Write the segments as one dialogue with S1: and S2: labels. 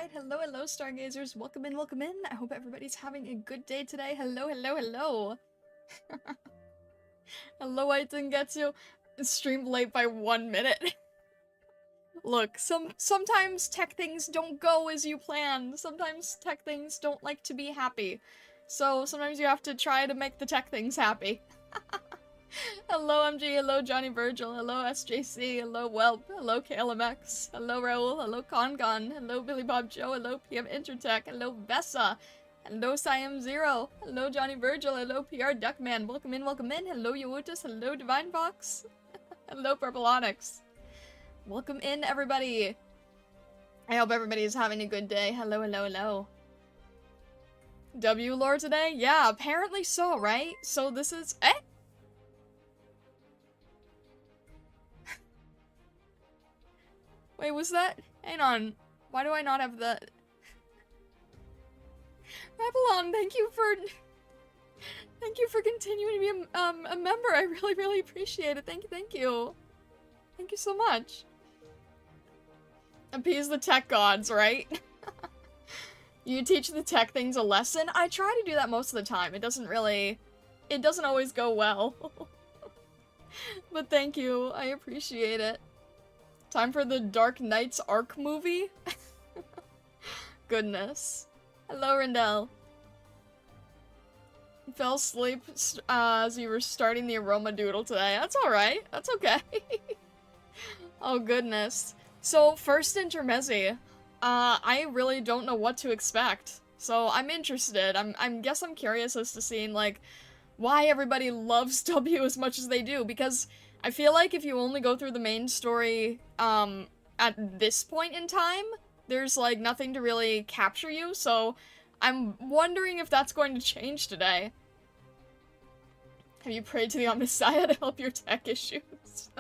S1: Alright, hello, hello, stargazers. Welcome in, welcome in. I hope everybody's having a good day today. Hello, hello, hello. Hello, I didn't get you. Streamed late by 1 minute. Look, sometimes tech things don't go as you planned. Sometimes tech things don't like to be happy. So sometimes you have to try to make the tech things happy. Hello MG, hello Johnny Virgil, hello SJC, hello Whelp, hello KLMX, hello Raul, hello Congon, hello Billy Bob Joe, hello PM Intertech, hello Vessa, hello Siam Zero, hello Johnny Virgil, hello PR Duckman, welcome in, hello Yowutus, hello Divine Fox, hello Purple Onyx. Welcome in everybody. I hope everybody is having a good day. Hello, hello, hello. W lore today? Yeah, apparently so, right? So this is Wait, was that? Hang on. Why do I not have the... Babylon, thank you for continuing to be a member. I really, really appreciate it. Thank you, thank you. Thank you so much. Appease the tech gods, right? You teach the tech things a lesson? I try to do that most of the time. It doesn't always go well. But thank you. I appreciate it. Time for the Darknights Arc movie? Goodness. Hello, Rindell. Fell asleep as you were starting the aroma doodle today. That's alright. That's okay. Oh, goodness. So, first Intermezzi. I really don't know what to expect. So, I'm interested. I'm curious as to seeing, like, why everybody loves W as much as they do, because I feel like if you only go through the main story, at this point in time, there's, like, nothing to really capture you, so I'm wondering if that's going to change today. Have you prayed to the Omnissiah to help your tech issues?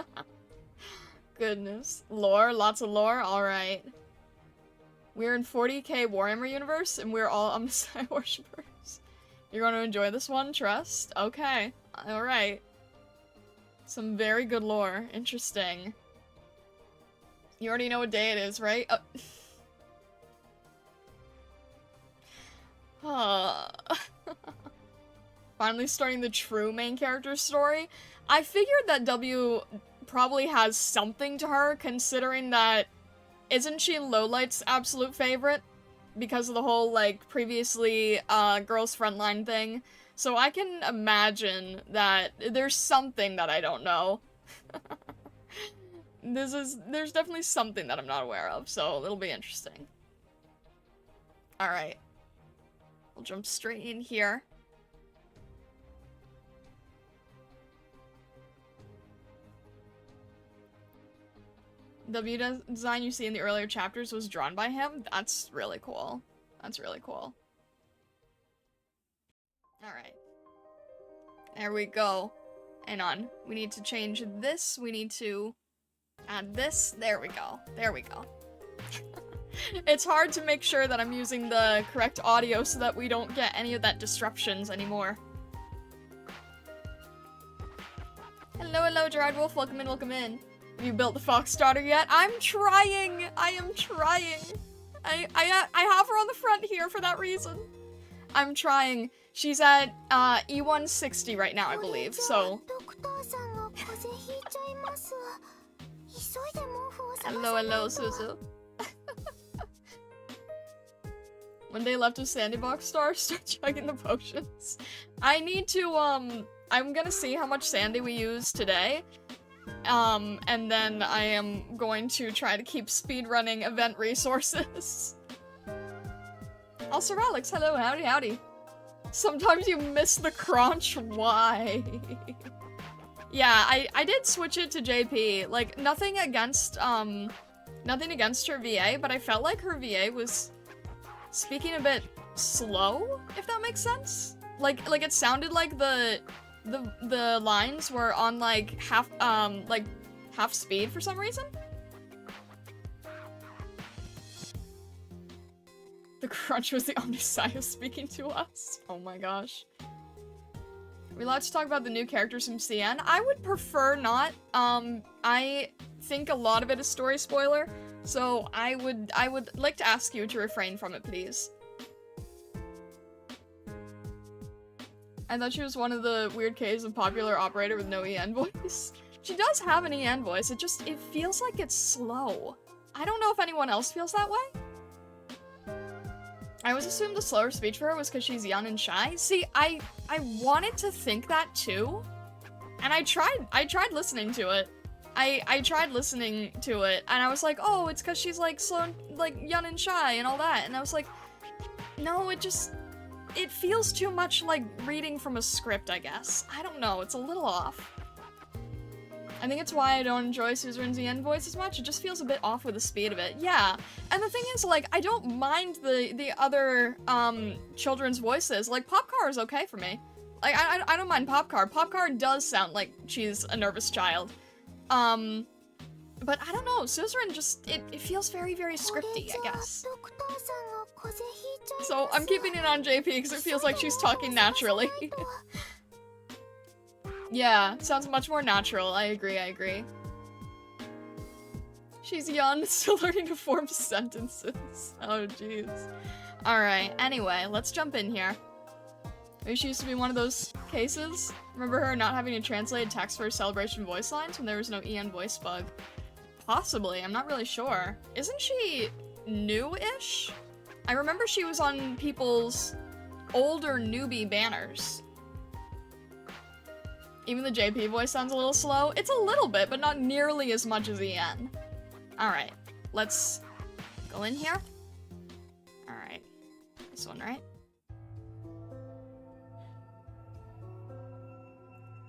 S1: Goodness. Lore, lots of lore, alright. We're in 40k Warhammer universe, and we're all Omnissiah worshippers. You're going to enjoy this one, trust? Okay, alright. Some very good lore. Interesting. You already know what day it is, right? Finally starting the true main character story. I figured that W probably has something to her, considering that isn't she Lowlight's absolute favorite? Because of the whole, like, previously, Girls Frontline thing. So I can imagine that there's something that I don't know. There's definitely something that I'm not aware of, so it'll be interesting. Alright. We'll jump straight in here. The design you see in the earlier chapters was drawn by him? That's really cool. That's really cool. Alright. There we go. Hang on. We need to change this. We need to add this. There we go. There we go. It's hard to make sure that I'm using the correct audio so that we don't get any of that disruptions anymore. Hello, hello, Gerard Wolf. Welcome in, welcome in. Have you built the Fox Daughter yet? I'm trying! I am trying! I have her on the front here for that reason. I'm trying. She's at, E160 right now, I believe, so... Hello, hello, Suzu. When they left a Sandybox star, start chugging the potions. I need to, I'm gonna see how much Sandy we use today. And then I am going to try to keep speedrunning event resources. Also, Alex, hello, howdy, howdy. Sometimes you miss the crunch, why? Yeah, I did switch it to JP. Like, nothing against her VA, but I felt like her VA was speaking a bit slow, if that makes sense. Like it sounded like the lines were on, like, half speed for some reason. The crunch was the Omnissiah speaking to us. Oh my gosh. Are we allowed to talk about the new characters from CN? I would prefer not. I think a lot of it is story spoiler, So I would like to ask you to refrain from it, please. I thought she was one of the weird cases of popular operator with no EN voice. She does have an EN voice, it feels like it's slow. I don't know if anyone else feels that way. I always assumed the slower speech for her was because she's young and shy. See, I wanted to think that too. And I tried listening to it. I tried listening to it, and I was like, oh, it's because she's, like, slow, like, young and shy and all that. And I was like, no, it feels too much like reading from a script, I guess. I don't know, it's a little off. I think it's why I don't enjoy Suzerain's EN voice as much. It just feels a bit off with the speed of it. Yeah, and the thing is, like, I don't mind the other, children's voices. Like, Popcar is okay for me. Like, I don't mind Popcar. Popcar does sound like she's a nervous child. But I don't know, Suzerain just, it feels very, very scripty, I guess. So I'm keeping it on JP because it feels like she's talking naturally. Yeah, sounds much more natural. I agree. She's young, still learning to form sentences. Oh, jeez. Alright, anyway, let's jump in here. Maybe she used to be one of those cases. Remember her not having to translate text for her celebration voice lines when there was no EN voice bug? Possibly, I'm not really sure. Isn't she new-ish? I remember she was on people's older newbie banners. Even the JP voice sounds a little slow. It's a little bit, but not nearly as much as EN. Alright, let's go in here. Alright, this one, right?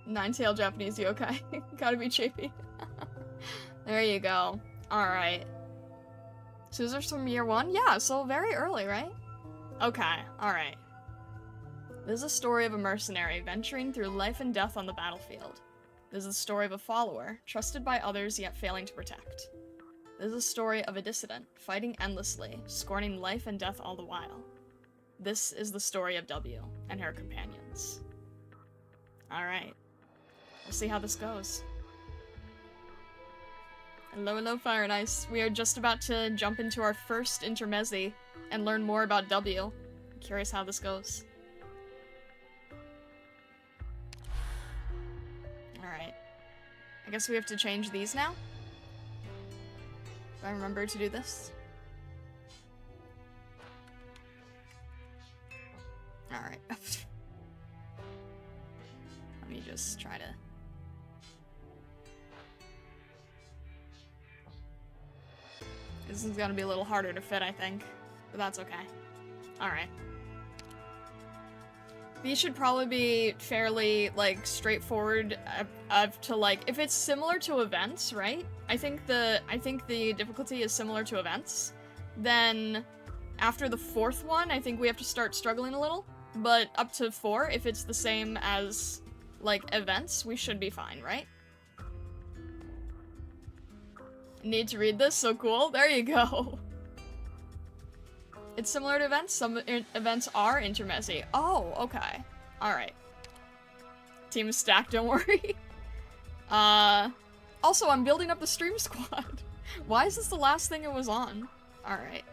S1: 9-tail Japanese yokai. Gotta be JP. There you go. Alright. Scissors from year 1? Yeah, so very early, right? Okay, alright. This is a story of a mercenary venturing through life and death on the battlefield. This is the story of a follower, trusted by others yet failing to protect. This is a story of a dissident, fighting endlessly, scorning life and death all the while. This is the story of W and her companions. Alright. We'll see how this goes. Hello, Fire and Ice. We are just about to jump into our first Intermezzi and learn more about W. I'm curious how this goes. Alright. I guess we have to change these now? Do I remember to do this? Alright. Let me just try to... This is gonna be a little harder to fit, I think. But that's okay. Alright. These should probably be fairly, like, straightforward to, like, if it's similar to events, right? I think the difficulty is similar to events. Then, after the 4th one, I think we have to start struggling a little. But up to 4, if it's the same as, like, events, we should be fine, right? Need to read this? So cool. There you go. It's similar to events. Some events are intermezzi. Oh, okay. Alright. Team is stacked, don't worry. Also, I'm building up the stream squad. Why is this the last thing it was on? Alright.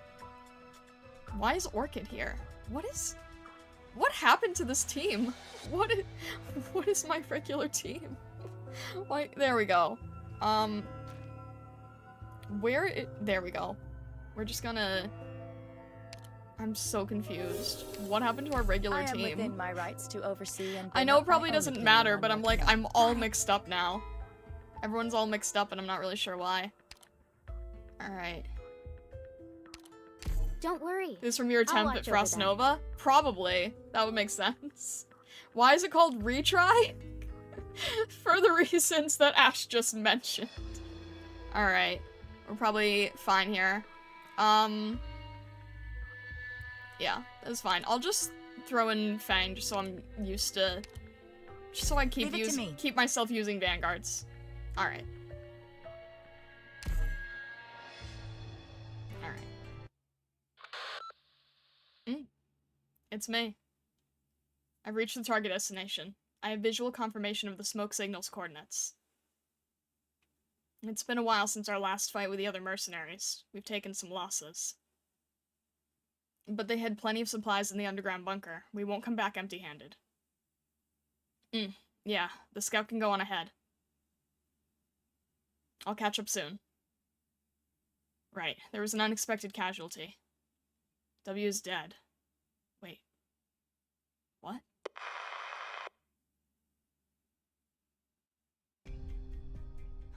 S1: Why is Orchid here? What happened to this team? What is my regular team? Why, there we go. There we go. We're just gonna... I'm so confused. What happened to our regular team?
S2: I am within my rights to oversee and
S1: I know it probably doesn't matter, but I'm like, I'm all mixed up now. Everyone's all mixed up and I'm not really sure why. Alright.
S2: Don't worry.
S1: This is from your attempt at Frost Nova? Probably. That would make sense. Why is it called Retry? For the reasons that Ash just mentioned. Alright. We're probably fine here. Yeah, that's fine. I'll just throw in Fang just so I'm used to... Just so I keep myself using Vanguards. Alright. Alright. It's me. I've reached the target destination. I have visual confirmation of the smoke signal's coordinates. It's been a while since our last fight with the other mercenaries. We've taken some losses. But they had plenty of supplies in the underground bunker. We won't come back empty-handed. Yeah, the scout can go on ahead. I'll catch up soon. Right, there was an unexpected casualty. W is dead. Wait. What?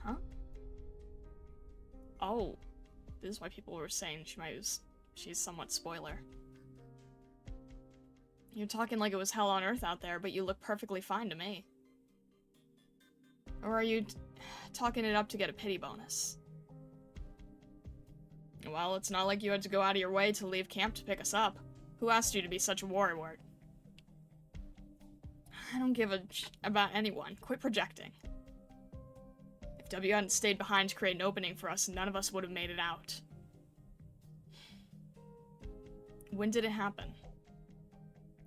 S1: Huh? Oh. This is why people were saying she's somewhat spoiler. You're talking like it was hell on earth out there, but you look perfectly fine to me. Or are you talking it up to get a pity bonus? Well, it's not like you had to go out of your way to leave camp to pick us up. Who asked you to be such a worrywart? I don't give a about anyone. Quit projecting. If W hadn't stayed behind to create an opening for us, none of us would have made it out. When did it happen?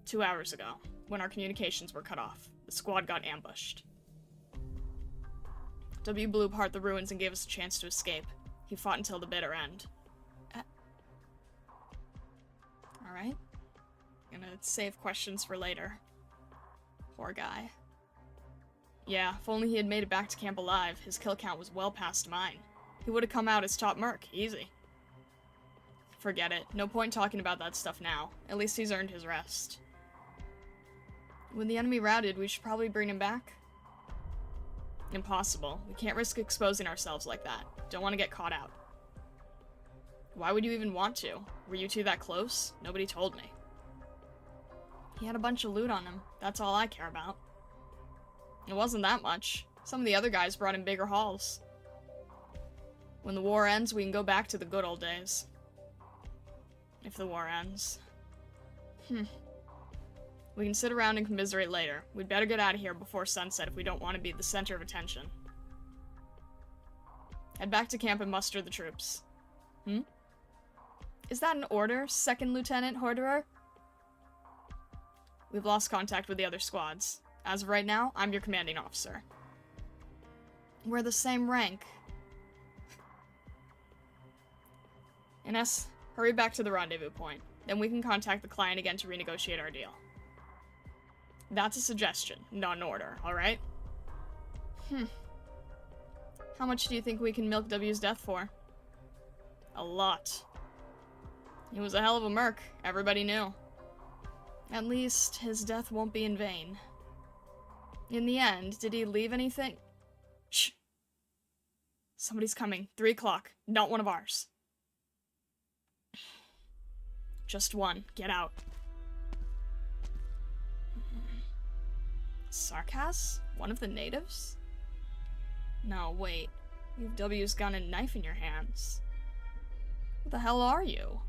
S1: 2 hours ago, when our communications were cut off. The squad got ambushed. W blew apart the ruins and gave us a chance to escape. He fought until the bitter end. Alright. Gonna save questions for later. Poor guy. Yeah, if only he had made it back to camp alive, his kill count was well past mine. He would have come out as top merc, easy. Forget it. No point talking about that stuff now. At least he's earned his rest. When the enemy routed, we should probably bring him back? Impossible. We can't risk exposing ourselves like that. Don't want to get caught out. Why would you even want to? Were you two that close? Nobody told me. He had a bunch of loot on him. That's all I care about. It wasn't that much. Some of the other guys brought in bigger hauls. When the war ends, we can go back to the good old days. If the war ends. We can sit around and commiserate later. We'd better get out of here before sunset if we don't want to be the center of attention. Head back to camp and muster the troops. Is that an order, Second Lieutenant Horderer? We've lost contact with the other squads. As of right now, I'm your commanding officer. We're the same rank. Ines, hurry back to the rendezvous point. Then we can contact the client again to renegotiate our deal. That's a suggestion, not an order, alright? How much do you think we can milk W's death for? A lot. He was a hell of a merc, everybody knew. At least, his death won't be in vain. In the end, did he leave anything? Shh! Somebody's coming. 3 o'clock. Not one of ours. Just one. Get out. Sarkas? One of the natives? No, wait. You have W's gun and knife in your hands. Who the hell are you?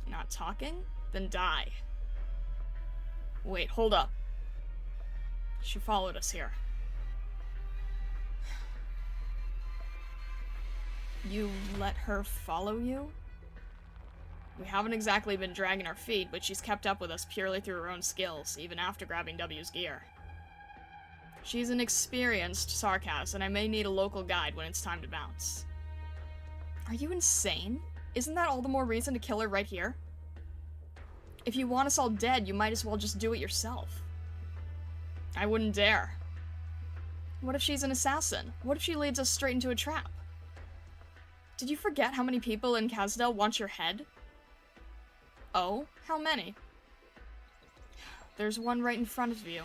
S1: Not talking? Then die. Wait, hold up. She followed us here. You let her follow you? We haven't exactly been dragging our feet, but she's kept up with us purely through her own skills, even after grabbing W's gear. She's an experienced Sarkas, and I may need a local guide when it's time to bounce. Are you insane? Isn't that all the more reason to kill her right here? If you want us all dead, you might as well just do it yourself. I wouldn't dare. What if she's an assassin? What if she leads us straight into a trap? Did you forget how many people in Kazdel want your head? Oh? How many? There's one right in front of you.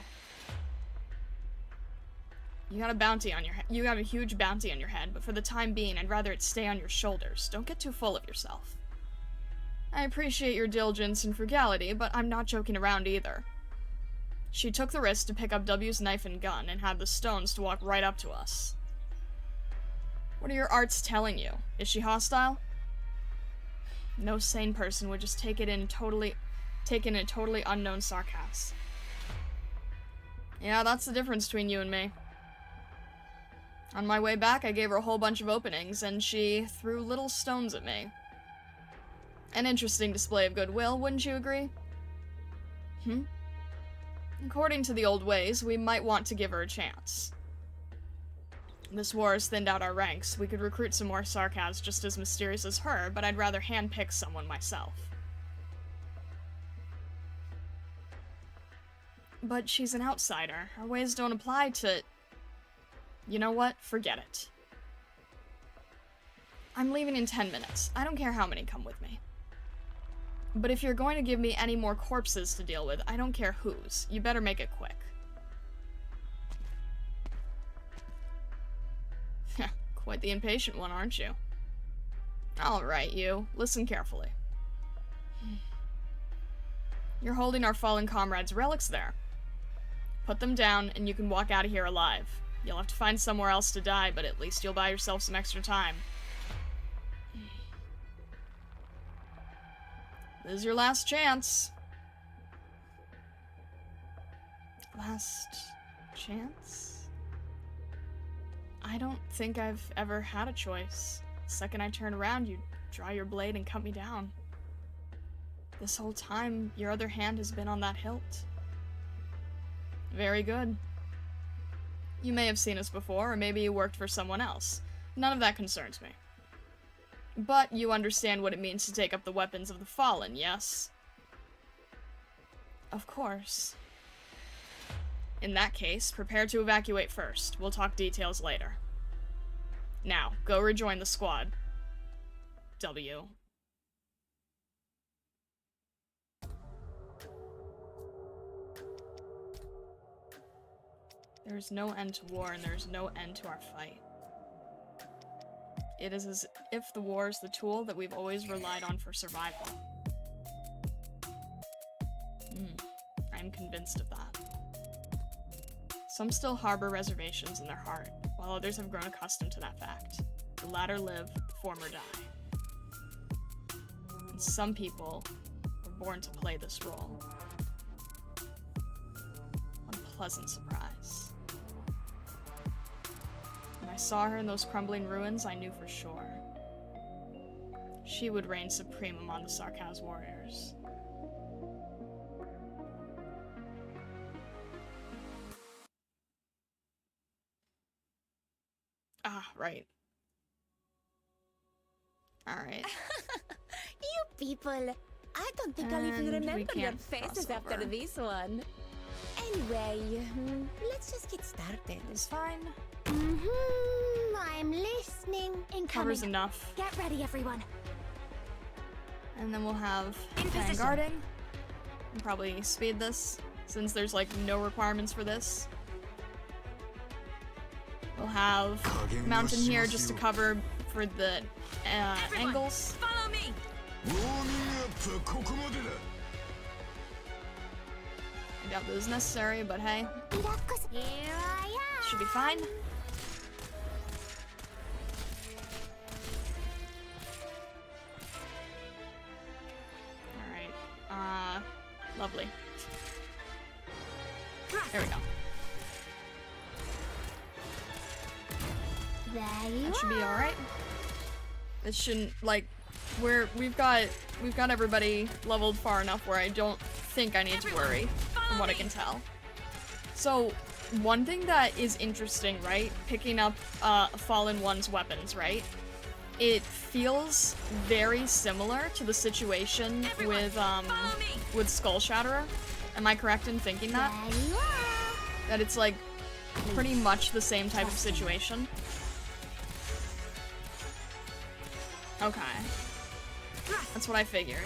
S1: You got a bounty on your head. You got a huge bounty on your head, but for the time being, I'd rather it stay on your shoulders. Don't get too full of yourself. I appreciate your diligence and frugality, but I'm not joking around either. She took the risk to pick up W's knife and gun, and had the stones to walk right up to us. What are your arts telling you? Is she hostile? No sane person would just take in a totally unknown Sarkas. Yeah, that's the difference between you and me. On my way back, I gave her a whole bunch of openings, and she threw little stones at me. An interesting display of goodwill, wouldn't you agree? According to the old ways, we might want to give her a chance. This war has thinned out our ranks. We could recruit some more Sarkaz just as mysterious as her, but I'd rather handpick someone myself. But she's an outsider. Our ways don't apply to... You know what? Forget it. I'm leaving in 10 minutes. I don't care how many come with me. But if you're going to give me any more corpses to deal with, I don't care whose. You better make it quick. Quite the impatient one, aren't you? Alright, you. Listen carefully. You're holding our fallen comrades' relics there. Put them down, and you can walk out of here alive. You'll have to find somewhere else to die, but at least you'll buy yourself some extra time. This is your last chance. Last chance? I don't think I've ever had a choice. The second I turn around, you draw your blade and cut me down. This whole time, your other hand has been on that hilt. Very good. You may have seen us before, or maybe you worked for someone else. None of that concerns me. But you understand what it means to take up the weapons of the fallen, yes? Of course. In that case, prepare to evacuate first. We'll talk details later. Now, go rejoin the squad. W. There's no end to war, and there's no end to our fight. It is as if the war is the tool that we've always relied on for survival. I'm convinced of that. Some still harbor reservations in their heart, while others have grown accustomed to that fact. The latter live, the former die. And some people were born to play this role. What a pleasant surprise. When I saw her in those crumbling ruins, I knew for sure. She would reign supreme among the Sarkaz warriors. Ah, right. Alright.
S2: You people, I don't think I'll even remember your faces after this one. Anyway, let's just get started.
S1: It's fine.
S2: I'm listening. Incoming.
S1: Covers enough.
S2: Get ready, everyone.
S1: And then we'll have guarding. And probably speed this, since there's like no requirements for this. We'll have mountain here just to cover for the angles.
S2: Follow me.
S1: I doubt that is necessary, but hey,
S2: Here I am.
S1: should be fine. Alright, lovely. There we go.
S2: There you
S1: That should be
S2: are.
S1: alright. It shouldn't, like, we've got everybody leveled far enough where I don't think I need to worry, from what I can tell. So, one thing that is interesting, right? Picking up Fallen One's weapons, right? It feels very similar to the situation with Skull Shatterer. Am I correct in thinking that?
S2: There you are.
S1: That it's like pretty much the same type of situation? Okay. That's what I figured.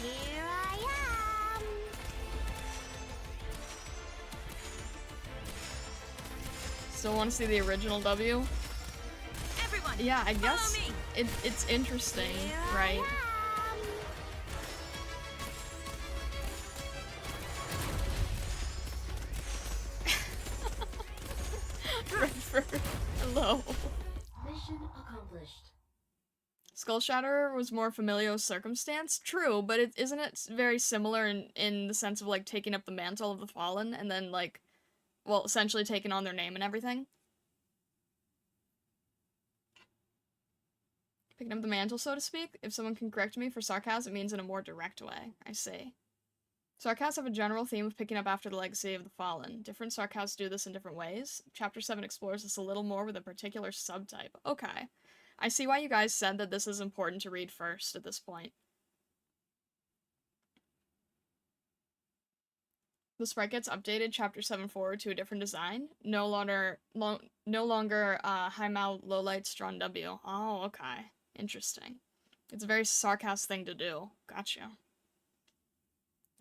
S2: Here I am.
S1: Still want to see the original W?
S2: Everyone.
S1: Yeah, I guess it's interesting,
S2: Here
S1: right? Redford, hello.
S3: Mission accomplished.
S1: Skull Shatterer was more familial circumstance, true, but isn't it very similar in the sense of like taking up the mantle of the fallen and then like, well, essentially taking on their name and everything? Picking up the mantle, so to speak. If someone can correct me for sarcasm, it means in a more direct way. I see. Sarcasts have a general theme of picking up after the legacy of the fallen. Different Sarcasts do this in different ways. Chapter 7 explores this a little more with a particular subtype. Okay. I see why you guys said that this is important to read first at this point. The sprite gets updated Chapter 7 forward to a different design. No longer high mouth, low light, strong W. Oh, okay. Interesting. It's a very sarcastic thing to do. Gotcha.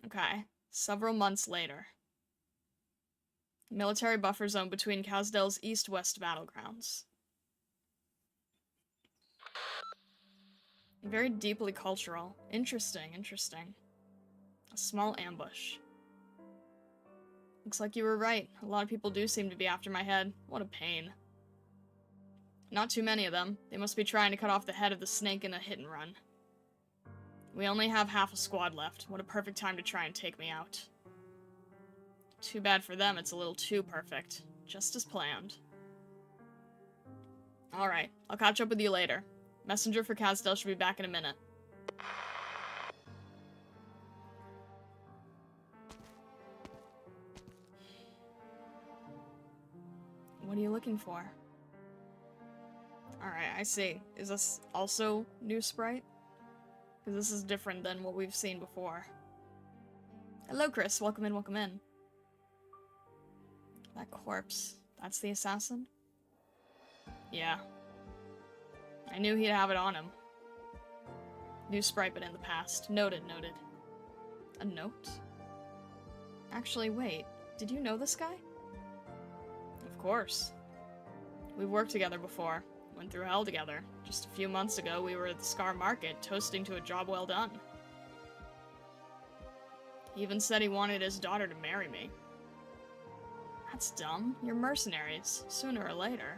S1: Okay. Several months later. Military buffer zone between Kasdel's east-west battlegrounds. Very deeply cultural. Interesting, interesting. A small ambush. Looks like you were right. A lot of people do seem to be after my head. What a pain. Not too many of them. They must be trying to cut off the head of the snake in a hit and run. We only have half a squad left. What a perfect time to try and take me out. Too bad for them, it's a little too perfect. Just as planned. Alright, I'll catch up with you later. Messenger for Kasdel should be back in a minute. What are you looking for? Alright, I see. Is this also new sprite? Because this is different than what we've seen before. Hello, Chris. Welcome in, welcome in. That corpse. That's the assassin? Yeah. I knew he'd have it on him. New sprite, but in the past. Noted, noted. A note? Actually, wait. Did you know this guy? Of course. We've worked together before. Went through hell together. Just a few months ago, we were at the Scar Market, toasting to a job well done. He even said he wanted his daughter to marry me. That's dumb. You're mercenaries. Sooner or later.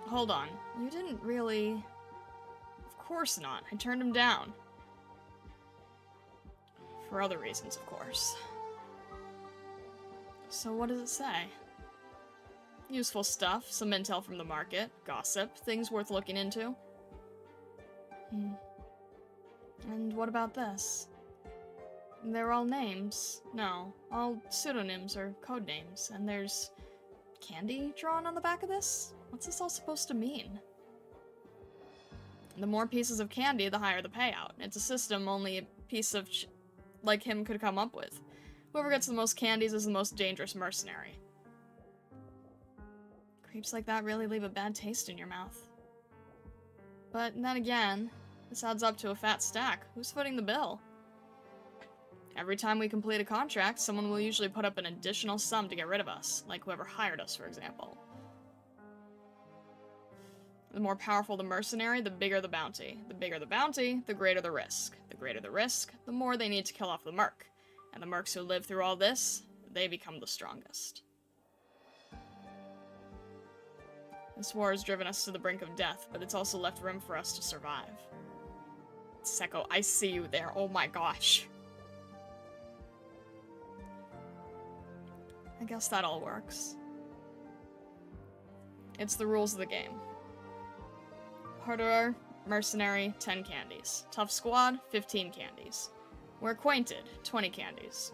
S1: Hold on. You didn't really... Of course not. I turned him down. For other reasons, of course. So what does it say? Useful stuff, some intel from the market, gossip, things worth looking into. And what about this? They're all names. No, all pseudonyms or code names, and there's candy drawn on the back of this? What's this all supposed to mean? The more pieces of candy, the higher the payout. It's a system only a piece of like him could come up with. Whoever gets the most candies is the most dangerous mercenary. Creeps like that really leave a bad taste in your mouth. But then again, this adds up to a fat stack. Who's footing the bill? Every time we complete a contract, someone will usually put up an additional sum to get rid of us, like whoever hired us, for example. The more powerful the mercenary, the bigger the bounty. The bigger the bounty, the greater the risk. The greater the risk, the more they need to kill off the merc. And the mercs who live through all this, they become the strongest. This war has driven us to the brink of death, but it's also left room for us to survive. Seko, I see you there. Oh my gosh. I guess that all works. It's the rules of the game. Harder, mercenary, 10 candies. Tough squad, 15 candies. We're acquainted, 20 candies.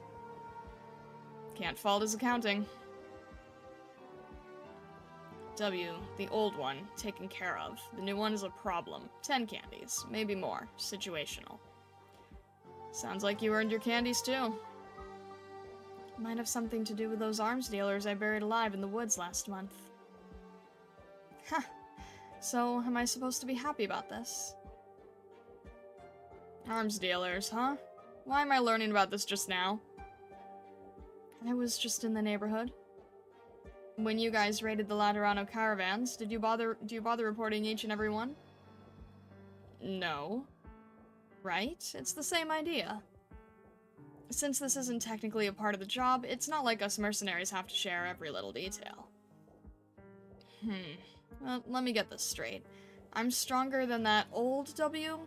S1: Can't fault his accounting. W, the old one, taken care of. The new one is a problem. 10 candies, maybe more. Situational. Sounds like you earned your candies too. Might have something to do with those arms dealers I buried alive in the woods last month. Huh. So, am I supposed to be happy about this? Arms dealers, huh? Why am I learning about this just now? I was just in the neighborhood. When you guys raided the Laterano caravans, do you bother reporting each and every one? No. Right? It's the same idea. Since this isn't technically a part of the job, it's not like us mercenaries have to share every little detail. Well, let me get this straight. I'm stronger than that old W?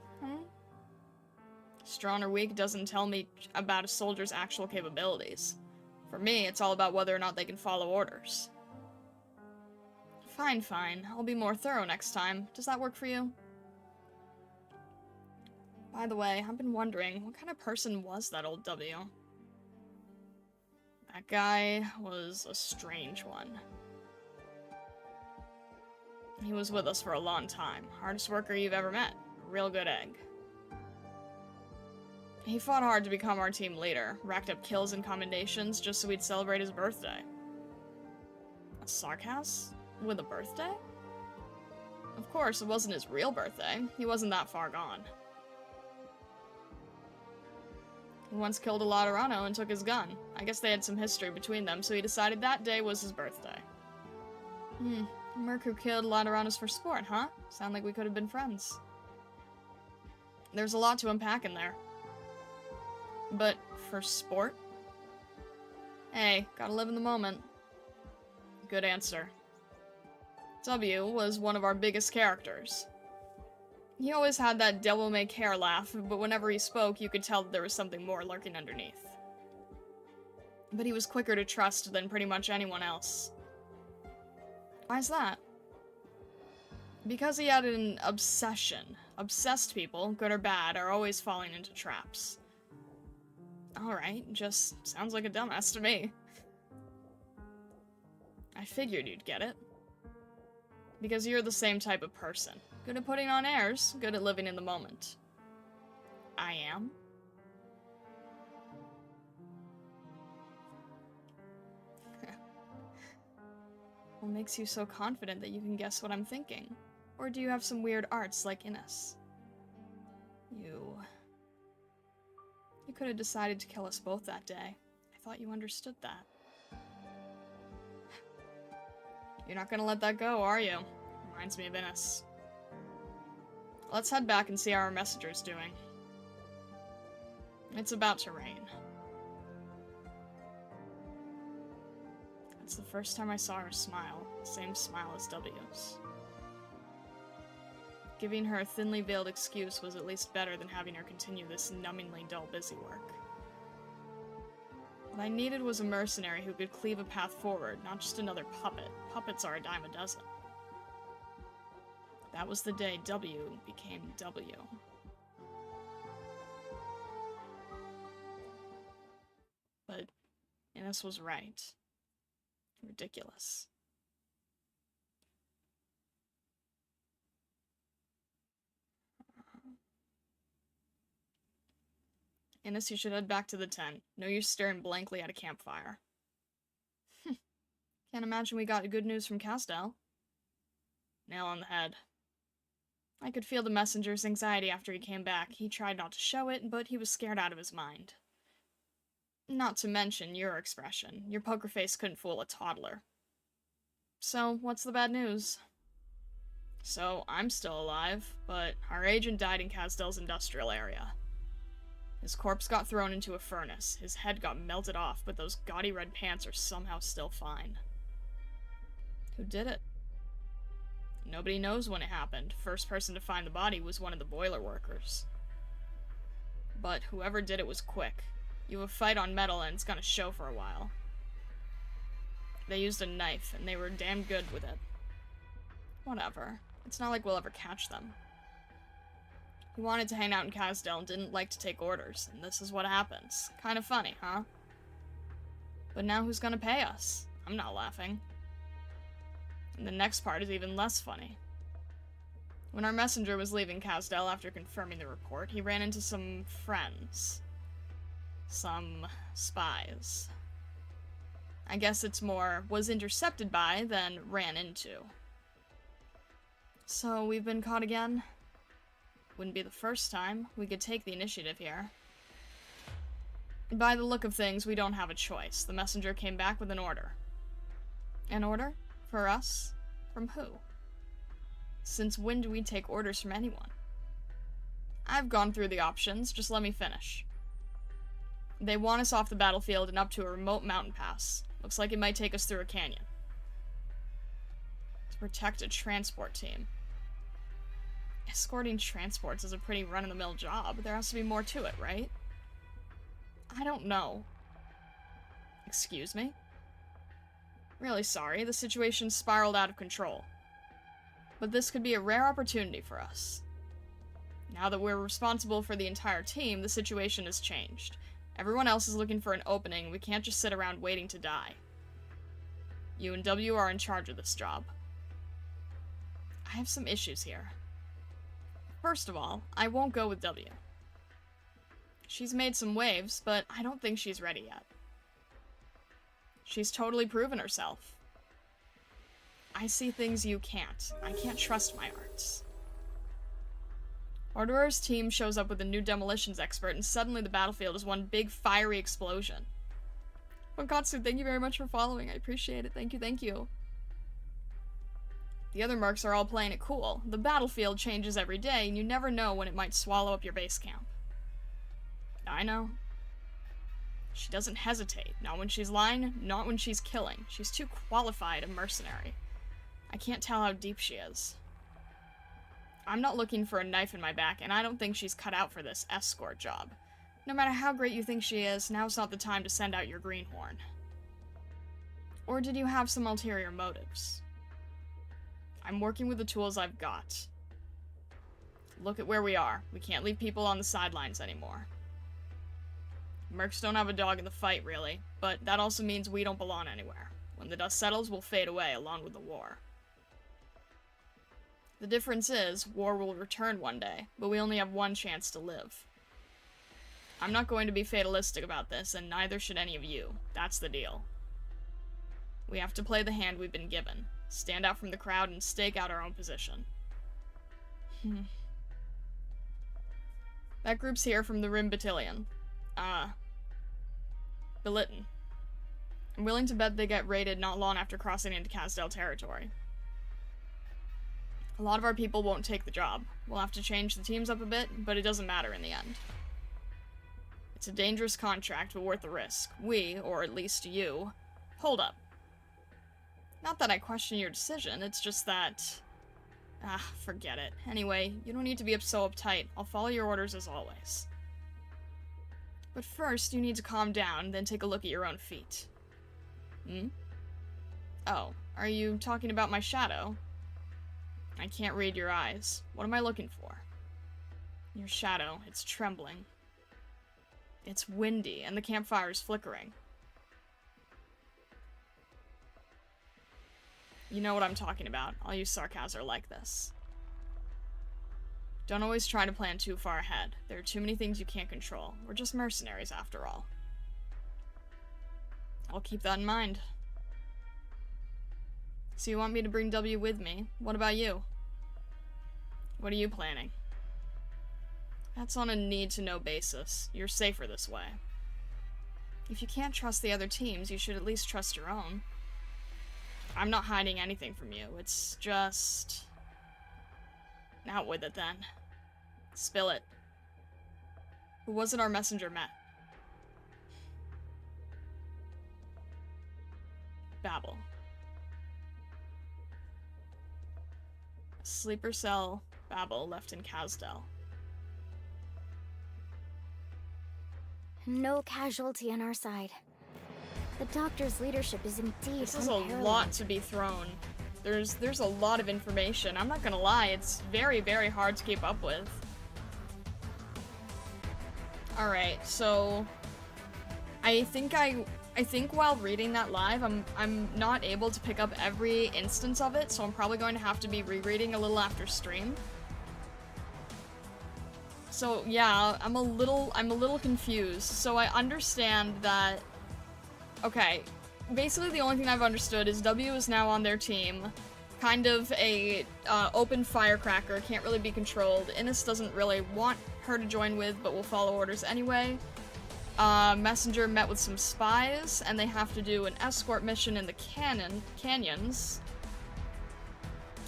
S1: Strong or weak doesn't tell me about a soldier's actual capabilities. For me, it's all about whether or not they can follow orders. Fine, fine. I'll be more thorough next time. Does that work for you? By the way, I've been wondering, what kind of person was that old W? That guy was a strange one. He was with us for a long time. Hardest worker you've ever met. A real good egg. He fought hard to become our team leader, racked up kills and commendations just so we'd celebrate his birthday. A sarcasm? With a birthday? Of course, it wasn't his real birthday. He wasn't that far gone. He once killed a Laterano and took his gun. I guess they had some history between them, so he decided that day was his birthday. Merc who killed Lateranos for sport, huh? Sound like we could have been friends. There's a lot to unpack in there. But for sport? Hey, gotta live in the moment. Good answer. W was one of our biggest characters. He always had that devil-may-care laugh, but whenever he spoke, you could tell that there was something more lurking underneath. But he was quicker to trust than pretty much anyone else. Why's that? Because he had an obsession. Obsessed people, good or bad, are always falling into traps. Alright, just sounds like a dumbass to me. I figured you'd get it. Because you're the same type of person. Good at putting on airs, good at living in the moment. I am. What makes you so confident that you can guess what I'm thinking? Or do you have some weird arts like Ines? You could have decided to kill us both that day. I thought you understood that. You're not gonna let that go, are you? Reminds me of Ines. Let's head back and see how our messenger's doing. It's about to rain. It's the first time I saw her smile. The same smile as W's. Giving her a thinly veiled excuse was at least better than having her continue this numbingly dull busy work. What I needed was a mercenary who could cleave a path forward, not just another puppet. Puppets are a dime a dozen. That was the day W became W. But Ines was right. Ridiculous. Ines, you should head back to the tent. No use staring blankly at a campfire. Can't imagine we got good news from Casdell. Nail on the head. I could feel the messenger's anxiety after he came back. He tried not to show it, but he was scared out of his mind. Not to mention your expression. Your poker face couldn't fool a toddler. So, what's the bad news? So, I'm still alive, but our agent died in Casdell's industrial area. His corpse got thrown into a furnace. His head got melted off, but those gaudy red pants are somehow still fine. Who did it? Nobody knows when it happened. First person to find the body was one of the boiler workers. But whoever did it was quick. You have a fight on metal and it's gonna show for a while. They used a knife, and they were damn good with it. Whatever. It's not like we'll ever catch them. He wanted to hang out in Casdell and didn't like to take orders, and this is what happens. Kind of funny, huh? But now who's gonna pay us? I'm not laughing. And the next part is even less funny. When our messenger was leaving Casdell after confirming the report, he ran into some friends. Some spies. I guess it's more was intercepted by than ran into. So we've been caught again? Wouldn't be the first time. We could take the initiative here. By the look of things, we don't have a choice. The messenger came back with an order. An order? For us? From who? Since when do we take orders from anyone? I've gone through the options, just let me finish. They want us off the battlefield and up to a remote mountain pass. Looks like it might take us through a canyon. To protect a transport team. Escorting transports is a pretty run-of-the-mill job. There has to be more to it, right? I don't know. Excuse me? Really sorry, the situation spiraled out of control. But this could be a rare opportunity for us. Now that we're responsible for the entire team, the situation has changed. Everyone else is looking for an opening, we can't just sit around waiting to die. You and W are in charge of this job. I have some issues here. First of all, I won't go with W. She's made some waves, but I don't think she's ready yet. She's totally proven herself. I see things you can't. I can't trust my arts. Orderer's team shows up with a new demolitions expert, and suddenly the battlefield is one big fiery explosion. Wankatsu, thank you very much for following. I appreciate it. Thank you, thank you. The other mercs are all playing it cool. The battlefield changes every day, and you never know when it might swallow up your base camp. I know. She doesn't hesitate. Not when she's lying, not when she's killing. She's too qualified a mercenary. I can't tell how deep she is. I'm not looking for a knife in my back, and I don't think she's cut out for this escort job. No matter how great you think she is, now's not the time to send out your greenhorn. Or did you have some ulterior motives? I'm working with the tools I've got. Look at where we are. We can't leave people on the sidelines anymore. Mercs don't have a dog in the fight, really, but that also means we don't belong anywhere. When the dust settles, we'll fade away along with the war. The difference is, war will return one day, but we only have one chance to live. I'm not going to be fatalistic about this, and neither should any of you. That's the deal. We have to play the hand we've been given. Stand out from the crowd and stake out our own position. That group's here from the Rim Battalion. Billiton. I'm willing to bet they get raided not long after crossing into Casdell territory. A lot of our people won't take the job. We'll have to change the teams up a bit, but it doesn't matter in the end. It's a dangerous contract, but worth the risk. We, or at least you... Hold up. Not that I question your decision, it's just that... forget it. Anyway, you don't need to be so uptight. I'll follow your orders as always. But first, you need to calm down, then take a look at your own feet. Oh, are you talking about my shadow? I can't read your eyes. What am I looking for? Your shadow. It's trembling. It's windy, and the campfire is flickering. You know what I'm talking about. I'll use sarcasm like this. Don't always try to plan too far ahead. There are too many things you can't control. We're just mercenaries, after all. I'll keep that in mind. So you want me to bring W with me? What about you? What are you planning? That's on a need-to-know basis. You're safer this way. If you can't trust the other teams, you should at least trust your own. I'm not hiding anything from you. It's just... Out with it, then. Spill it. Who was it our messenger met? Babel. Sleeper cell, Babel, left in Casdell.
S4: No casualty on our side. The doctor's leadership is indeed
S1: This is a lot to be thrown. There's a lot of information. I'm not gonna lie, it's very, very hard to keep up with. Alright, so I think while reading that live, I'm not able to pick up every instance of it, so I'm probably going to have to be rereading a little after stream. So yeah, I'm a little confused. So I understand that, okay, basically the only thing I've understood is W is now on their team, kind of a open firecracker, can't really be controlled. Ines doesn't really want her to join with, but will follow orders anyway. Messenger met with some spies, and they have to do an escort mission in the canyons.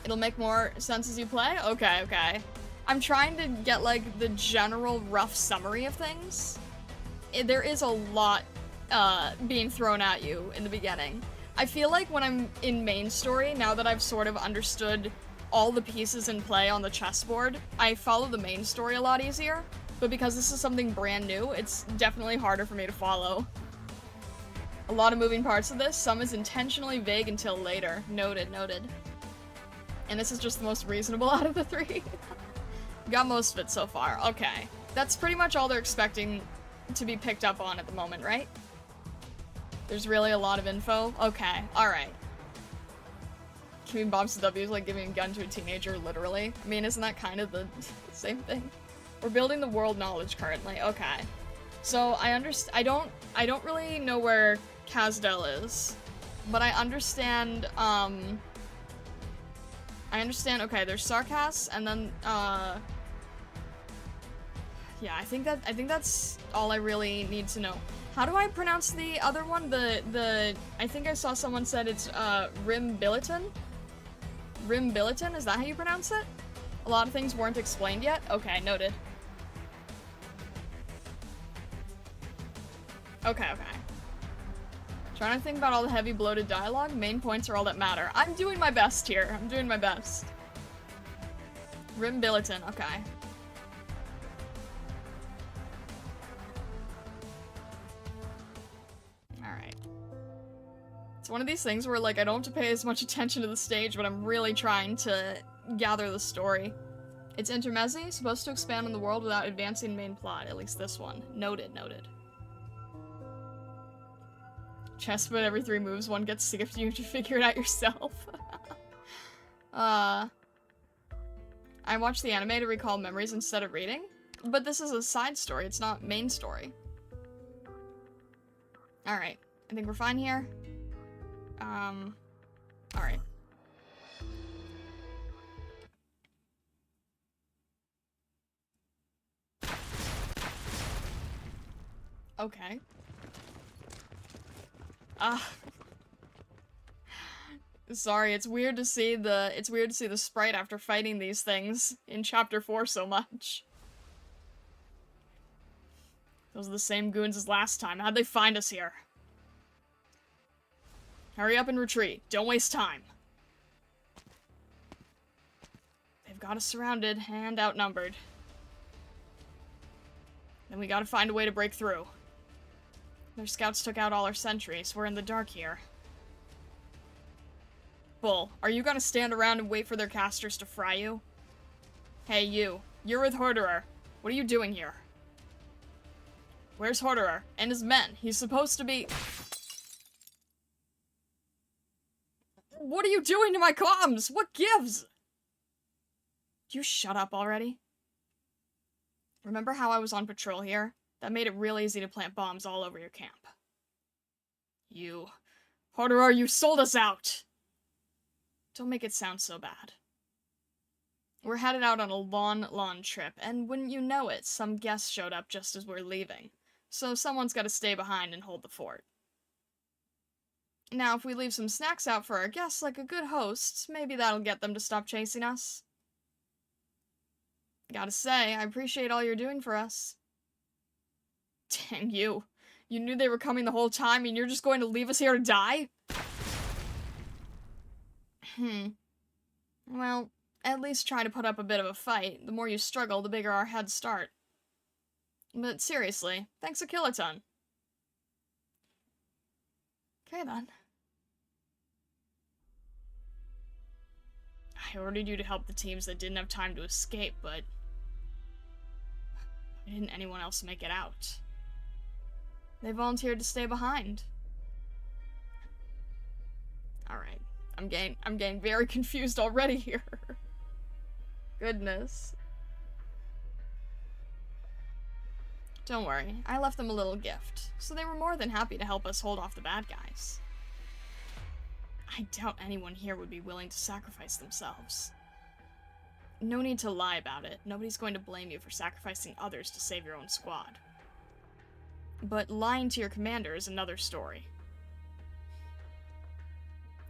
S1: It'll make more sense as you play? Okay, okay. I'm trying to get, like, the general rough summary of things. There is a lot being thrown at you in the beginning. I feel like when I'm in main story, now that I've sort of understood all the pieces in play on the chessboard, I follow the main story a lot easier. But because this is something brand new, it's definitely harder for me to follow. A lot of moving parts of this, some is intentionally vague until later. Noted, noted. And this is just the most reasonable out of the three. Got most of it so far. Okay. That's pretty much all they're expecting to be picked up on at the moment, right? There's really a lot of info? Okay. Alright. Giving bombs to W is like giving a gun to a teenager, literally. I mean, isn't that kind of the same thing? We're building the world knowledge currently. Okay. So I don't really know where Kazdel is, but I understand, okay, there's Sarkas, and then, yeah, I think that's all I really need to know. How do I pronounce the other one? I think I saw someone said it's, Rimbiliton? Rimbiliton, is that how you pronounce it? A lot of things weren't explained yet? Okay, noted. Okay. Trying to think about all the heavy bloated dialogue. Main points are all that matter. I'm doing my best here. I'm doing my best. Rimbiliton, okay. Alright. It's one of these things where, like, I don't have to pay as much attention to the stage, but I'm really trying to gather the story. It's Intermezzi, supposed to expand on the world without advancing the main plot. At least this one. Noted. Chess, but every 3 moves, one gets sick of you to figure it out yourself. I watched the anime to recall memories instead of reading, but this is a side story, it's not main story. Alright, I think we're fine here. Alright. Okay. Sorry, it's weird to see the sprite after fighting these things in chapter 4 so much. Those are the same goons as last time. How'd they find us here? Hurry up and retreat. Don't waste time. They've got us surrounded and outnumbered. Then we gotta find a way to break through. Their scouts took out all our sentries. We're in the dark here. Bull, are you gonna stand around and wait for their casters to fry you? Hey, you. You're with Horderer. What are you doing here? Where's Horderer? And his men? He's supposed to be... What are you doing to my comms? What gives? You shut up already? Remember how I was on patrol here? That made it real easy to plant bombs all over your camp. You... Horderer, you sold us out! Don't make it sound so bad. We're headed out on a long trip, and wouldn't you know it, some guests showed up just as we're leaving. So someone's gotta stay behind and hold the fort. Now, if we leave some snacks out for our guests like a good host, maybe that'll get them to stop chasing us. Gotta say, I appreciate all you're doing for us. Dang you. You knew they were coming the whole time and you're just going to leave us here to die? Well, at least try to put up a bit of a fight. The more you struggle, the bigger our heads start. But seriously, thanks a kiloton. Okay then. I ordered you to help the teams that didn't have time to escape, but... why didn't anyone else make it out? They volunteered to stay behind. Alright. I'm getting very confused already here. Goodness. Don't worry, I left them a little gift, so they were more than happy to help us hold off the bad guys. I doubt anyone here would be willing to sacrifice themselves. No need to lie about it. Nobody's going to blame you for sacrificing others to save your own squad. But lying to your commander is another story.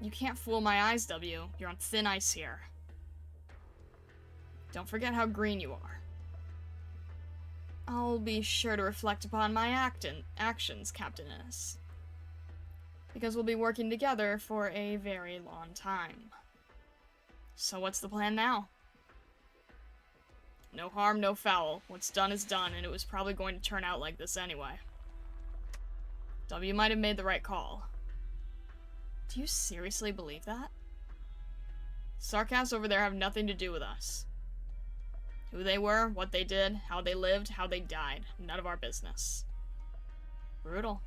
S1: You can't fool my eyes, W. You're on thin ice here. Don't forget how green you are. I'll be sure to reflect upon my actions, Captain Ines. Because we'll be working together for a very long time. So what's the plan now? No harm, no foul. What's done is done, and it was probably going to turn out like this anyway. W might have made the right call. Do you seriously believe that? Sarkas over there have nothing to do with us. Who they were, what they did, how they lived, how they died. None of our business. Brutal.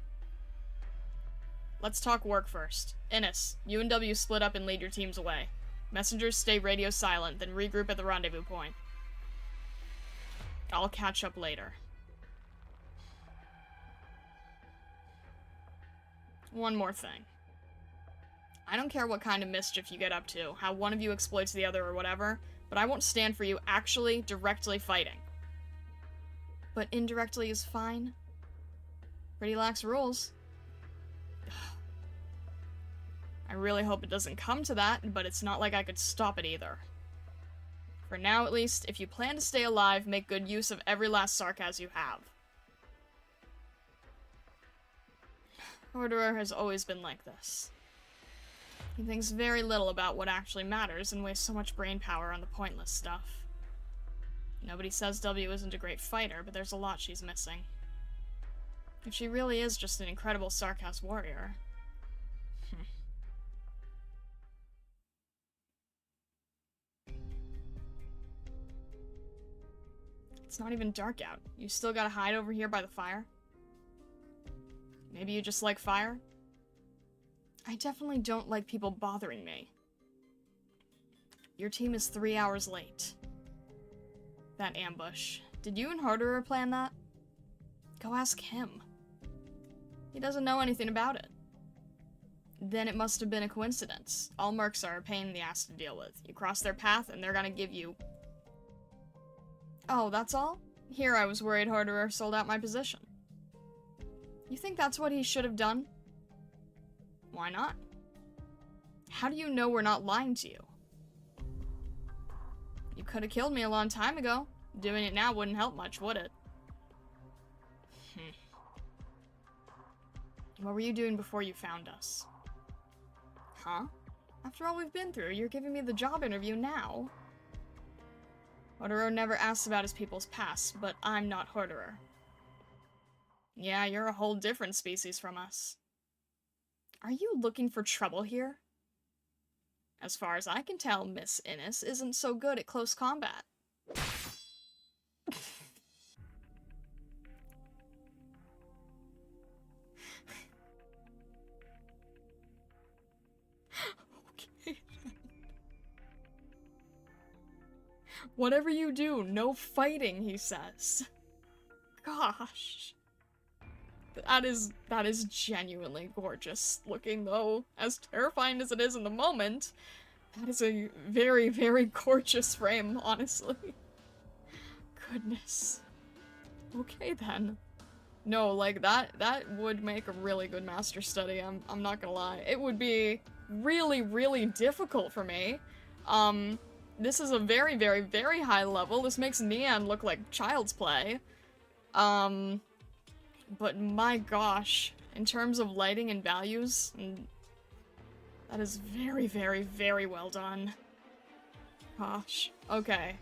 S1: Let's talk work first. Ines, you and W split up and lead your teams away. Messengers stay radio silent, then regroup at the rendezvous point. I'll catch up later. One more thing. I don't care what kind of mischief you get up to, how one of you exploits the other or whatever, but I won't stand for you actually, directly fighting. But indirectly is fine. Pretty lax rules. I really hope it doesn't come to that, but it's not like I could stop it either. For now, at least, if you plan to stay alive, make good use of every last sarcasm you have. Orderer has always been like this. He thinks very little about what actually matters and wastes so much brain power on the pointless stuff. Nobody says W isn't a great fighter, but there's a lot she's missing. If she really is just an incredible sarcasm warrior. It's not even dark out. You still gotta hide over here by the fire? Maybe you just like fire? I definitely don't like people bothering me. Your team is 3 hours late. That ambush. Did you and Harderer plan that? Go ask him. He doesn't know anything about it. Then it must have been a coincidence. All mercs are a pain in the ass to deal with. You cross their path and they're gonna give you... Oh, that's all? Here I was worried Harderer sold out my position. You think that's what he should have done? Why not? How do you know we're not lying to you? You could have killed me a long time ago. Doing it now wouldn't help much, would it? What were you doing before you found us? Huh? After all we've been through, you're giving me the job interview now. Harderer never asks about his people's past, but I'm not Harderer. Yeah, you're a whole different species from us. Are you looking for trouble here? As far as I can tell, Miss Ines isn't so good at close combat. Okay. Whatever you do, no fighting, he says. Gosh. That is genuinely gorgeous looking, though. As terrifying as it is in the moment, that is a very, very gorgeous frame, honestly. Goodness. Okay, then. No, like, that would make a really good master study, I'm not gonna lie. It would be really, really difficult for me. This is a very, very, very high level. This makes Neon look like child's play. But my gosh, in terms of lighting and values, that is very, very, very well done. Gosh. Okay.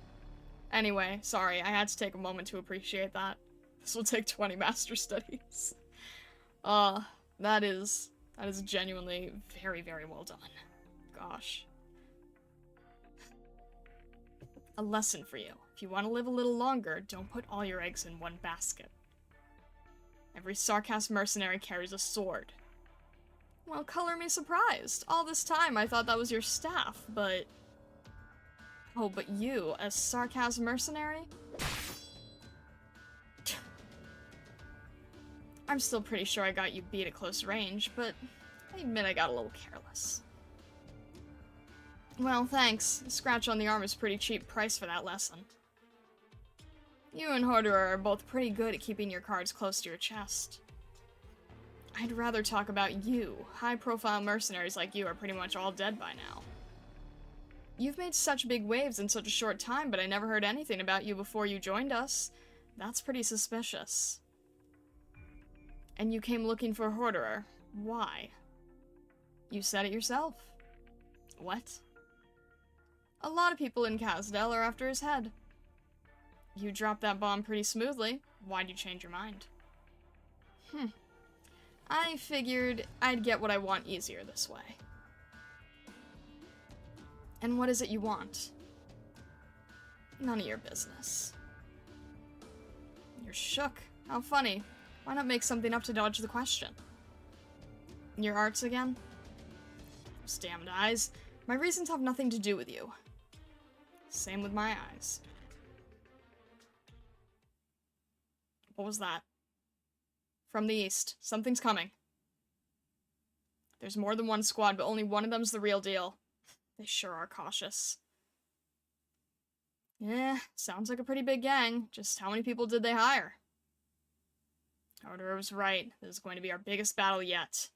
S1: Anyway, sorry, I had to take a moment to appreciate that. This will take 20 master studies. That is genuinely very, very well done. Gosh. A lesson for you. If you want to live a little longer, don't put all your eggs in one basket. Every sarcasm mercenary carries a sword. Well, color me surprised. All this time I thought that was your staff, but... Oh, but you, a sarcasm mercenary? I'm still pretty sure I got you beat at close range, but I admit I got a little careless. Well, thanks. A scratch on the arm is a pretty cheap price for that lesson. You and Harderer are both pretty good at keeping your cards close to your chest. I'd rather talk about you. High-profile mercenaries like you are pretty much all dead by now. You've made such big waves in such a short time, but I never heard anything about you before you joined us. That's pretty suspicious. And you came looking for Harderer. Why? You said it yourself. What? A lot of people in Casdell are after his head. You dropped that bomb pretty smoothly. Why'd you change your mind? I figured I'd get what I want easier this way. And what is it you want? None of your business. You're shook. How funny. Why not make something up to dodge the question? Your arts again? Those damned eyes. My reasons have nothing to do with you. Same with my eyes. What was that? From the east. Something's coming. There's more than one squad, but only one of them's the real deal. They sure are cautious. Yeah, sounds like a pretty big gang. Just how many people did they hire? Order was right. This is going to be our biggest battle yet.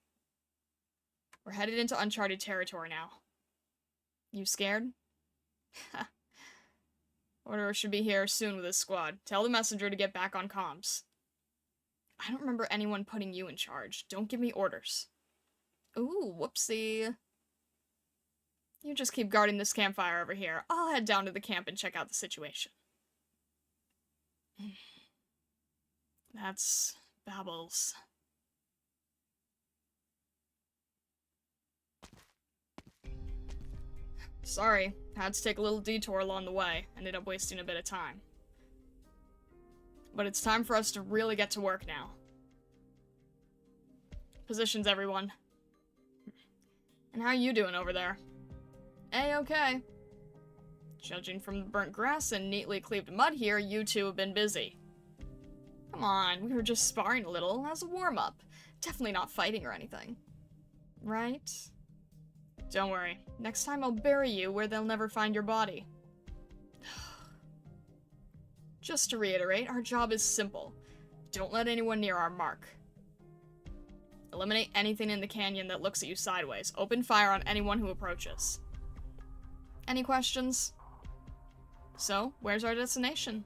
S1: We're headed into uncharted territory now. You scared? Order should be here soon with his squad. Tell the messenger to get back on comms. I don't remember anyone putting you in charge. Don't give me orders. Ooh, whoopsie. You just keep guarding this campfire over here. I'll head down to the camp and check out the situation. That's Babel's. Sorry, had to take a little detour along the way. Ended up wasting a bit of time. But it's time for us to really get to work now. Positions, everyone. And how you doing over there? A-okay. Judging from the burnt grass and neatly cleaved mud here, you two have been busy. Come on, we were just sparring a little as a warm-up. Definitely not fighting or anything. Right? Don't worry. Next time I'll bury you where they'll never find your body. Just to reiterate, our job is simple. Don't let anyone near our mark. Eliminate anything in the canyon that looks at you sideways. Open fire on anyone who approaches. Any questions? So, where's our destination?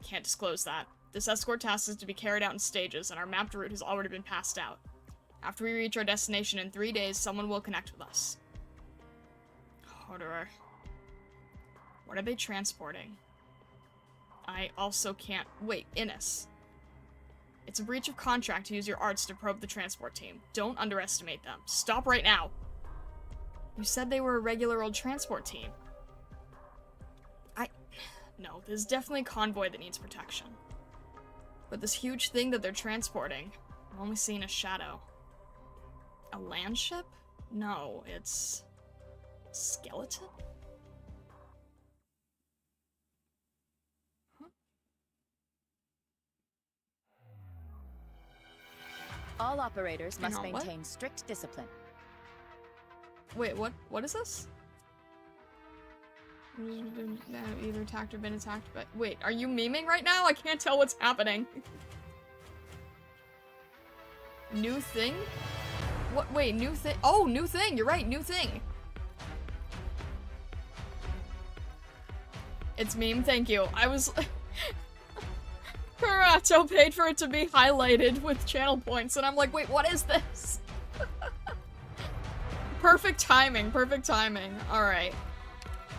S1: Can't disclose that. This escort task is to be carried out in stages, and our mapped route has already been passed out. After we reach our destination in 3 days, someone will connect with us. Orderer. What are they transporting? I also can't... Wait, Ines. It's a breach of contract to use your arts to probe the transport team. Don't underestimate them. Stop right now! You said they were a regular old transport team. No, there's definitely a convoy that needs protection. But this huge thing that they're transporting, I'm only seeing a shadow. A landship? No, it's... skeleton? Huh?
S5: All operators must maintain strict discipline.
S1: Wait, what? What is this? Either attacked or been attacked, but wait, are you memeing right now? I can't tell what's happening. New thing? What? Wait, new thing? Oh, new thing! You're right, new thing! It's meme, thank you. I was... Karato paid for it to be highlighted with channel points, and I'm like, wait, what is this? Perfect timing, perfect timing. Alright.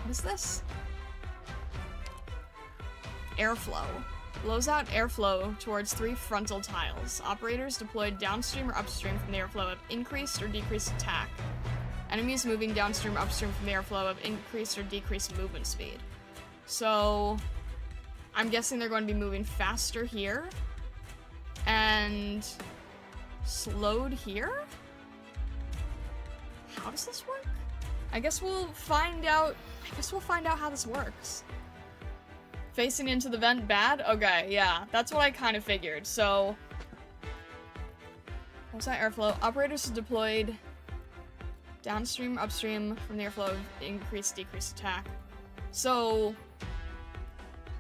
S1: What is this? Airflow. Blows out airflow towards 3 frontal tiles. Operators deployed downstream or upstream from the airflow have increased or decreased attack. Enemies moving downstream or upstream from the airflow have increased or decreased movement speed. So, I'm guessing they're going to be moving faster here. And slowed here? How does this work? I guess we'll find out how this works. Facing into the vent bad? Okay, yeah. That's what I kind of figured. So, what's that airflow? Operators are deployed downstream, upstream from the airflow, increase, decrease attack. So,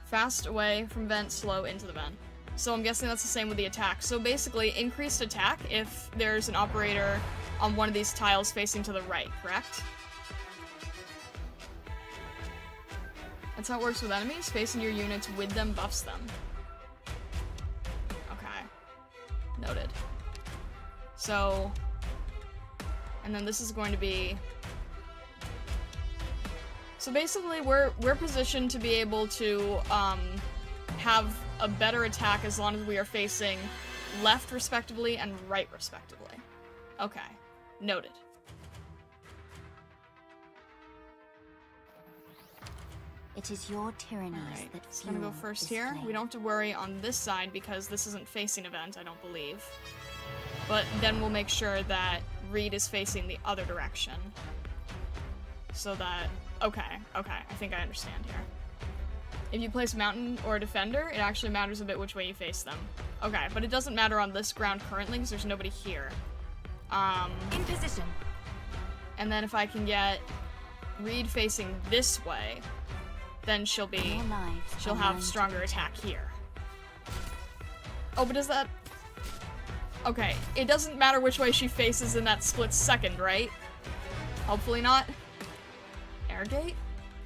S1: fast away from vent, slow into the vent. So I'm guessing that's the same with the attack. So basically, increased attack if there's an operator on one of these tiles facing to the right, correct? That's how it works with enemies. Facing your units with them buffs them. Okay. Noted. So, and then this is going to be... So basically, we're positioned to be able to have a better attack as long as we are facing left respectively and right respectively. Okay. Noted.
S4: It is your tyrannies
S1: Alright,
S4: that
S1: it's gonna go
S4: fuel
S1: first
S4: this
S1: here.
S4: flame.
S1: We don't have to worry on this side because this isn't facing event, I don't believe. But then we'll make sure that Reed is facing the other direction. So that... Okay, I think I understand here. If you place mountain or defender, it actually matters a bit which way you face them. Okay, but it doesn't matter on this ground currently because there's nobody here.
S5: In position.
S1: And then if I can get Reed facing this way, then she'll have stronger attack here. Oh, but does that... Okay, it doesn't matter which way she faces in that split second, right? Hopefully not. Airgate?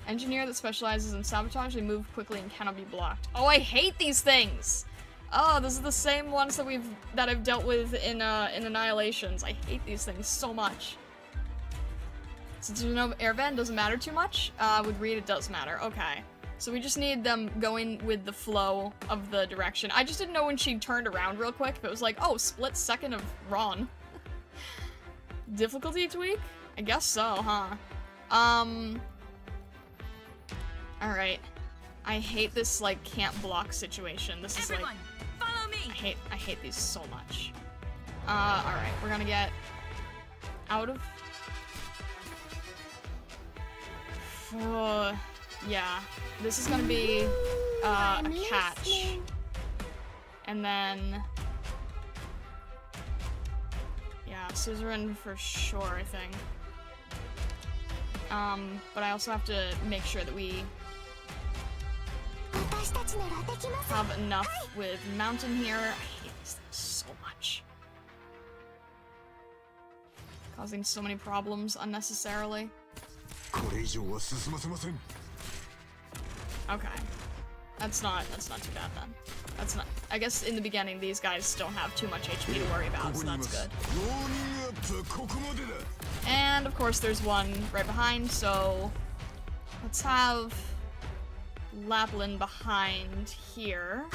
S1: Engineer that specializes in sabotage, they move quickly and cannot be blocked. Oh, I hate these things! Oh, this is the same ones that I've dealt with in Annihilations. I hate these things so much. Since there's no airbend, doesn't matter too much. With Reed, it does matter. Okay. So we just need them going with the flow of the direction. I just didn't know when she turned around real quick, if it was like, oh, split second of Ron. Difficulty tweak? I guess so, huh? Alright. I hate this, like, can't block situation. This is
S5: Everyone,
S1: like...
S5: follow me!
S1: I hate these so much. Alright, we're gonna get out of... yeah, this is gonna be, a catch. And then... Yeah, scissoring for sure, I think. But I also have to make sure that we have enough with mountain here. I hate these things so much. Causing so many problems unnecessarily. Okay. That's not too bad then. That's not... I guess in the beginning these guys don't have too much HP to worry about, so that's good. And of course there's one right behind, so let's have Lapland behind here.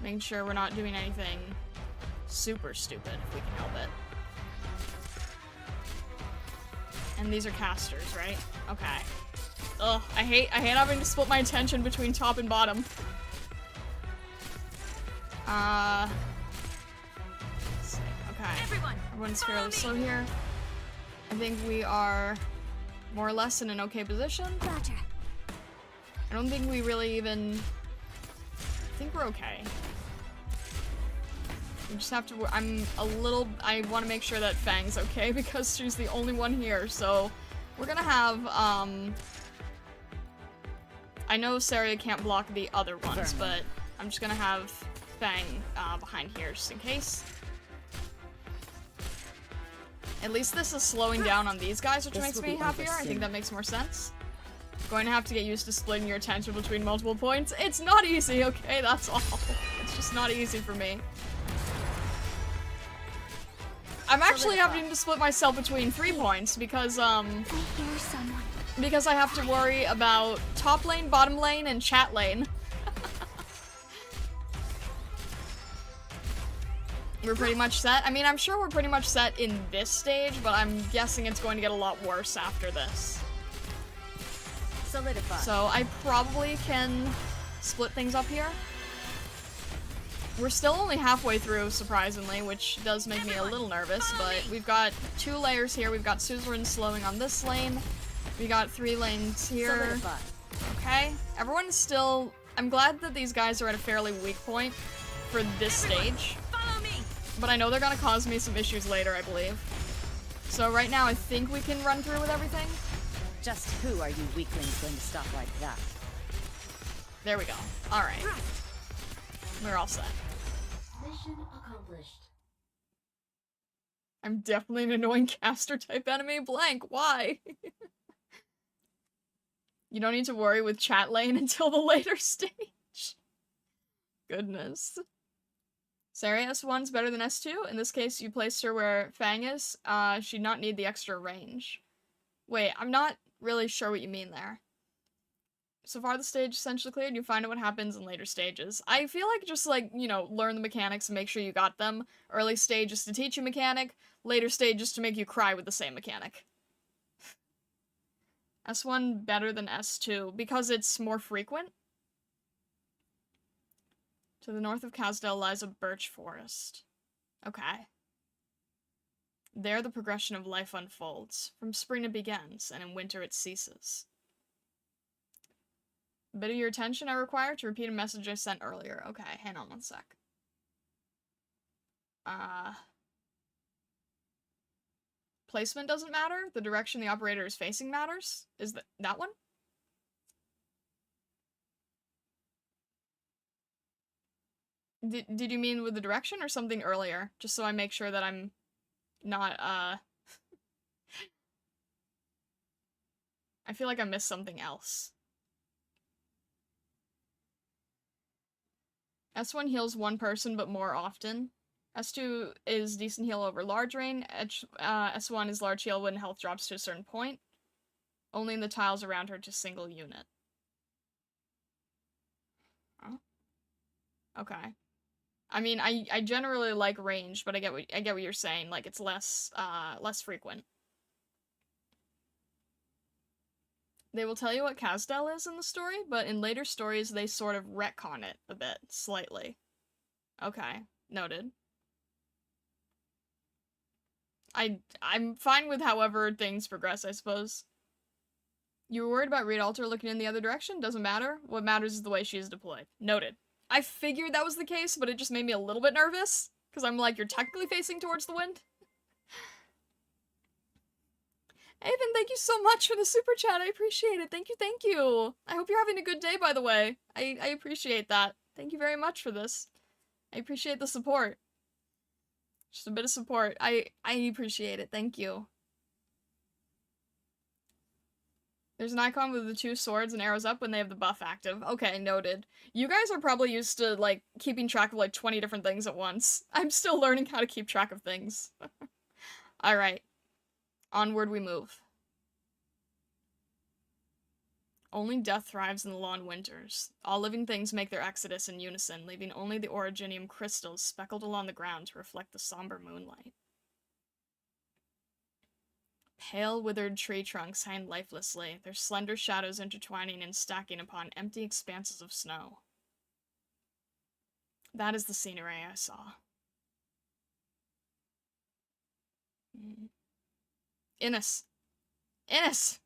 S1: Making sure we're not doing anything super stupid if we can help it. And these are casters, right? Okay. Ugh, I hate having to split my attention between top and bottom. Let's see. Okay. Everyone's fairly slow here. I think we are more or less in an okay position.
S4: Roger.
S1: I don't think we really even... I think we're okay. We just have to... I want to make sure that Fang's okay because she's the only one here, so... We're gonna have, I know Saria can't block the other ones, but I'm just gonna have Fang, behind here just in case. At least this is slowing down on these guys, which makes me happier. I think that makes more sense. Going to have to get used to splitting your attention between multiple points. It's not easy, okay? That's all. It's just not easy for me. I'm actually having to split myself between 3 points because, because I have to worry about top lane, bottom lane, and chat lane. We're pretty much set. I mean, I'm sure we're pretty much set in this stage, but I'm guessing it's going to get a lot worse after this.
S5: Solidify.
S1: So I probably can split things up here. We're still only halfway through, surprisingly, which does make me a little nervous, but we've got 2 layers here. We've got suzerain slowing on this lane. We got 3 lanes here.
S5: Solidify.
S1: Okay. Everyone's still... I'm glad that these guys are at a fairly weak point for this stage.
S5: Follow me.
S1: But I know they're gonna cause me some issues later, I believe. So right now, I think we can run through with everything.
S5: Just who are you weaklings going to stop like that?
S1: There we go. Alright. We're all set.
S3: Mission accomplished.
S1: I'm definitely an annoying caster type enemy. Blank, why? You don't need to worry with chat lane until the later stage. Goodness. Saria S1's better than S2. In this case, you placed her where Fang is. She'd not need the extra range. Wait, I'm not really sure what you mean there. So far the stage essentially cleared, you find out what happens in later stages. I feel like just like, you know, learn the mechanics and make sure you got them. Early stages to teach you mechanic, later stages to make you cry with the same mechanic. S1 better than S2 because it's more frequent. To the north of Casdell lies a birch forest. Okay. There the progression of life unfolds. From spring it begins, and in winter it ceases. A bit of your attention I require to repeat a message I sent earlier. Okay, hang on one sec. Placement doesn't matter? The direction the operator is facing matters? Is that one? Did you mean with the direction or something earlier? Just so I make sure that I'm not, I feel like I missed something else. S1 heals one person, but more often. S2 is decent heal over large range. S1 is large heal when health drops to a certain point. Only in the tiles around her to single unit. Oh. Okay. I mean, I generally like range, but I get what you're saying. Like, it's less frequent. They will tell you what Casdell is in the story, but in later stories, they sort of retcon it a bit, slightly. Okay, noted. I'm fine with however things progress, I suppose. You were worried about Reed Alter looking in the other direction? Doesn't matter. What matters is the way she is deployed. Noted. I figured that was the case, but it just made me a little bit nervous. Because I'm like, you're technically facing towards the wind? Ethan, thank you so much for the super chat. I appreciate it. Thank you, thank you. I hope you're having a good day, by the way. I appreciate that. Thank you very much for this. I appreciate the support. Just a bit of support. I appreciate it. Thank you. There's an icon with the 2 swords and arrows up when they have the buff active. Okay, noted. You guys are probably used to, like, keeping track of, like, 20 different things at once. I'm still learning how to keep track of things. Alright. Onward we move. Only death thrives in the long winters. All living things make their exodus in unison, leaving only the originium crystals speckled along the ground to reflect the somber moonlight. Pale, withered tree trunks hang lifelessly, their slender shadows intertwining and stacking upon empty expanses of snow. That is the scenery I saw. Ines! Ines!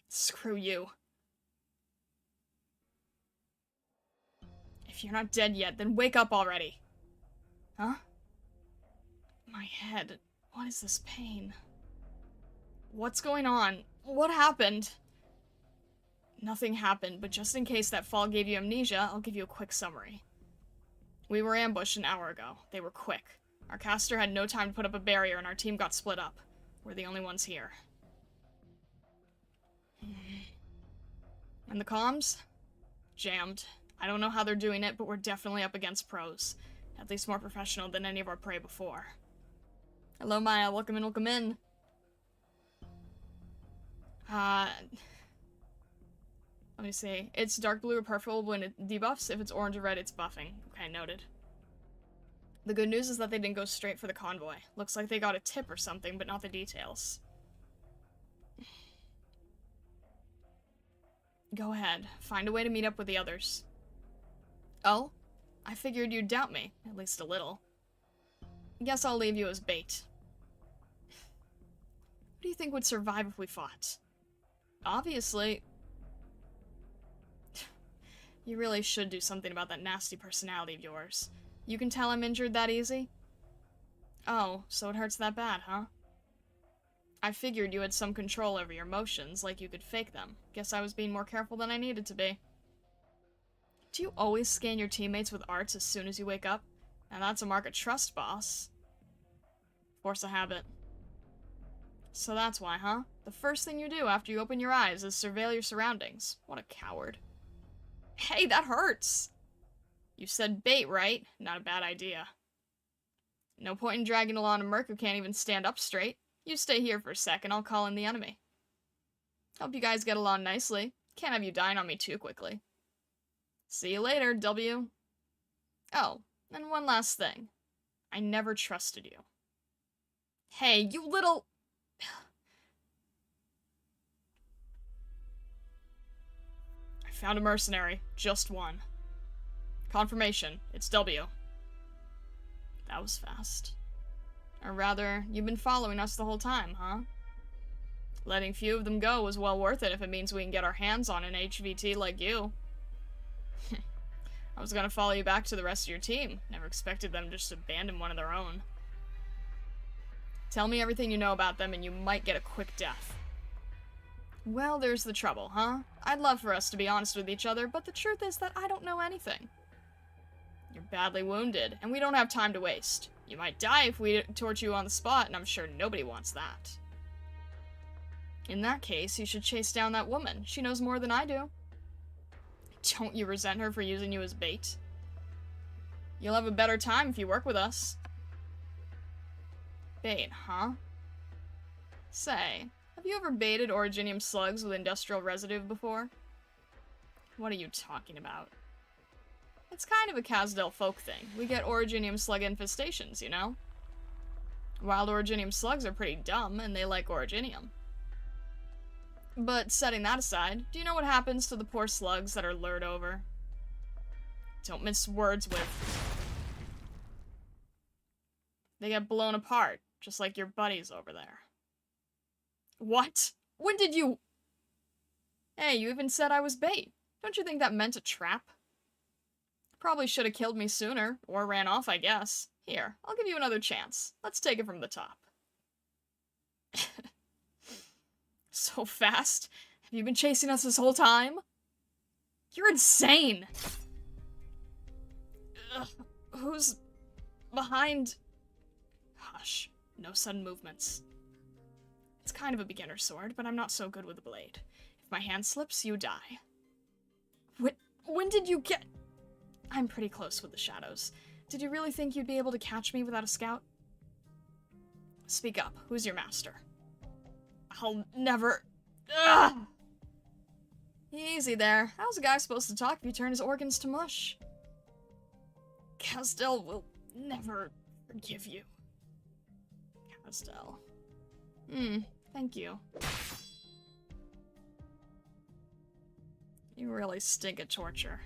S1: Screw you. If you're not dead yet, then wake up already. Huh? My head. What is this pain? What's going on? What happened? Nothing happened, but just in case that fall gave you amnesia, I'll give you a quick summary. We were ambushed an hour ago. They were quick. Our caster had no time to put up a barrier and our team got split up. We're the only ones here. And the comms? Jammed. I don't know how they're doing it, but we're definitely up against pros. At least more professional than any of our prey before. Hello, Maya. Welcome in, welcome in. Let me see. It's dark blue or purple when it debuffs. If it's orange or red, it's buffing. Okay, noted. The good news is that they didn't go straight for the convoy. Looks like they got a tip or something, but not the details. Go ahead. Find a way to meet up with the others. Oh? I figured you'd doubt me. At least a little. Guess I'll leave you as bait. Who do you think would survive if we fought? Obviously... You really should do something about that nasty personality of yours. You can tell I'm injured that easy? Oh, so it hurts that bad, huh? I figured you had some control over your emotions, like you could fake them. Guess I was being more careful than I needed to be. Do you always scan your teammates with arts as soon as you wake up? Now that's a mark of trust, boss. Force a habit. So that's why, huh? The first thing you do after you open your eyes is surveil your surroundings. What a coward. Hey, that hurts! You said bait, right? Not a bad idea. No point in dragging along a merc who can't even stand up straight. You stay here for a sec and I'll call in the enemy. Hope you guys get along nicely. Can't have you dying on me too quickly. See you later, W. Oh, and one last thing. I never trusted you. Hey, you little... Found a mercenary. Just one. Confirmation. It's W. That was fast. Or rather, you've been following us the whole time, huh? Letting few of them go was well worth it if it means we can get our hands on an HVT like you. I was gonna follow you back to the rest of your team. Never expected them to just abandon one of their own. Tell me everything you know about them and you might get a quick death. Well, there's the trouble, huh? I'd love for us to be honest with each other, but the truth is that I don't know anything. You're badly wounded, and we don't have time to waste. You might die if we torture you on the spot, and I'm sure nobody wants that. In that case, you should chase down that woman. She knows more than I do. Don't you resent her for using you as bait? You'll have a better time if you work with us. Bait, huh? Say, have you ever baited originium slugs with industrial residue before? What are you talking about? It's kind of a Casdell folk thing. We get originium slug infestations, you know? Wild originium slugs are pretty dumb, and they like originium. But setting that aside, do you know what happens to the poor slugs that are lured over? Don't mince words with. They get blown apart, just like your buddies over there. What? When did you... Hey, you even said I was bait. Don't you think that meant a trap? Probably should have killed me sooner, or ran off, I guess. Here, I'll give you another chance. Let's take it from the top. So fast? Have you been chasing us this whole time? You're insane! Ugh, who's behind? Hush. No sudden movements. It's kind of a beginner sword, but I'm not so good with the blade. If my hand slips, you die. When did you get... I'm pretty close with the shadows. Did you really think you'd be able to catch me without a scout? Speak up. Who's your master? I'll never... Ugh! Easy there. How's a guy supposed to talk if you turn his organs to mush? Casdell will never forgive you. Casdell. Thank you. You really stink at torture.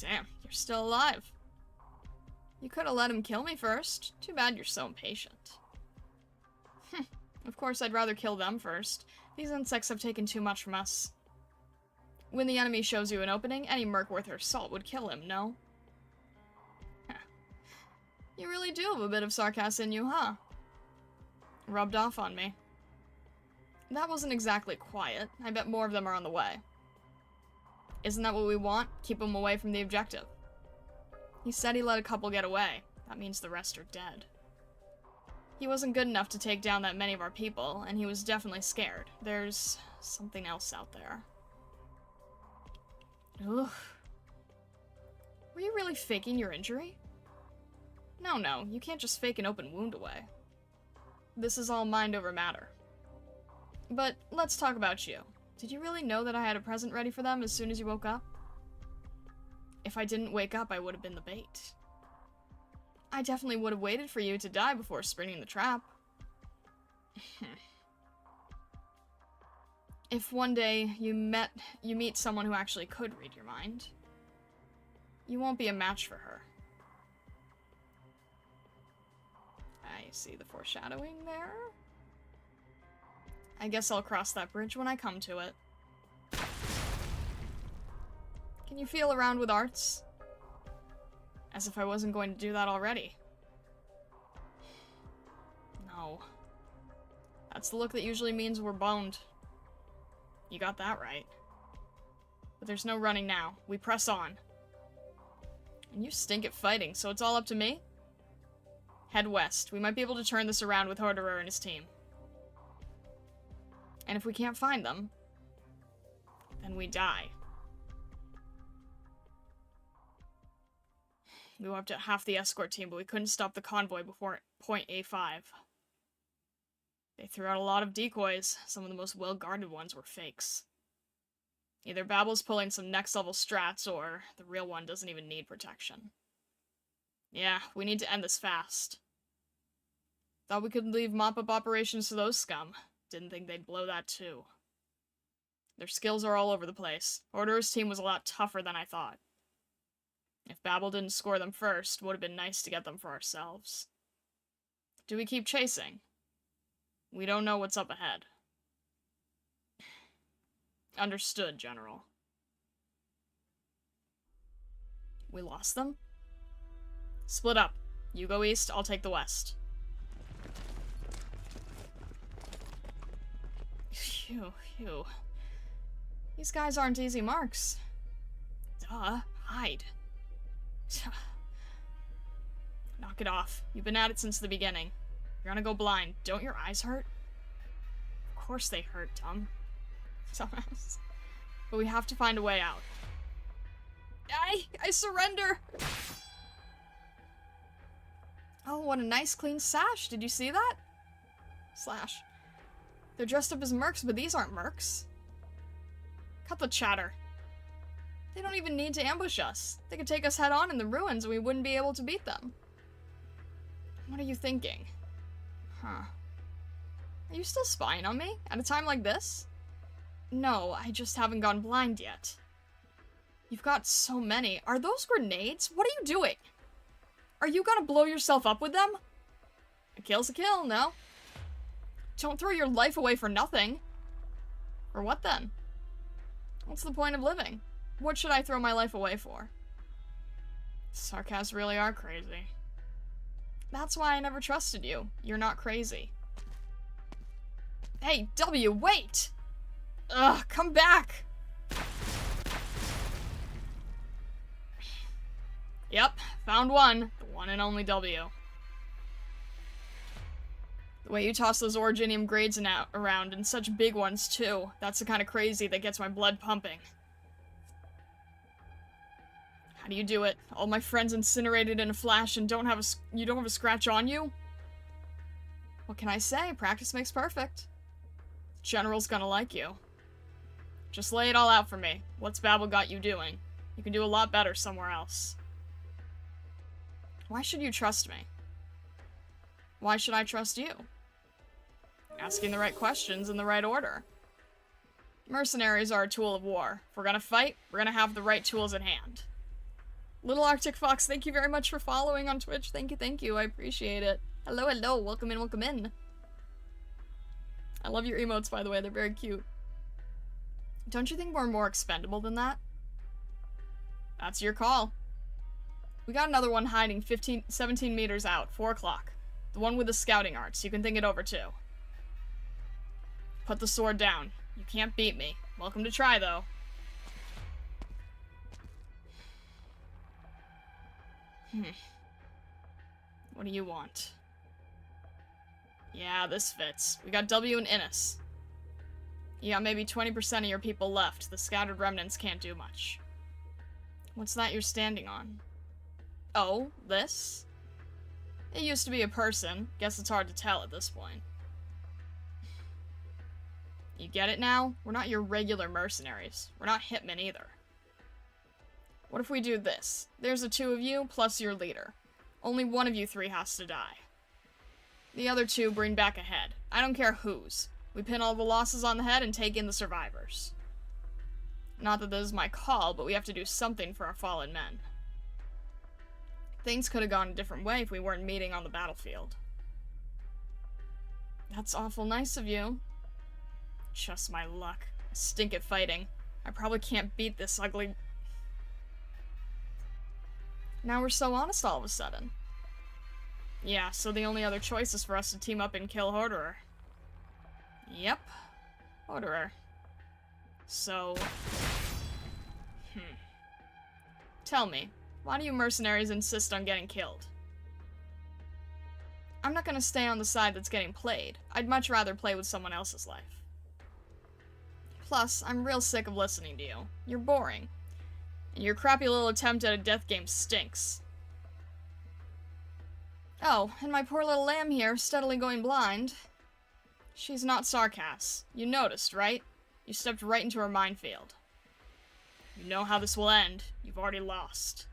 S1: Damn, you're still alive. You could have let him kill me first. Too bad you're so impatient. Of course, I'd rather kill them first. These insects have taken too much from us. When the enemy shows you an opening, any merc worth her salt would kill him, no? You really do have a bit of sarcasm in you, huh? Rubbed off on me. That wasn't exactly quiet. I bet more of them are on the way. Isn't that what we want? Keep them away from the objective. He said he let a couple get away. That means the rest are dead. He wasn't good enough to take down that many of our people, and he was definitely scared. There's something else out there. Ugh. Were you really faking your injury? No, you can't just fake an open wound away. This is all mind over matter. But let's talk about you. Did you really know that I had a present ready for them as soon as you woke up? If I didn't wake up, I would have been the bait. I definitely would have waited for you to die before springing the trap. If one day you meet someone who actually could read your mind, you won't be a match for her. I see the foreshadowing there. I guess I'll cross that bridge when I come to it. Can you feel around with arts? As if I wasn't going to do that already. No. That's the look that usually means we're boned. You got that right. But there's no running now. We press on. And you stink at fighting, so it's all up to me? Head west. We might be able to turn this around with Horderer and his team. And if we can't find them, then we die. We wiped out half the escort team, but we couldn't stop the convoy before point A5. They threw out a lot of decoys. Some of the most well-guarded ones were fakes. Either Babel's pulling some next-level strats, or the real one doesn't even need protection. Yeah, we need to end this fast. Thought we could leave mop-up operations to those scum. Didn't think they'd blow that too. Their skills are all over the place. Orderer's team was a lot tougher than I thought. If Babel didn't score them first, would have been nice to get them for ourselves. Do we keep chasing? We don't know what's up ahead. Understood, General. We lost them? Split up. You go east, I'll take the west. Phew, phew. These guys aren't easy marks. Duh, hide. Knock it off. You've been at it since the beginning. You're gonna go blind. Don't your eyes hurt? Of course they hurt, dumb. Dumbass. But we have to find a way out. I surrender! Oh, what a nice clean sash. Did you see that? Slash. They're dressed up as mercs, but these aren't mercs. Cut the chatter. They don't even need to ambush us. They could take us head on in the ruins and we wouldn't be able to beat them. What are you thinking? Huh. Are you still spying on me? At a time like this? No, I just haven't gone blind yet. You've got so many. Are those grenades? What are you doing? Are you gonna blow yourself up with them? A kill's a kill, no? Don't throw your life away for nothing. For what then? What's the point of living? What should I throw my life away for? Sarcasts really are crazy. That's why I never trusted you. You're not crazy. Hey, W, wait! Ugh, come back! Yep, found one. The one and only W. The way you toss those originium grades around, and such big ones, too. That's the kind of crazy that gets my blood pumping. How do you do it? All my friends incinerated in a flash and you don't have a scratch on you? What can I say? Practice makes perfect. General's gonna like you. Just lay it all out for me. What's Babel got you doing? You can do a lot better somewhere else. Why should you trust me? Why should I trust you? Asking the right questions in the right order. Mercenaries are a tool of war. If we're gonna fight, we're gonna have the right tools at hand. Little Arctic Fox, thank you very much for following on Twitch. Thank you. I appreciate it. Hello, hello. Welcome in, welcome in. I love your emotes, by the way. They're very cute. Don't you think we're more expendable than that? That's your call. We got another one hiding 17 meters out, 4 o'clock. The one with the scouting arts. You can think it over, too. Put the sword down. You can't beat me. Welcome to try, though. What do you want? Yeah, this fits. We got W and Ines. You got maybe 20% of your people left. The scattered remnants can't do much. What's that you're standing on? Oh, this? It used to be a person. Guess it's hard to tell at this point. You get it now? We're not your regular mercenaries. We're not hitmen either. What if we do this? There's the 2 of you, plus your leader. Only one of you 3 has to die. The other 2 bring back a head. I don't care whose. We pin all the losses on the head and take in the survivors. Not that this is my call, but we have to do something for our fallen men. Things could have gone a different way if we weren't meeting on the battlefield. That's awful nice of you. Just my luck. I stink at fighting. I probably can't beat this ugly... Now we're so honest all of a sudden. Yeah, so the only other choice is for us to team up and kill Orderer. Yep. Orderer. So... Tell me, why do you mercenaries insist on getting killed? I'm not gonna stay on the side that's getting played. I'd much rather play with someone else's life. Plus, I'm real sick of listening to you. You're boring. And your crappy little attempt at a death game stinks. Oh, and my poor little lamb here, steadily going blind. She's not sarcast. You noticed, right? You stepped right into her minefield. You know how this will end. You've already lost.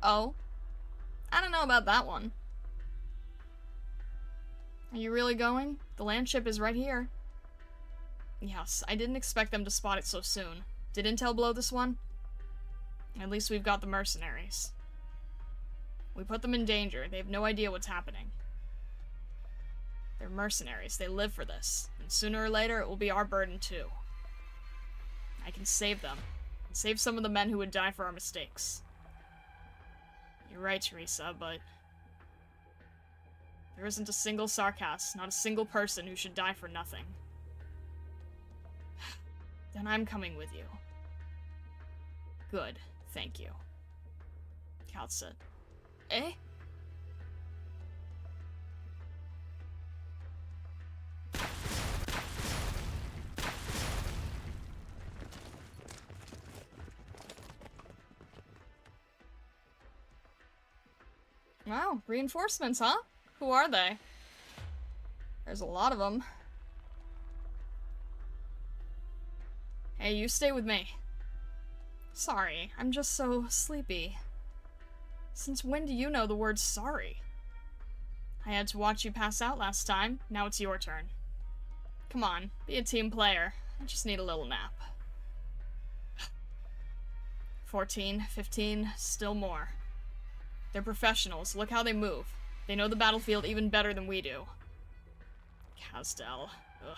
S1: Oh? I don't know about that one. Are you really going? The landship is right here. Yes, I didn't expect them to spot it so soon. Did Intel blow this one? At least we've got the mercenaries. We put them in danger. They have no idea what's happening. They're mercenaries. They live for this. And sooner or later, it will be our burden too. I can save them. And save some of the men who would die for our mistakes. You're right, Teresa, but... there isn't a single Sarkas, not a single person who should die for nothing. Then I'm coming with you. Good. Thank you. Kaltsit. Eh? Wow, reinforcements, huh? Who are they? There's a lot of them. Hey, you stay with me. Sorry, I'm just so sleepy. Since when do you know the word sorry? I had to watch you pass out last time. Now it's your turn. Come on, be a team player. I just need a little nap. 14, 15, still more. They're professionals. Look how they move. They know the battlefield even better than we do. Casdell. Ugh.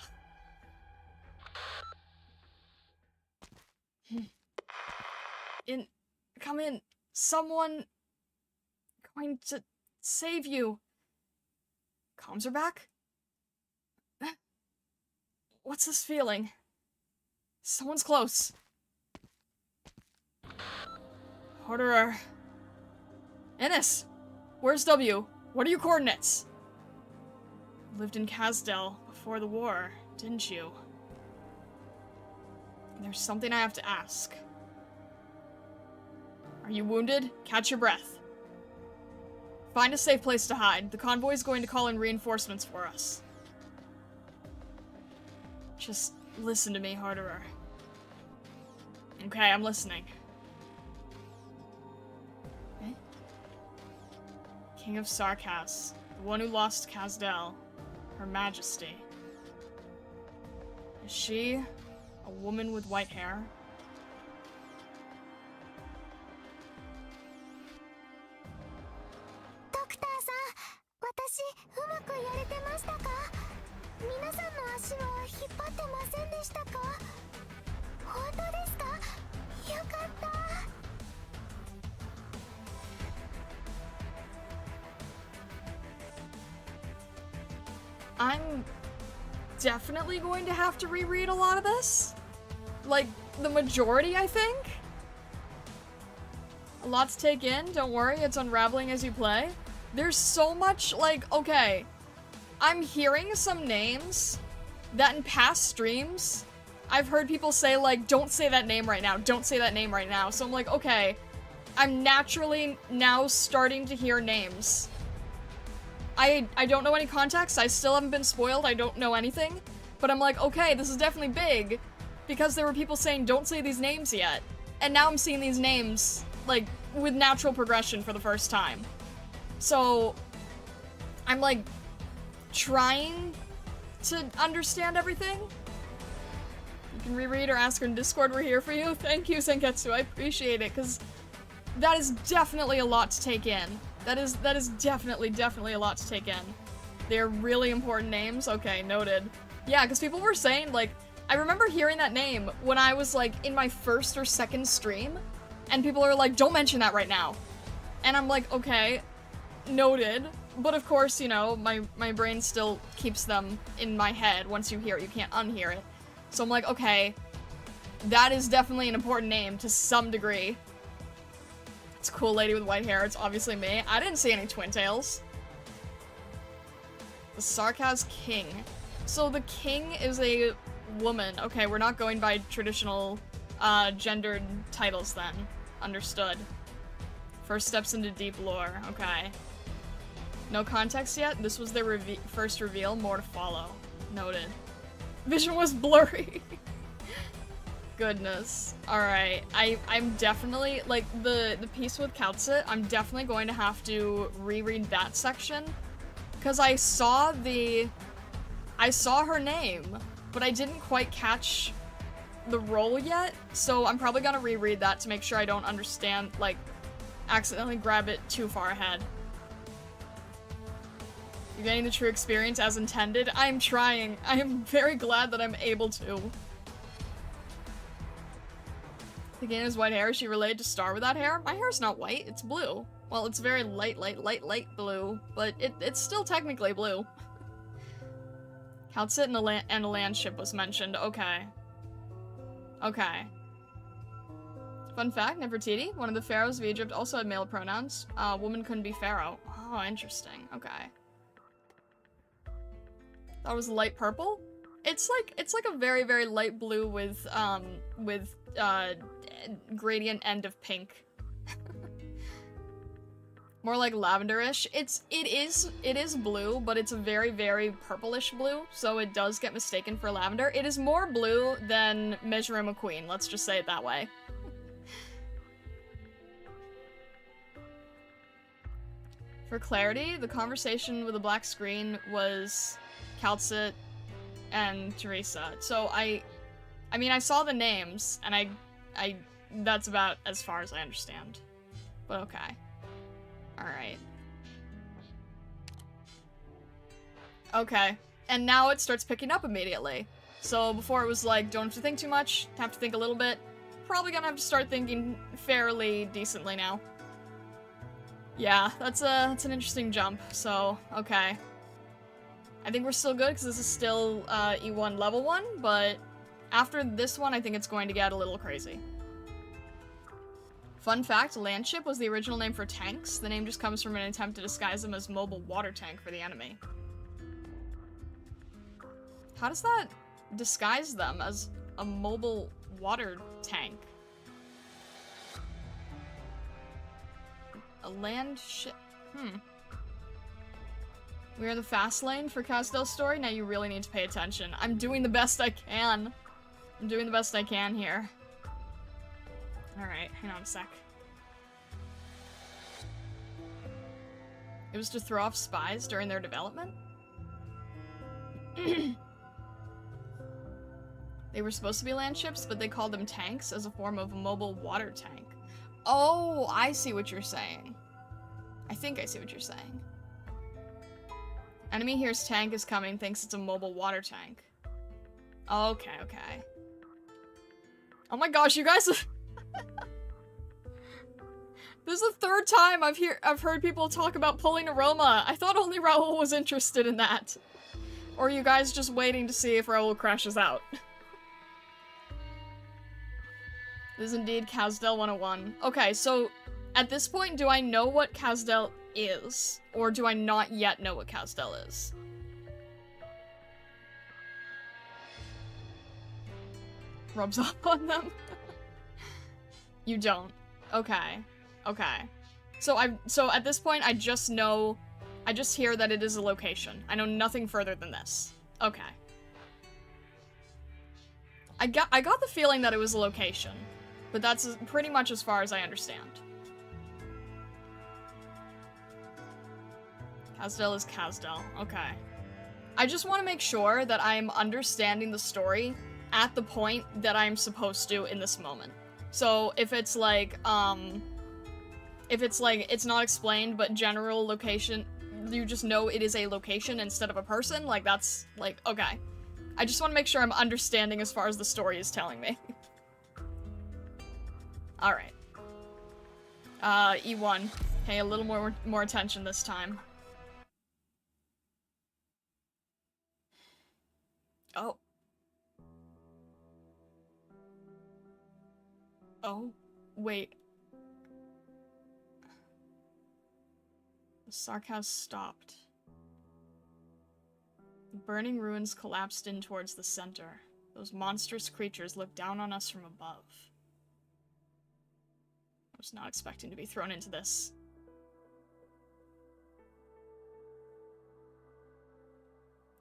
S1: Come in. Someone going to save you. Comms are back? What's this feeling? Someone's close. Orderer. Ines! Where's W? What are your coordinates? You lived in Casdell before the war, didn't you? There's something I have to ask. Are you wounded? Catch your breath. Find a safe place to hide. The convoy's going to call in reinforcements for us. Just listen to me, Orderer. Okay, I'm listening. Okay. King of Sarkas, the one who lost Casdell, Her Majesty. Is she a woman with white hair? I'm definitely going to have to reread a lot of this. Like, the majority, I think. A lot to take in, don't worry, it's unraveling as you play. There's so much, like, okay, I'm hearing some names that in past streams, I've heard people say, like, don't say that name right now, don't say that name right now. So I'm like, okay, I'm naturally now starting to hear names. I don't know any context, I still haven't been spoiled, I don't know anything, but I'm like, okay, this is definitely big, because there were people saying don't say these names yet, and now I'm seeing these names, like, with natural progression for the first time. So, I'm, like, trying to understand everything. You can reread or ask her in Discord, we're here for you. Thank you, Senketsu, I appreciate it, because that is definitely a lot to take in. That is definitely a lot to take in. They're really important names. Okay, noted. Yeah, because people were saying, like, I remember hearing that name when I was, like, in my first or second stream, and people are like, don't mention that right now. And I'm like, okay, noted. But of course, you know, my brain still keeps them in my head. Once you hear it, you can't unhear it. So I'm like, okay, that is definitely an important name to some degree. It's a cool lady with white hair, it's obviously me. I didn't see any twin tails. The Sarkas King. So the king is a woman. Okay, we're not going by traditional gendered titles then. Understood. First steps into deep lore. Okay. No context yet? This was their first reveal. More to follow. Noted. Vision was blurry. Goodness. Alright. I'm definitely, like, the piece with Kaltsit, I'm definitely going to have to reread that section. Because I saw her name, but I didn't quite catch the role yet, so I'm probably gonna reread that to make sure I don't understand, like, accidentally grab it too far ahead. You're getting the true experience as intended. I'm trying. I am very glad that I'm able to. The game has white hair. Is she related to Star with that hair? My hair's not white. It's blue. Well, it's very light blue, but it's still technically blue. Calcit and a landship was mentioned. Okay. Okay. Fun fact, Nefertiti, one of the pharaohs of Egypt, also had male pronouns. Woman couldn't be pharaoh. Oh, interesting. Okay. That was light purple? It's like a very, very light blue with gradient end of pink. More like lavenderish. It is blue, but it's a very, very purplish blue, so it does get mistaken for lavender. It is more blue than Measure McQueen, let's just say it that way. For clarity, the conversation with the black screen was Calcit and Teresa. So I mean, I saw the names, and I that's about as far as I understand. But okay. Alright. Okay. And now it starts picking up immediately. So before it was like, don't have to think too much, have to think a little bit. Probably gonna have to start thinking fairly decently now. Yeah, that's an interesting jump, so, okay. I think we're still good, because this is still, E1 level 1, but after this one, I think it's going to get a little crazy. Fun fact, landship was the original name for tanks. The name just comes from an attempt to disguise them as mobile water tank for the enemy. How does that disguise them as a mobile water tank? A landship. We're in the fast lane for Casdel's story. Now you really need to pay attention. I'm doing the best I can. I'm doing the best I can here. Alright, hang on a sec. It was to throw off spies during their development? They were supposed to be landships, but they called them tanks as a form of a mobile water tank. Oh, I see what you're saying. I think I see what you're saying. Enemy hears tank is coming, thinks it's a mobile water tank. Okay, okay. Oh my gosh, you guys... This is the third time I've heard people talk about pulling aroma. I thought only Raoul was interested in that. Or are you guys just waiting to see if Raoul crashes out? This is indeed Casdel 101. Okay, so at this point, do I know what Casdel is? Or do I not yet know what Casdel is? Rubs off on them? You don't. Okay. Okay. So at this point, I just hear that it is a location. I know nothing further than this. Okay. I got the feeling that it was a location, but that's pretty much as far as I understand. Casdel is Casdel. Okay. I just want to make sure that I'm understanding the story at the point that I'm supposed to in this moment. So if it's like, it's not explained, but general location, you just know it is a location instead of a person, like, that's, like, okay. I just want to make sure I'm understanding as far as the story is telling me. Alright. E1. Pay a little more attention this time. Oh. Oh, wait. The sarcasm stopped. The burning ruins collapsed in towards the center. Those monstrous creatures looked down on us from above. I was not expecting to be thrown into this.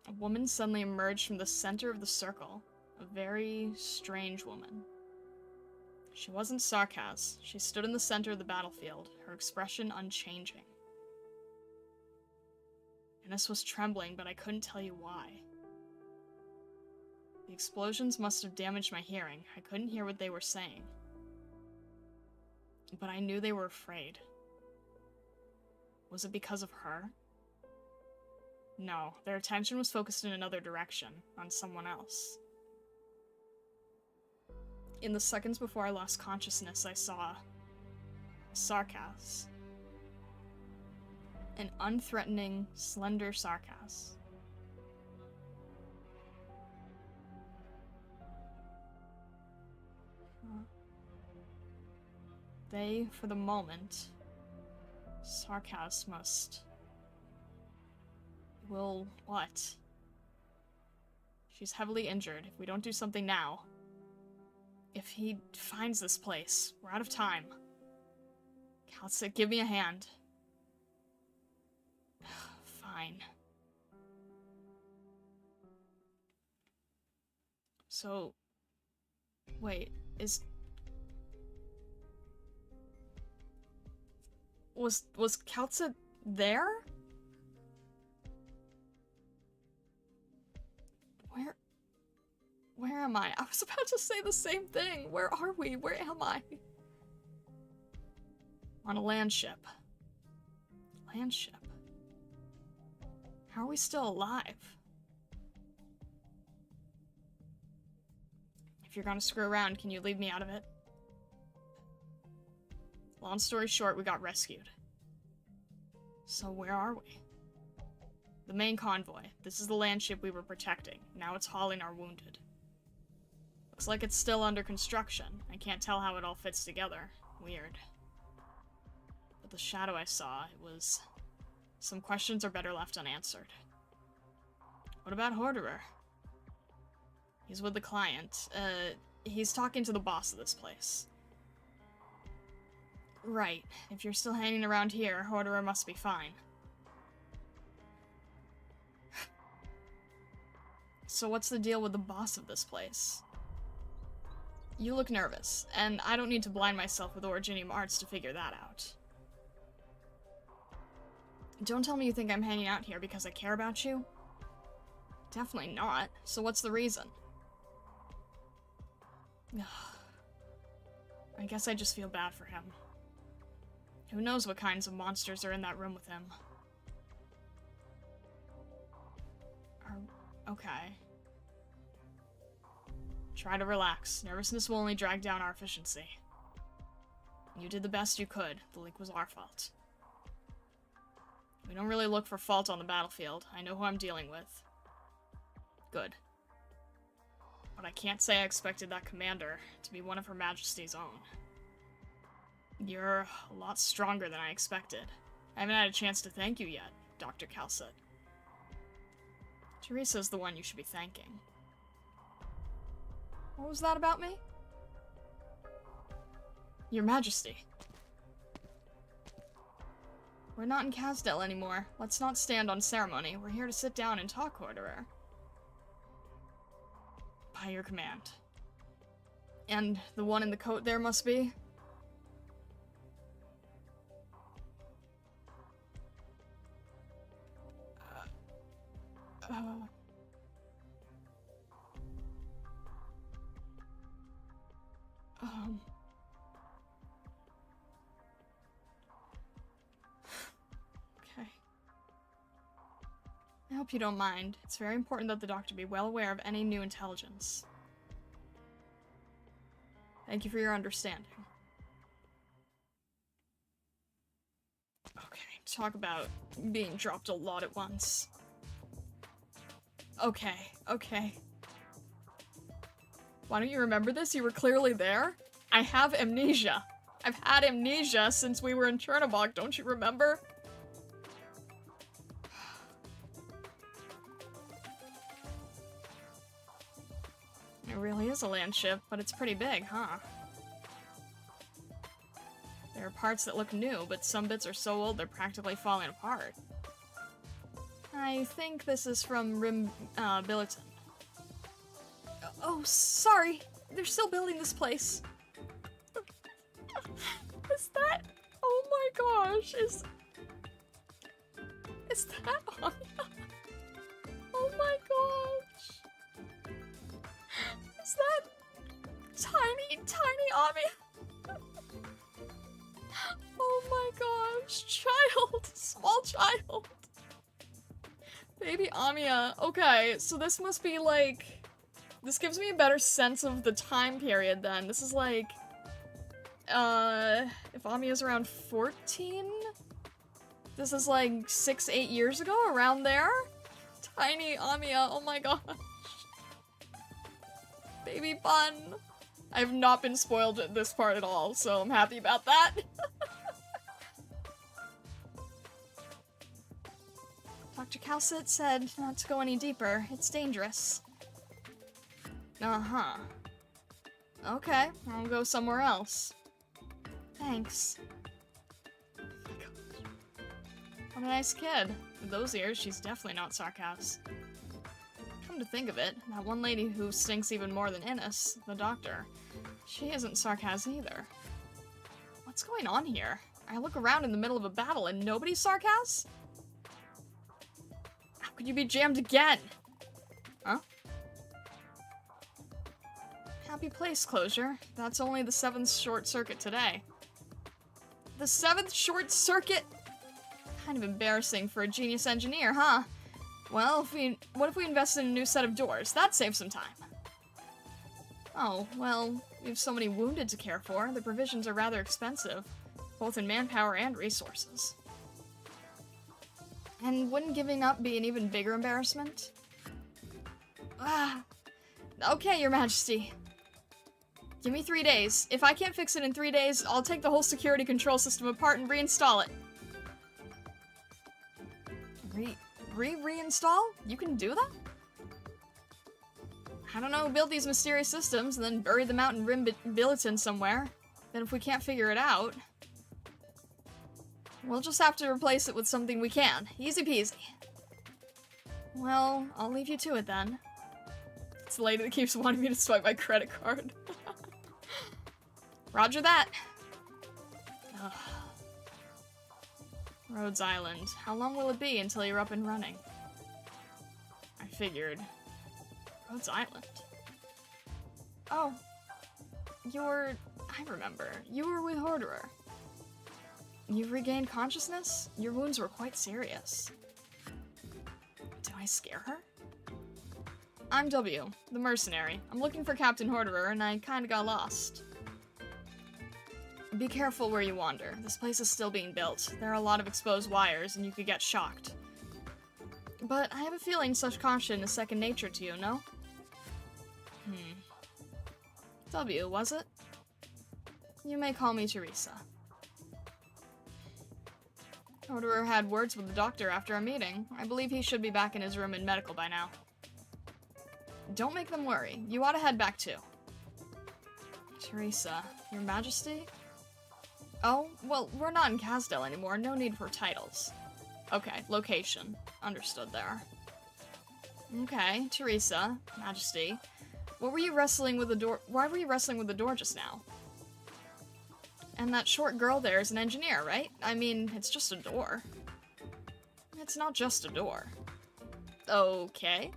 S1: A woman suddenly emerged from the center of the circle. A very strange woman. She wasn't sarcasm. She stood in the center of the battlefield, her expression unchanging. Ines was trembling, but I couldn't tell you why. The explosions must have damaged my hearing. I couldn't hear what they were saying. But I knew they were afraid. Was it because of her? No, their attention was focused in another direction, on someone else. In the seconds before I lost consciousness, I saw Sarkas. An unthreatening, slender Sarkas. They, for the moment, Sarkas must... Will what? She's heavily injured. If we don't do something now... If he finds this place, we're out of time. Kalsa, give me a hand. Fine. So... Wait, Was Kalsa there? Where am I? I was about to say the same thing. Where are we? Where am I? On a landship. Landship? How are we still alive? If you're gonna screw around, can you leave me out of it? Long story short, we got rescued. So where are we? The main convoy. This is the landship we were protecting. Now it's hauling our wounded. Looks like it's still under construction. I can't tell how it all fits together. Weird. But the shadow I saw, it was... Some questions are better left unanswered. What about Horderer? He's with the client. He's talking to the boss of this place. Right. If you're still hanging around here, Horderer must be fine. So what's the deal with the boss of this place? You look nervous, and I don't need to blind myself with Originium Arts to figure that out. Don't tell me you think I'm hanging out here because I care about you. Definitely not. So what's the reason? I guess I just feel bad for him. Who knows what kinds of monsters are in that room with him. Okay. Try to relax. Nervousness will only drag down our efficiency. You did the best you could. The leak was our fault. We don't really look for fault on the battlefield. I know who I'm dealing with. Good. But I can't say I expected that commander to be one of Her Majesty's own. You're a lot stronger than I expected. I haven't had a chance to thank you yet, Dr. Calcet. Teresa's the one you should be thanking. What was that about me? Your Majesty. We're not in Casdell anymore. Let's not stand on ceremony. We're here to sit down and talk, Horderer. By your command. And the one in the coat there must be? Okay. I hope you don't mind. It's very important that the doctor be well aware of any new intelligence. Thank you for your understanding. Okay, talk about being dropped a lot at once. Okay. Why don't you remember this? You were clearly there? I have amnesia. I've had amnesia since we were in Chernobog, don't you remember? It really is a landship, but it's pretty big, huh? There are parts that look new, but some bits are so old they're practically falling apart. I think this is from Billiton. Oh, sorry. They're still building this place. Is that... Oh my gosh, is that on? Oh my gosh. Ami. Oh my gosh, child, small child. Baby Amiya. Okay, so this must be like, this gives me a better sense of the time period then. This is like, if Amiya's around 14? This is like 6-8 years ago, around there? Tiny Amiya, oh my gosh. Baby bun. I have not been spoiled at this part at all, so I'm happy about that. Dr. Calcit said not to go any deeper. It's dangerous. Uh-huh. Okay, I'll go somewhere else. Thanks. Oh my gosh. What a nice kid. With those ears, she's definitely not sarcastic. Come to think of it, that one lady who stinks even more than Ines, the doctor, she isn't sarcastic either. What's going on here? I look around in the middle of a battle and nobody's sarcastic? How could you be jammed again? Huh? Happy place closure. That's only the 7th short circuit today. The 7th short circuit? Kind of embarrassing for a genius engineer, huh? Well, what if we invested in a new set of doors? That'd save some time. Oh, well, we have so many wounded to care for. The provisions are rather expensive, both in manpower and resources. And wouldn't giving up be an even bigger embarrassment? Ah. Okay, Your Majesty. Give me 3 days. If I can't fix it in 3 days, I'll take the whole security control system apart and reinstall it. Reinstall? You can do that? I don't know who built these mysterious systems and then buried them out in Rim Billiton somewhere. Then if we can't figure it out, we'll just have to replace it with something we can. Easy peasy. Well, I'll leave you to it then. It's the lady that keeps wanting me to swipe my credit card. Roger that. Ugh. Rhodes Island. How long will it be until you're up and running? I figured. Rhodes Island. Oh. I remember. You were with Horderer. You've regained consciousness? Your wounds were quite serious. Do I scare her? I'm W, the mercenary. I'm looking for Captain Horderer, and I kinda got lost. Be careful where you wander. This place is still being built. There are a lot of exposed wires, and you could get shocked. But I have a feeling such caution is second nature to you, no? W, was it? You may call me Teresa. Horderer had words with the doctor after our meeting. I believe he should be back in his room in medical by now. Don't make them worry. You ought to head back too. Teresa, Your Majesty? Oh, well, we're not in Casdell anymore. No need for titles. Okay, location. Understood there. Okay, Teresa, Majesty. What were you wrestling with the door? Why were you wrestling with the door just now? And that short girl there is an engineer, right? I mean, it's just a door. It's not just a door. Okay.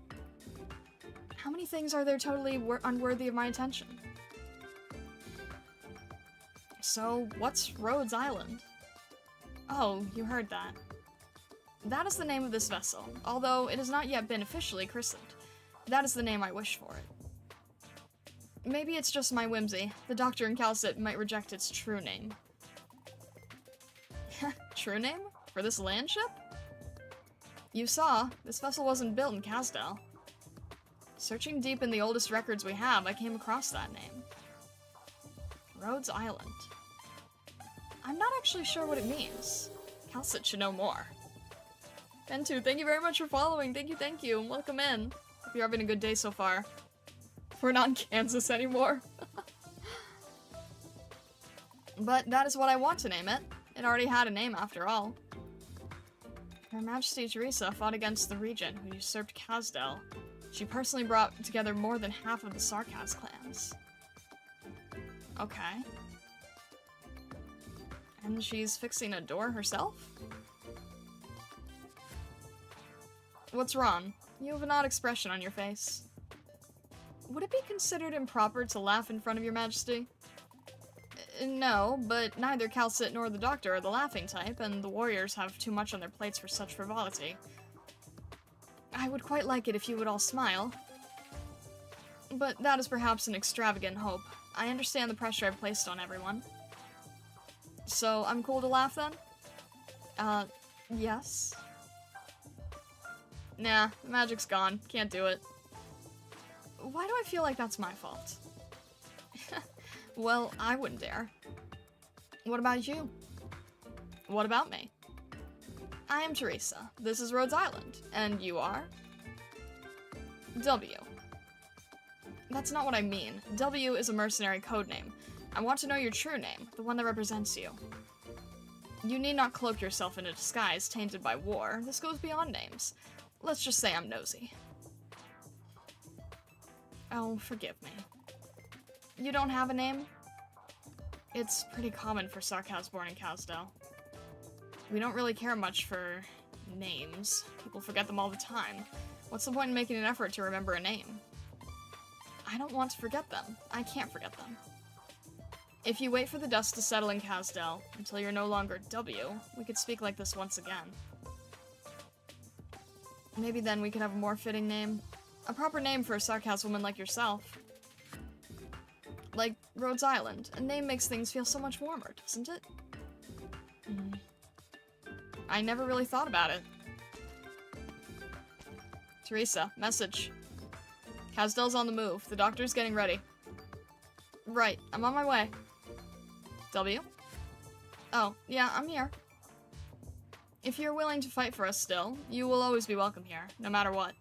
S1: How many things are there totally unworthy of my attention? So, what's Rhodes Island? Oh, you heard that. That is the name of this vessel, although it has not yet been officially christened. That is the name I wish for it. Maybe it's just my whimsy. The doctor in Calcit might reject its true name. True name? For this landship? You saw, this vessel wasn't built in Casdell. Searching deep in the oldest records we have, I came across that name. Rhodes Island. I'm not actually sure what it means. Calcit should know more. Bentu, thank you very much for following. Thank you, and welcome in. Hope you're having a good day so far. We're not in Kansas anymore. But that is what I want to name it. It already had a name after all. Her Majesty Teresa fought against the regent who usurped Casdell. She personally brought together more than half of the Sarkaz clans. Okay. And she's fixing a door herself? What's wrong? You have an odd expression on your face. Would it be considered improper to laugh in front of Your Majesty? No, but neither Calcit nor the Doctor are the laughing type, and the warriors have too much on their plates for such frivolity. I would quite like it if you would all smile. But that is perhaps an extravagant hope. I understand the pressure I've placed on everyone. So, I'm cool to laugh then? Yes. Nah, the magic's gone. Can't do it. Why do I feel like that's my fault? Well, I wouldn't dare. What about you? What about me? I am Teresa. This is Rhodes Island. And you are? W. That's not what I mean. W is a mercenary codename. I want to know your true name, the one that represents you. You need not cloak yourself in a disguise tainted by war. This goes beyond names. Let's just say I'm nosy. Oh, forgive me. You don't have a name? It's pretty common for Sarkaz born in Kazdel. We don't really care much for names. People forget them all the time. What's the point in making an effort to remember a name? I don't want to forget them. I can't forget them. If you wait for the dust to settle in Kazdel until you're no longer W, we could speak like this once again. Maybe then we could have a more fitting name. A proper name for a Sarkaz woman like yourself. Like Rhodes Island. A name makes things feel so much warmer, doesn't it? I never really thought about it. Teresa, message. Kazdel's on the move. The doctor's getting ready. Right, I'm on my way. W? Oh, yeah, I'm here. If you're willing to fight for us still, you will always be welcome here, no matter what.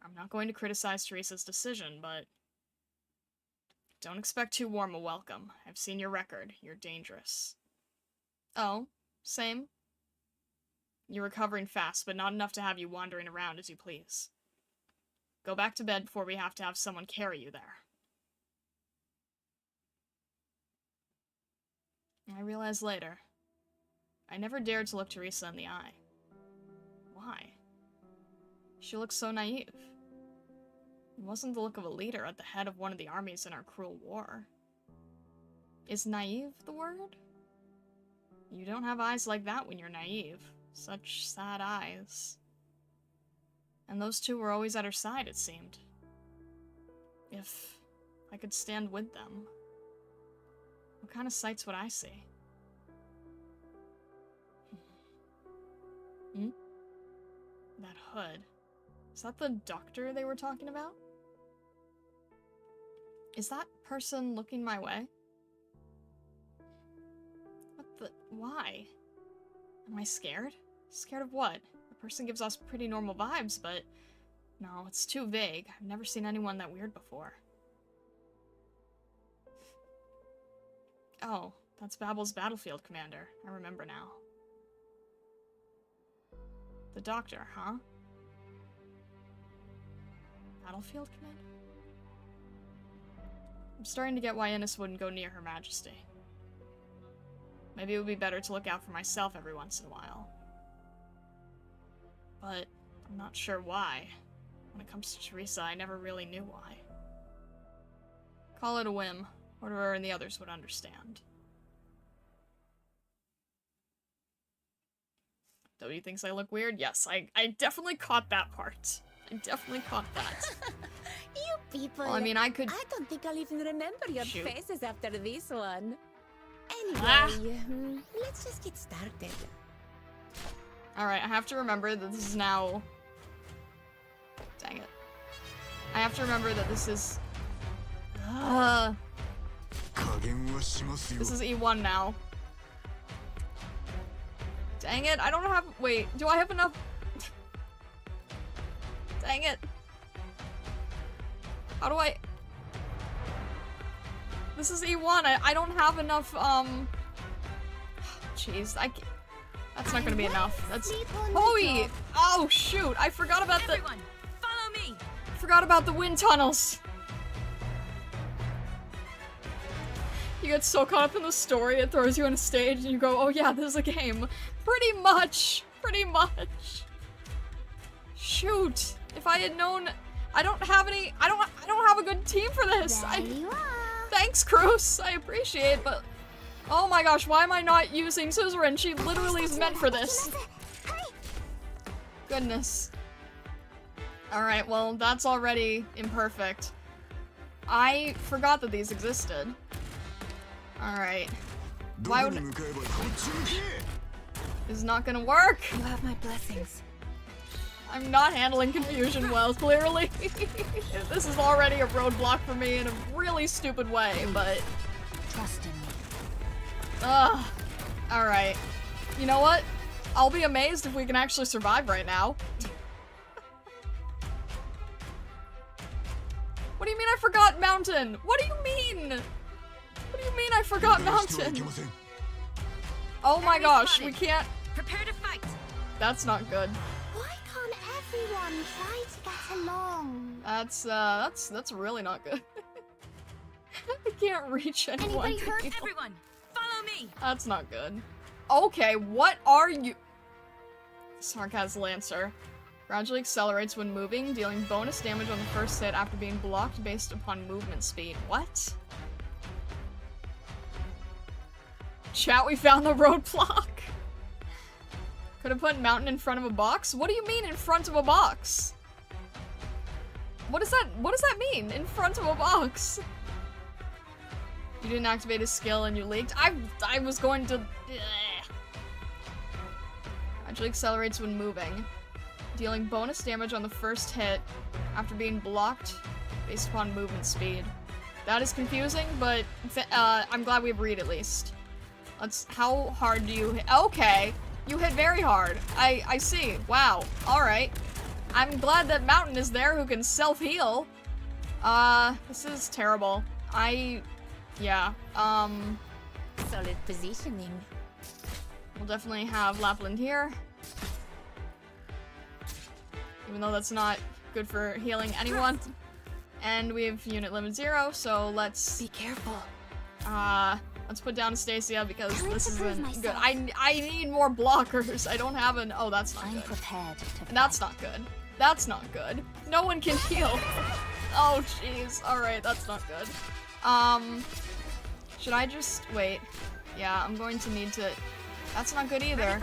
S1: I'm not going to criticize Teresa's decision, but don't expect too warm a welcome. I've seen your record. You're dangerous. Oh, same? You're recovering fast, but not enough to have you wandering around as you please. Go back to bed before we have to have someone carry you there. I realized later, I never dared to look Teresa in the eye. Why? She looked so naive. It wasn't the look of a leader at the head of one of the armies in our cruel war. Is naive the word? You don't have eyes like that when you're naive. Such sad eyes. And those two were always at her side, it seemed. If I could stand with them, what kind of sights would I see? That hood. Is that the doctor they were talking about? Is that person looking my way? What the? Why? Am I scared? Scared of what? The person gives us pretty normal vibes, but no, it's too vague. I've never seen anyone that weird before. Oh, that's Babel's battlefield commander. I remember now. The doctor, huh? Battlefield commander? I'm starting to get why Ines wouldn't go near Her Majesty. Maybe it would be better to look out for myself every once in a while. But I'm not sure why. When it comes to Teresa, I never really knew why. Call it a whim. Orderer and the others would understand. W thinks I look weird? Yes, I definitely caught that part. I definitely caught that.
S2: You people.
S1: Well, I mean, I could...
S2: I don't think I'll even remember your
S1: Shoot.
S2: faces after this one. Anyway, let's just get started.
S1: Alright, I have to remember that this is now... Dang it. I have to remember that this is... This is E1 now. Dang it, I don't have... Wait, do I have enough... Dang it. How do I... This is E1, I don't have enough, Jeez, that's not gonna be enough. That's... Holy! Oh, shoot, I forgot about the...
S5: Everyone, follow me!
S1: I forgot about the wind tunnels. You get so caught up in the story, it throws you on a stage, and you go, oh yeah, this is a game. Pretty much. Pretty much. Shoot. If I had known I don't have any, I don't have a good team for this.
S4: There you are.
S1: Thanks, Cruz. I appreciate it, but oh my gosh, why am I not using Suzerain? She literally is meant for this. Goodness. Alright, well, that's already imperfect. I forgot that these existed. Alright. Why would this is not gonna work?
S2: You have my blessings.
S1: I'm not handling confusion well, clearly. This is already a roadblock for me in a really stupid way, but...
S2: Trust in me.
S1: Ugh. Alright. You know what? I'll be amazed if we can actually survive right now. What do you mean I forgot mountain? What do you mean? What do you mean I forgot mountain? Oh my gosh, we can't...
S2: Prepare to fight.
S1: That's not good.
S4: Why can't everyone try to get along?
S1: That's really not good. I can't reach anyone.
S4: Anybody hurt?
S2: Everyone, follow me.
S1: That's not good. Okay, what are you? Sarkaz Lancer. Gradually accelerates when moving, dealing bonus damage on the first hit after being blocked based upon movement speed. What? Chat, we found the roadblock. Could have put mountain in front of a box? What do you mean in front of a box? What does that mean? In front of a box? You didn't activate his skill and you leaked? I was going to... Actually accelerates when moving. Dealing bonus damage on the first hit after being blocked based upon movement speed. That is confusing, but I'm glad we have read at least. How hard do you hit? Okay, you hit very hard. I see. Wow. Alright. I'm glad that Mountain is there who can self-heal. This is terrible. Yeah.
S2: Solid positioning.
S1: We'll definitely have Lapland here. Even though that's not good for healing anyone. And we have unit limit 0, so let's...
S2: Be careful.
S1: Let's put down Stacia because this isn't good. I need more blockers. I don't have an... Oh, that's not good.
S2: Prepared to
S1: That's not good. That's not good. No one can heal. Oh, jeez. Alright, that's not good. Should I just... Wait. Yeah, I'm going to need to... That's not good either.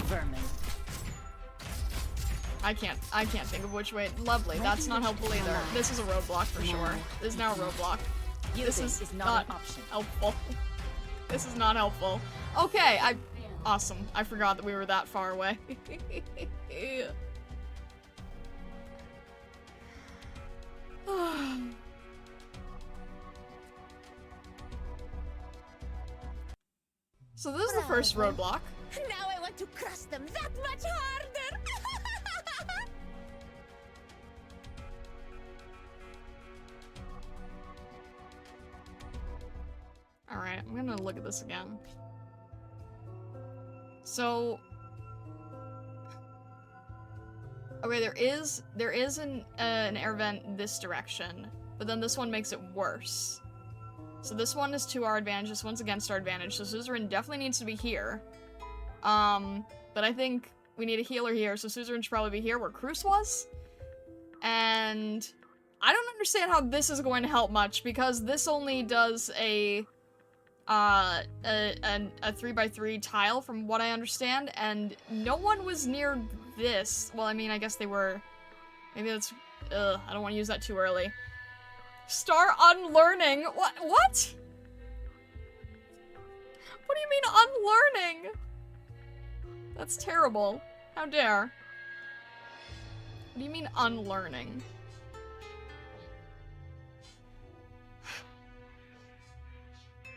S2: Vermin.
S1: I can't think of which way. Lovely. That's not helpful either. This is a roadblock for sure. This is now a roadblock. This is not helpful. This is not helpful. Okay, awesome. I forgot that we were that far away. So this is the first roadblock.
S2: Now I want to crush them that much harder.
S1: Alright, I'm gonna look at this again. So... Okay, there is an air vent this direction, but then this one makes it worse. So this one is to our advantage, this one's against our advantage, so Suzerain definitely needs to be here. But I think we need a healer here, so Suzerain should probably be here where Cruz was. And I don't understand how this is going to help much, because this only does a 3x3 tile from what I understand, and no one was near this. Well, I mean, I guess they were. Maybe that's... I don't want to use that too early. Star unlearning? What? What? What do you mean unlearning? That's terrible. How dare. What do you mean unlearning?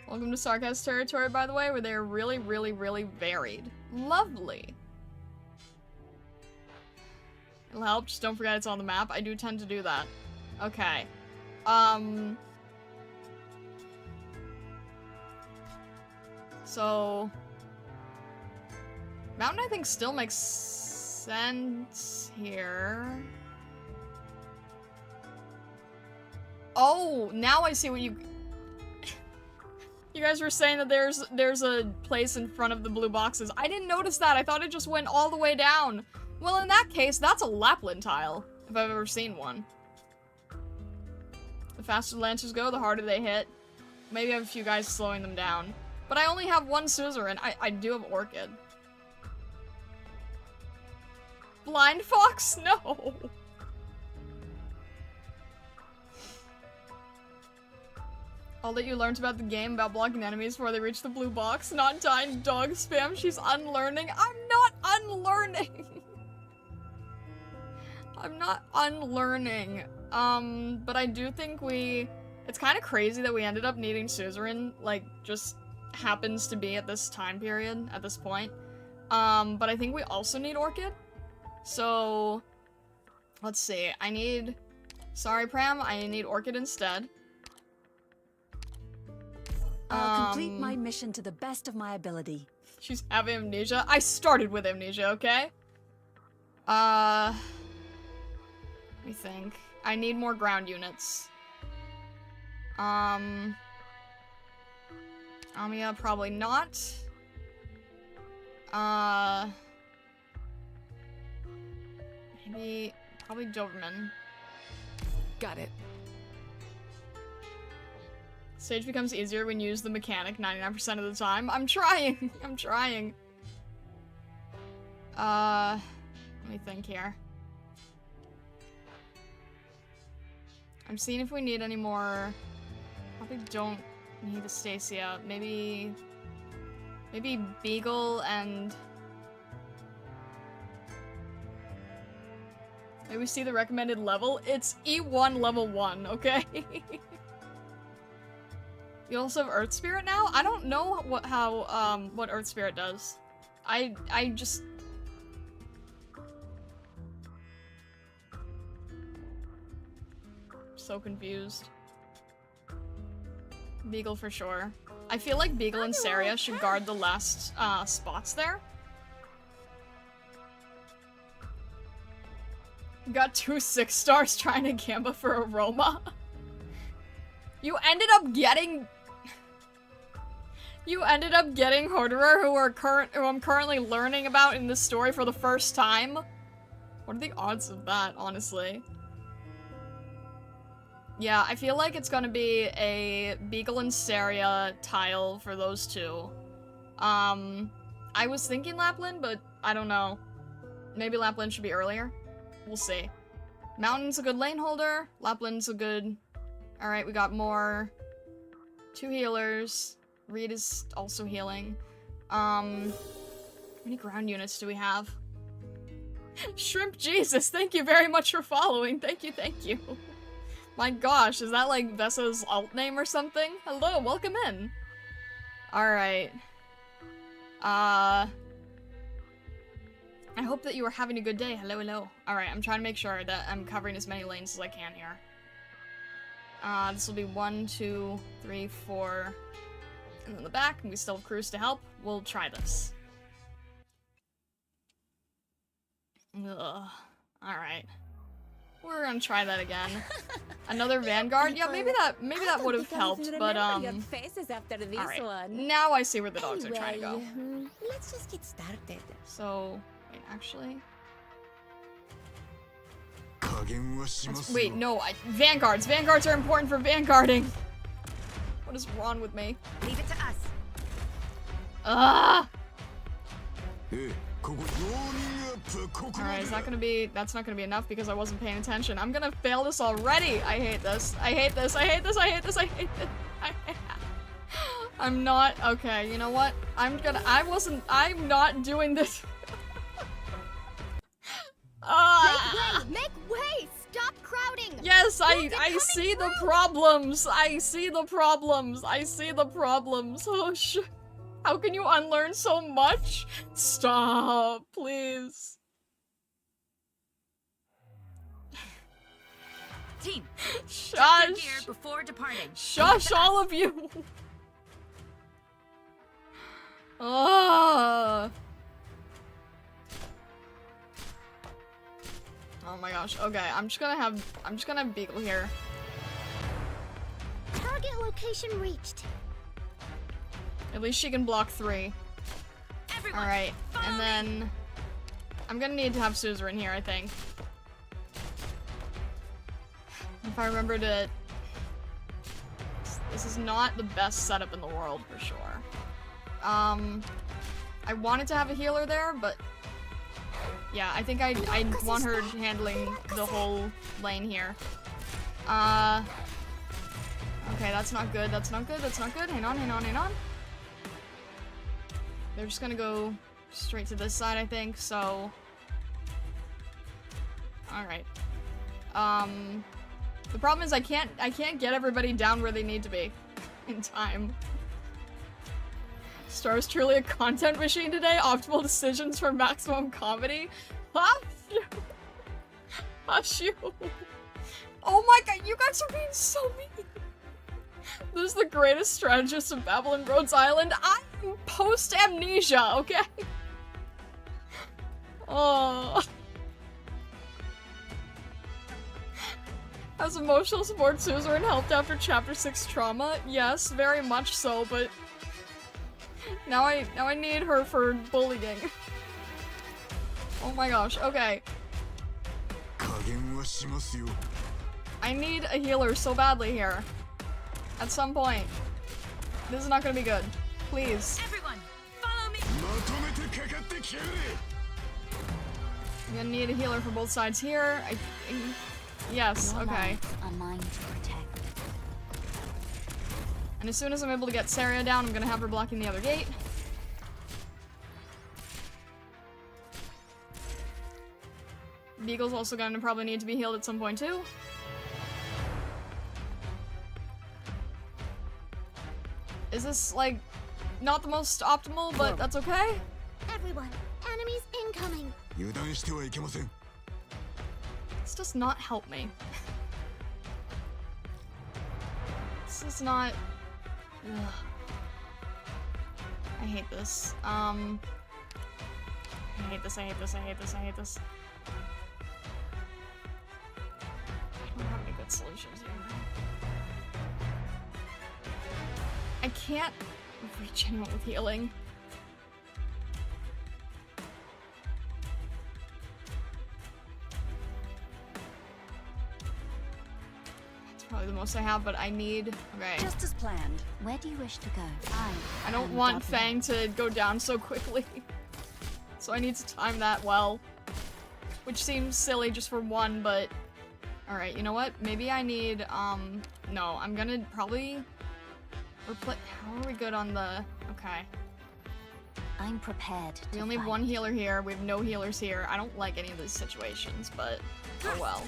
S1: Welcome to Sarkaz territory, by the way, where they are really, really, really varied. Lovely. It'll help, just don't forget it's on the map. I do tend to do that. Okay. So... Mountain, I think, still makes sense here. Oh, now I see what you... You guys were saying that there's a place in front of the blue boxes. I didn't notice that. I thought it just went all the way down. Well, in that case, that's a Lapland tile, if I've ever seen one. The faster the lancers go, the harder they hit. Maybe I have a few guys slowing them down. But I only have one suzerain. I do have Orchid. Blind Fox? No! All that you learned about the game about blocking enemies before they reach the blue box, not dying dog spam, she's unlearning. I'm not unlearning! I'm not unlearning. But I do think it's kind of crazy that we ended up needing suzerain, like, just happens to be at this time period, at this point. But I think we also need Orchid. So, let's see, sorry Pram, I need Orchid instead.
S6: I'll complete my mission to the best of my ability.
S1: She's having amnesia. I started with amnesia, okay? Let me think. I need more ground units. Amia, probably not. Probably Doberman.
S6: Got it.
S1: Stage becomes easier when you use the mechanic 99% of the time. I'm trying! I'm trying. Let me think here. I'm seeing if we need any more. Probably don't need a Stacia. Maybe Beagle and maybe see the recommended level. It's E1 level 1, okay? You also have Earth Spirit now? I don't know what Earth Spirit does. I just so confused. Beagle for sure. I feel like Beagle and Saria should guard the last spots there. Got 2 6 stars trying to gamba for Aroma. You ended up getting Horderer, who I'm currently learning about in this story for the first time. What are the odds of that, honestly? Yeah, I feel like it's gonna be a Beagle and Saria tile for those two. I was thinking Lapland, but I don't know. Maybe Lapland should be earlier. We'll see. Mountain's a good lane holder. Lapland's a good... Alright, we got more. 2 healers. Reed is also healing. How many ground units do we have? Shrimp Jesus, thank you very much for following. Thank you, thank you. My gosh, is that like Vessa's alt name or something? Hello, welcome in. Alright. I hope that you are having a good day. Hello, hello. Alright, I'm trying to make sure that I'm covering as many lanes as I can here. This will be 1, 2, 3, 4, and then the back, and we still have crews to help. We'll try this. Ugh. Alright. We're gonna try that again. Another Vanguard? Yeah, maybe that would have helped, but alright. Now I see where the dogs are trying to go.
S2: Let's just get started.
S1: So, wait, actually... Wait, no, Vanguards! Vanguards are important for vanguarding! What is wrong with me?
S2: Leave it to us.
S1: Ah! Alright, that's not gonna be enough because I wasn't paying attention. I'm gonna fail this already! I hate this. I hate this, I hate this, I hate this, I hate this. I'm not, okay, you know what? I'm not doing this.
S4: Make way! Stop crowding!
S1: Yes, I see the problems! I see the problems! I see the problems! Oh, how can you unlearn so much? Stop, please.
S5: Team,
S1: shush!
S5: gear before departing.
S1: Shush, all of you! Oh my gosh. Okay, I'm just gonna have Beagle here.
S4: Target location reached.
S1: At least she can block 3. Alright, and then I'm gonna need to have Suzer in here, I think. If I remember to... This is not the best setup in the world, for sure. I wanted to have a healer there, but... Yeah, I think I want her handling the whole lane here. Okay, that's not good, that's not good, that's not good. Hang on, hang on, hang on. They're just gonna go straight to this side, I think, so... Alright. The problem is I can't get everybody down where they need to be in time. Star is truly a content machine today. Optimal decisions for maximum comedy. Hush you. Hush you. Oh my god, you guys are being so mean. This is the greatest strategist of Babel and Rhodes Island. I'm post-amnesia, okay? Oh. Has emotional support Suzer and helped after chapter 6 trauma? Yes, very much so, but now I need her for bullying. Oh my gosh, okay. I need a healer so badly here. At some point. This is not gonna be good. Please.
S2: Everyone, follow me.
S1: I'm gonna need a healer for both sides here. Yes, okay.
S4: A mine to protect.
S1: And as soon as I'm able to get Saria down, I'm gonna have her blocking the other gate. Beagle's also gonna probably need to be healed at some point too. Is this, like, not the most optimal, but that's okay?
S4: Everyone, enemies incoming.
S1: This does not help me. This is not... Ugh. I hate this. I hate this, I hate this, I hate this, I hate this. I don't have any good solutions here. I can't reach anyone with healing. It's probably the most I have, but I need... Okay.
S6: Just as planned.
S4: Where do you wish to go?
S1: I don't want Fang to go down so quickly. So I need to time that well. Which seems silly just for one, but... Alright, you know what? Maybe I need, no, I'm gonna probably... How are we good on the... Okay.
S4: I'm prepared.
S1: We only have one healer here. We have no healers here. I don't like any of these situations, but oh well.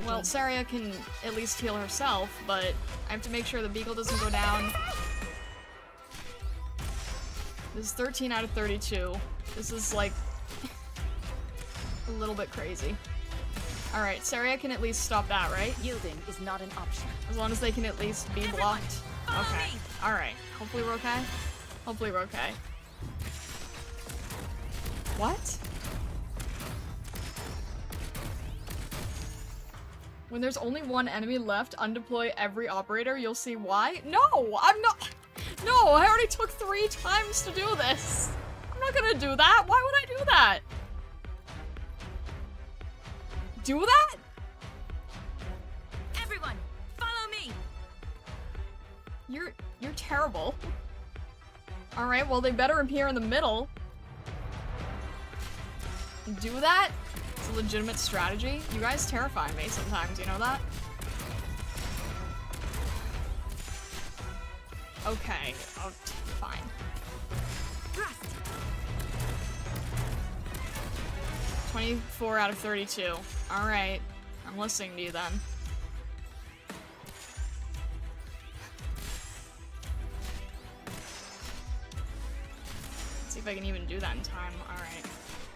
S1: Well, Saria can at least heal herself, but I have to make sure the Beagle doesn't go down. This is 13 out of 32. This is like a little bit crazy. Alright, Saria can at least stop that, right?
S5: Yielding is not an option.
S1: As long as they can at least be blocked. Okay. Alright. Hopefully we're okay. Hopefully we're okay. What? When there's only one enemy left, undeploy every operator. You'll see why. No! I'm not... No! I already took 3 times to do this! I'm not gonna do that! Why would I do that? Do that?
S2: Everyone, follow me.
S1: You're terrible. Alright, well they better appear in the middle. Do that? It's a legitimate strategy. You guys terrify me sometimes, you know that? Okay, oh, fine. 24 out of 32. Alright, I'm listening to you then. Let's see if I can even do that in time. Alright.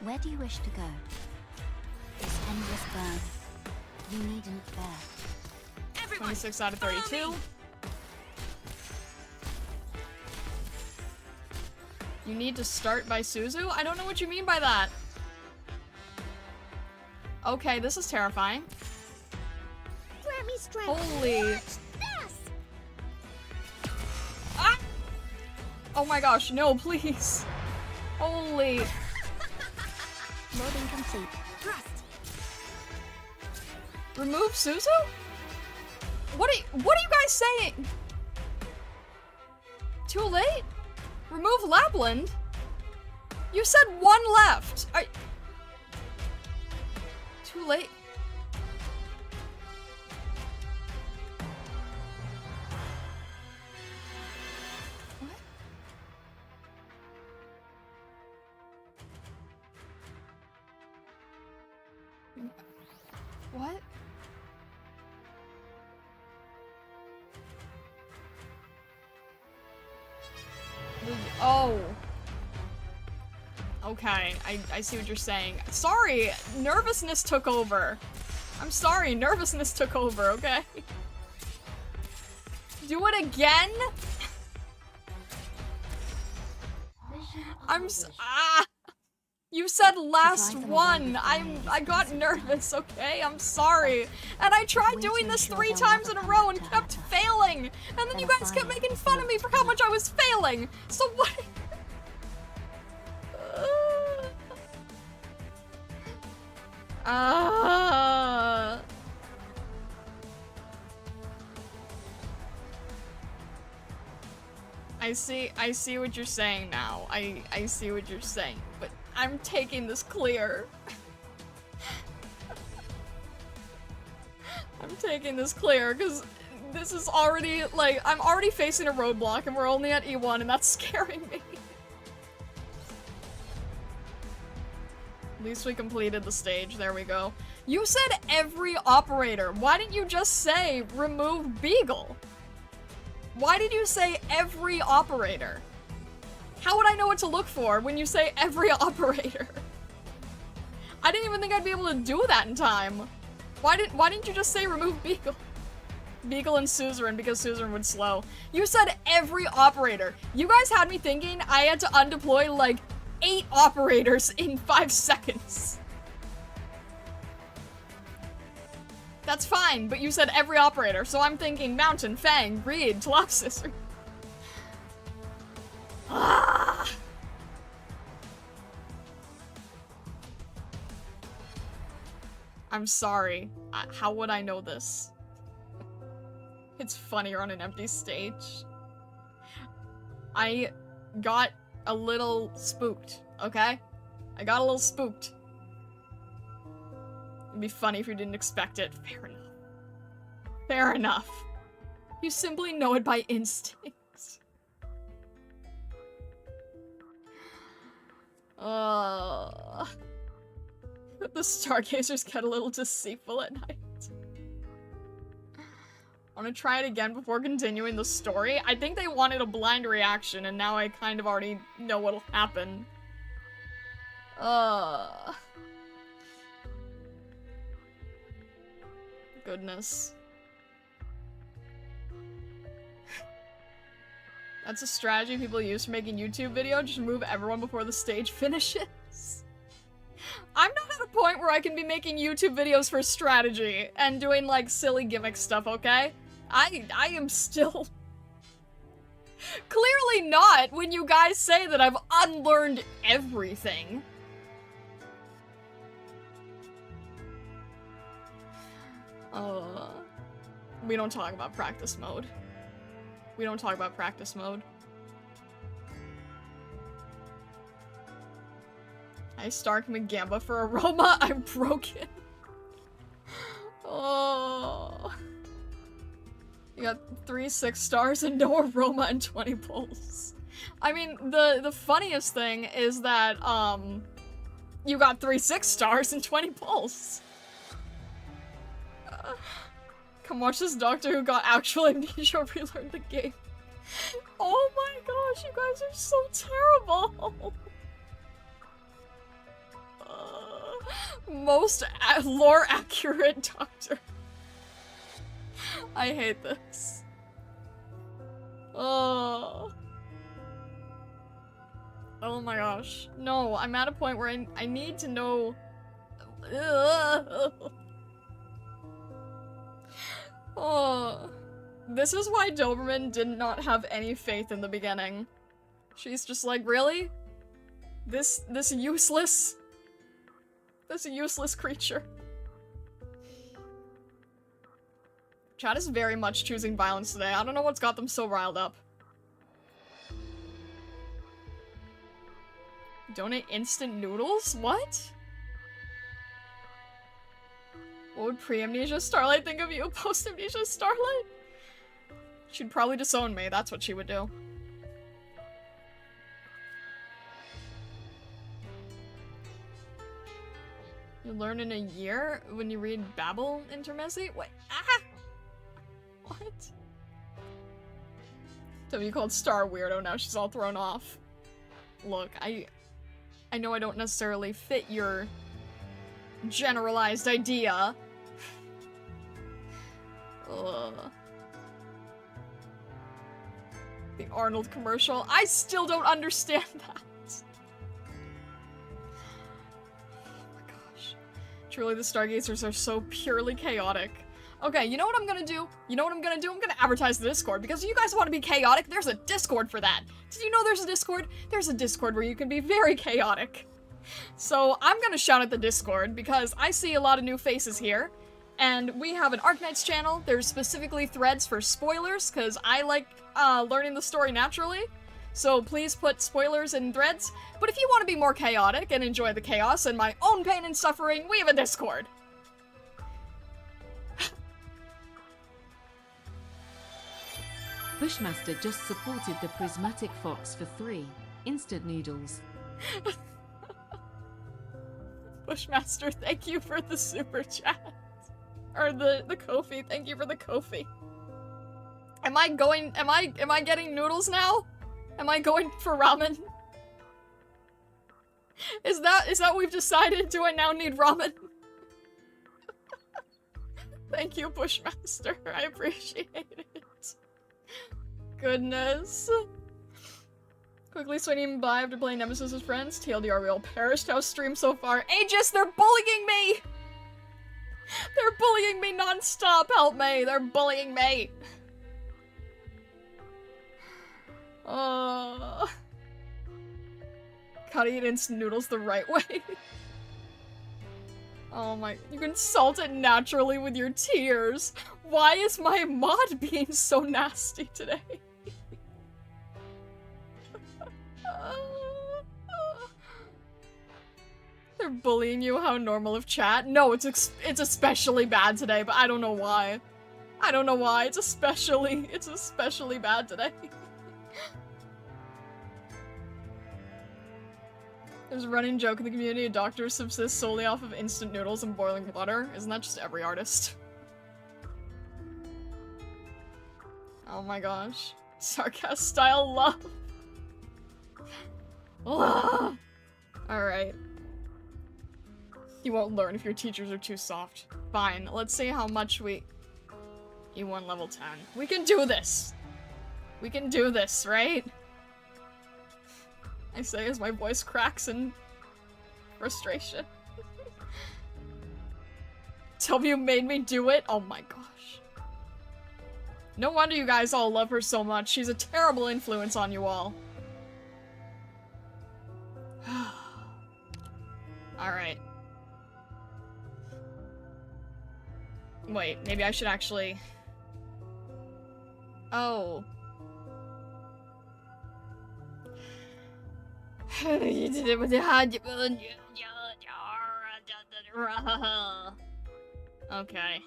S4: Where do you wish to go? This endless burn. You needn't bear.
S2: Everyone,
S1: 26 out of 32. You need to start by Suzu? I don't know what you mean by that. Okay, this is terrifying.
S4: Grant me strength.
S1: Holy. Oh my gosh, no, please. Holy.
S4: Loading complete.
S2: Trust.
S1: Remove Suzu? What are you guys saying? Too late? Remove Lapland? You said one left. Too late. What? Oh. Okay, I see what you're saying. Sorry, nervousness took over. I'm sorry, nervousness took over, okay? Do it again? You said last one. I got nervous, okay? I'm sorry. And I tried doing this 3 times in a row and kept failing. And then you guys kept making fun of me for how much I was failing. So what? I see what you're saying now. I see what you're saying, but I'm taking this clear. I'm taking this clear, because this is already, like, I'm already facing a roadblock, and we're only at E1, and that's scaring me. At least we completed the stage, there we go. You said every operator. Why didn't you just say remove Beagle? Why did you say every operator? How would I know what to look for when you say every operator? I didn't even think I'd be able to do that in time. Why didn't you just say remove Beagle? Beagle and Suzerain, because Suzerain would slow. You said every operator. You guys had me thinking I had to undeploy like 8 operators in 5 seconds. That's fine, but you said every operator, so I'm thinking Mountain, Fang, Reed, Tolopsis. Ah! I'm sorry. How would I know this? It's funnier on an empty stage. I got a little spooked, okay? I got a little spooked. It'd be funny if you didn't expect it. Fair enough. Fair enough. You simply know it by instinct. The stargazers get a little deceitful at night. I want to try it again before continuing the story. I think they wanted a blind reaction, and now I kind of already know what'll happen. Goodness. That's a strategy people use for making YouTube videos. Just remove everyone before the stage finishes. I'm not at a point where I can be making YouTube videos for strategy and doing like silly gimmick stuff, okay? I am still clearly not when you guys say that I've unlearned everything. We don't talk about practice mode. We don't talk about practice mode. I Stark McGamba for Aroma. I'm broken. Oh. You got 3 6 stars and no Aroma and 20 pulls. I mean, the funniest thing is that, you got 3 6 stars and 20 pulls. Come watch this Doctor Who got actual amnesia relearn the game. Oh my gosh, you guys are so terrible. Most lore accurate Doctor. I hate this. Oh my gosh. No, I'm at a point where I need to know. Oh, this is why Doberman did not have any faith in the beginning. She's just like, really? This useless creature. Chat is very much choosing violence today. I don't know what's got them so riled up. Donate instant noodles? What? What would pre-amnesia Starlight think of you? Post-amnesia Starlight? She'd probably disown me. That's what she would do. You learn in a year when you read Babel Intermezzi? Wait, ah! What? W called Star weirdo, now she's all thrown off. Look, I know I don't necessarily fit your generalized idea. Ugh. The Arnold commercial. I still don't understand that. Truly, the Stargazers are so purely chaotic. Okay, you know what I'm gonna do? You know what I'm gonna do? I'm gonna advertise the Discord, because if you guys want to be chaotic, there's a Discord for that. Did you know there's a Discord? There's a Discord where you can be very chaotic. So I'm gonna shout at the Discord, because I see a lot of new faces here, and we have an Arknights channel. There's specifically threads for spoilers, because I like learning the story naturally. So please put spoilers in threads. But if you want to be more chaotic and enjoy the chaos and my own pain and suffering, we have a Discord.
S7: Bushmaster just supported the Prismatic Fox for 3 instant noodles.
S1: Bushmaster, thank you for the super chat. Or the Ko-fi, thank you for the Ko-fi. Am I getting noodles now? Am I going for ramen? Is that what we've decided? Do I now need ramen? Thank you, Bushmaster. I appreciate it. Goodness. Quickly swinging by after playing Nemesis with friends. TLDR, we all perished. How's stream so far? Aegis, they're bullying me! They're bullying me non-stop. Help me. They're bullying me. Gotta eat instant noodles the right way. Oh my, you can salt it naturally with your tears. Why is my mod being so nasty today? They're bullying you, how normal of chat? No, it's especially bad today, but I don't know why. I don't know why, it's especially bad today. There's a running joke in the community, doctors subsist solely off of instant noodles and boiling water. Isn't that just every artist? Oh my gosh. Sarcasm style love. Alright. You won't learn if your teachers are too soft. Fine, let's see how much we... E1 level 10. We can do this! We can do this, right? I say as my voice cracks in frustration. W made me do it? Oh my gosh. No wonder you guys all love her so much. She's a terrible influence on you all. Alright. Wait, maybe I should actually... Oh. Okay.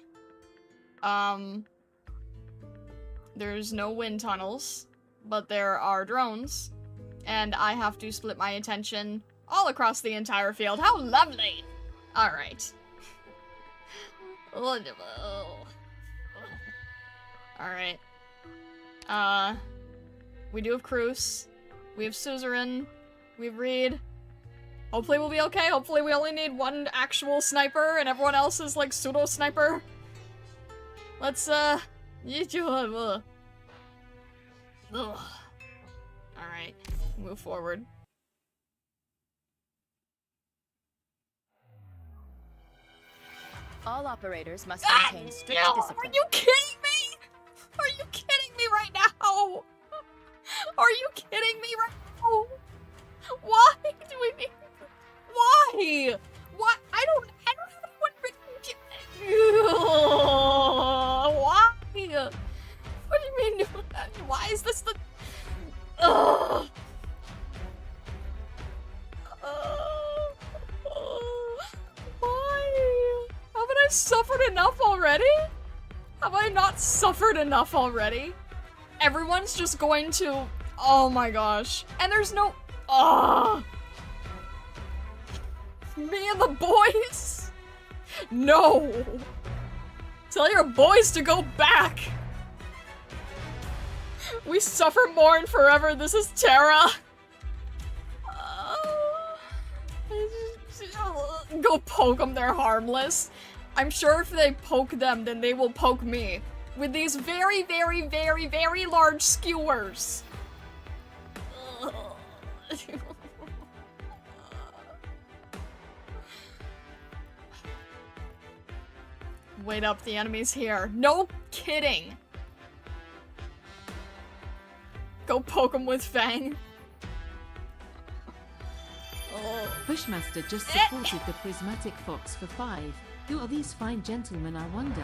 S1: There's no wind tunnels, but there are drones, and I have to split my attention all across the entire field. How lovely! Alright. Alright. We do have Cruz. We have Suzerain. We have Reed. Hopefully we'll be okay. Hopefully we only need one actual sniper and everyone else is like pseudo-sniper. Let's, Alright. Move forward.
S5: All operators must maintain strict discipline.
S1: Are you kidding me? Are you kidding me right now? Are you kidding me right now? What do you mean? Why is this the... Ugh. Why? Haven't I suffered enough already? Have I not suffered enough already? Everyone's just going to... Oh my gosh. And there's no... Ugh. Me and the boys? No. Tell your boys to go back. We suffer mourn forever. This is Terra. Go poke them. They're harmless. I'm sure if they poke them, then they will poke me with these very, very, very, very large skewers. Wait up, the enemy's here. No kidding. Go poke him with Fang.
S7: Bushmaster just supported the prismatic fox for 5. Who are these fine gentlemen, I wonder?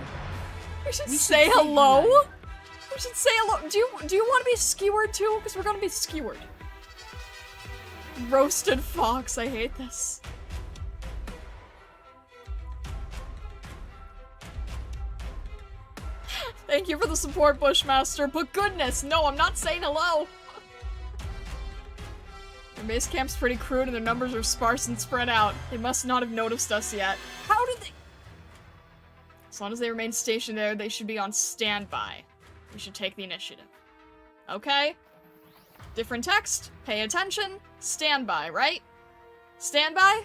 S1: We should say hello. We should say hello. Do you want to be skewered too? Because we're gonna be skewered. Roasted fox. I hate this. Thank you for the support, Bushmaster. But goodness, no, I'm not saying hello. Their base camp's pretty crude and their numbers are sparse and spread out. They must not have noticed us yet. How did they? As long as they remain stationed there, they should be on standby. We should take the initiative. Okay? Different text. Pay attention. Standby, right? Standby?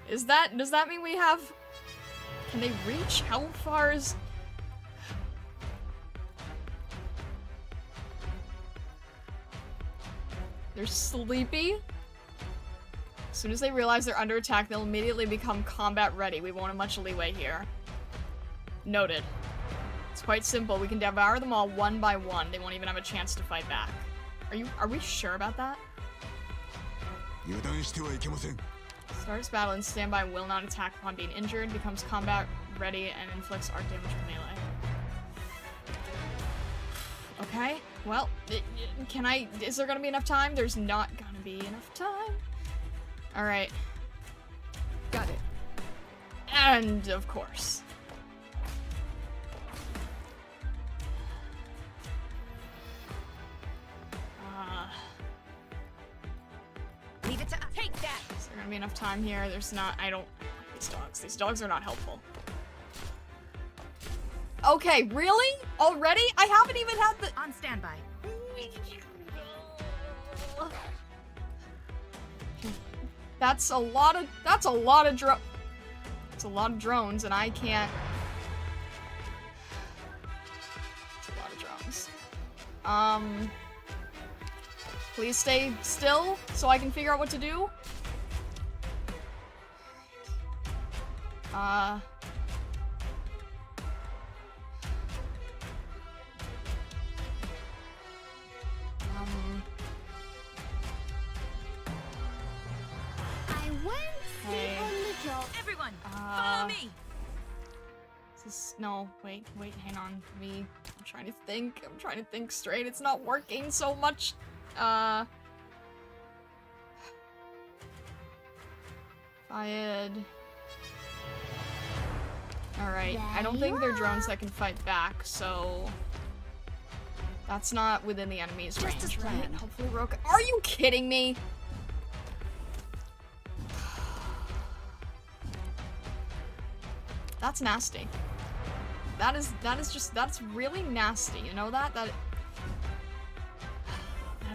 S1: Does that mean we have... Can they reach? How far is... They're sleepy. As soon as they realize they're under attack, they'll immediately become combat ready. We won't have much leeway here. Noted. It's quite simple. We can devour them all one by one. They won't even have a chance to fight back. Are we sure about that? Starts battle and standby, will not attack upon being injured, becomes combat ready, and inflicts arc damage with melee. Okay, well, is there gonna be enough time? There's not gonna be enough time. Alright. Got it. And, of course.
S5: Leave it to us. Take that!
S1: Is there gonna be enough time here? There's not, I don't like these dogs. These dogs are not helpful. Okay, really? Already? I haven't even had the-
S5: On standby.
S1: That's a lot of drones, and I can't. It's a lot of drones. Please stay still so I can figure out what to do. Hey.
S5: Everyone, follow me!
S1: No, wait, hang on. I'm trying to think. I'm trying to think straight. It's not working so much. Fired. Alright, I don't think they're drones that can fight back, so... That's not within the enemy's range, right? Hopefully Roka- Are you kidding me? That's nasty. That is just, that's really nasty, you know that? That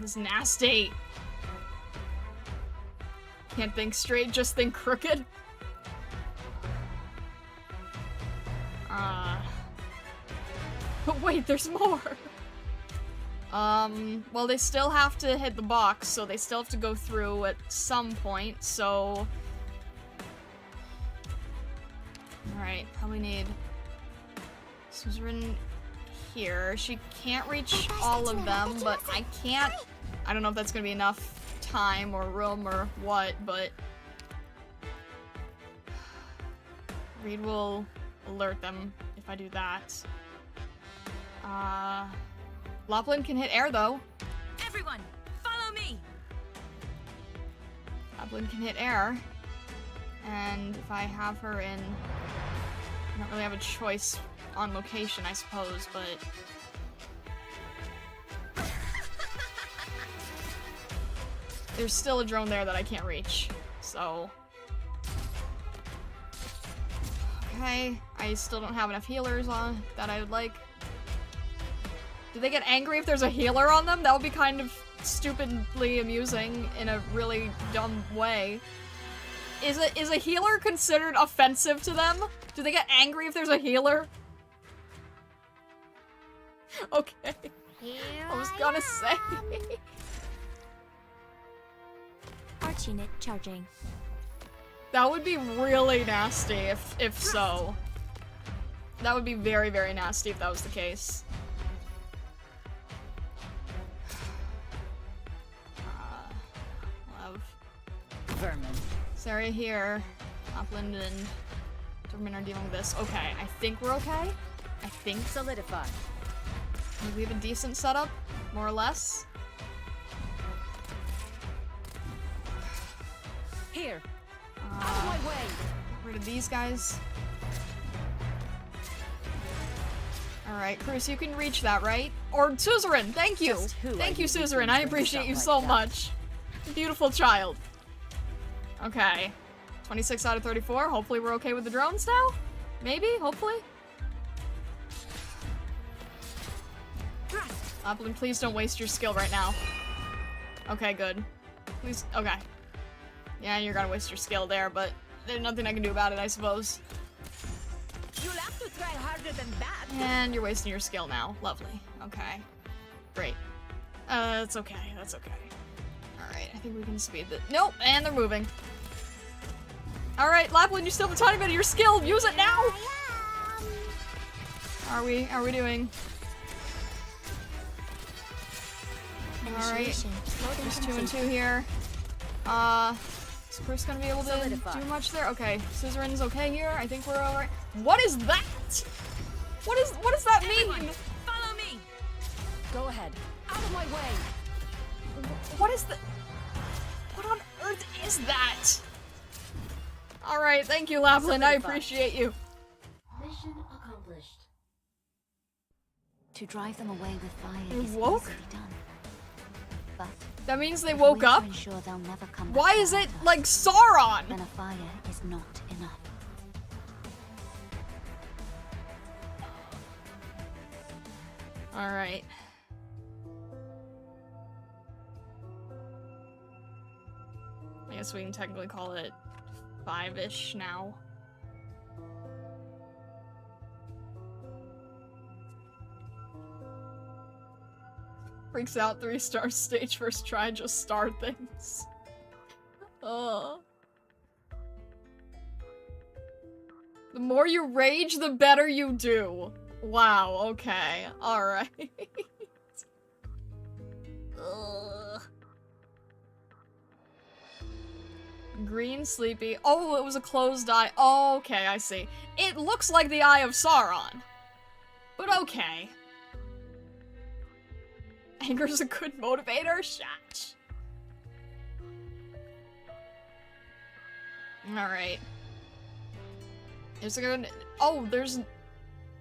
S1: is nasty. Can't think straight, just think crooked. But wait, there's more. Well, they still have to hit the box, so they still have to go through at some point, so... Alright, probably need Suzerain here. She can't reach all of them, but I can't... I don't know if that's gonna be enough time or room or what, but... Reed will alert them if I do that. Lapland can hit air, though.
S2: Everyone, follow me!
S1: Lapland can hit air. And if I have her in... I don't really have a choice on location, I suppose, but... There's still a drone there that I can't reach, so... Okay, I still don't have enough healers on that I would like. Do they get angry if there's a healer on them? That would be kind of stupidly amusing in a really dumb way. Is a healer considered offensive to them? Do they get angry if there's a healer? Okay. I was gonna say.
S4: Arch unit charging.
S1: That would be really nasty if so. That would be very, very nasty if that was the case. Love.
S5: Vermin.
S1: Sarah here. Upland and Dorman are dealing with this. Okay, I think we're okay. I think
S5: Solidify.
S1: we have a decent setup, more or less.
S2: Here. Out of my way!
S1: Get rid of these guys. Alright, Cruz, you can reach that, right? Or Suzerain, thank you!
S5: Just who
S1: Thank
S5: are
S1: you,
S5: you
S1: Suzerain,
S5: thinking
S1: I
S5: doing
S1: appreciate you
S5: stuff
S1: so
S5: like that?
S1: much. Beautiful child. Okay. 26 out of 34, hopefully we're okay with the drones now? Maybe? Hopefully? Upland, please don't waste your skill right now. Okay, good. Please, okay. Yeah, you're gonna waste your skill there, but there's nothing I can do about it, I suppose.
S2: You'll have to try harder than that.
S1: And you're wasting your skill now. Lovely. Okay. Great. That's okay. That's okay. Alright, I think we can speed this. Nope, and they're moving. Alright, Lapland, you still have a tiny bit of your skill. Use it now! Are we doing? Alright.
S4: Initiation.
S1: There's 2 and 2 here. Is Chris gonna be able to
S5: Solidify.
S1: do much there? Okay, Suzerain's okay here. I think we're alright. What is that? What does that mean?
S2: Everyone, follow me! Go ahead. Out of my way!
S1: What is the... What on earth is that? Alright, thank you, Lapland. I appreciate you.
S3: Mission accomplished.
S4: To drive them away with fire
S1: They
S4: is
S1: woke?
S4: easily done. But
S1: That means they
S4: if
S1: woke
S4: we're
S1: up?
S4: to ensure they'll never come
S1: Why
S4: back
S1: is
S4: to
S1: it
S4: us,
S1: like Sauron?
S4: then a fire is not enough.
S1: Alright. I guess we can technically call it 5-ish now. Freaks out 3-star stage first try, just star things. Ugh. The more you rage, the better you do. Wow, okay. Alright. Ugh. Green, sleepy. Oh, it was a closed eye. Oh, okay, I see. It looks like the Eye of Sauron. But okay. Anger's a good motivator? Shut. Alright. Is it gonna... Oh, there's...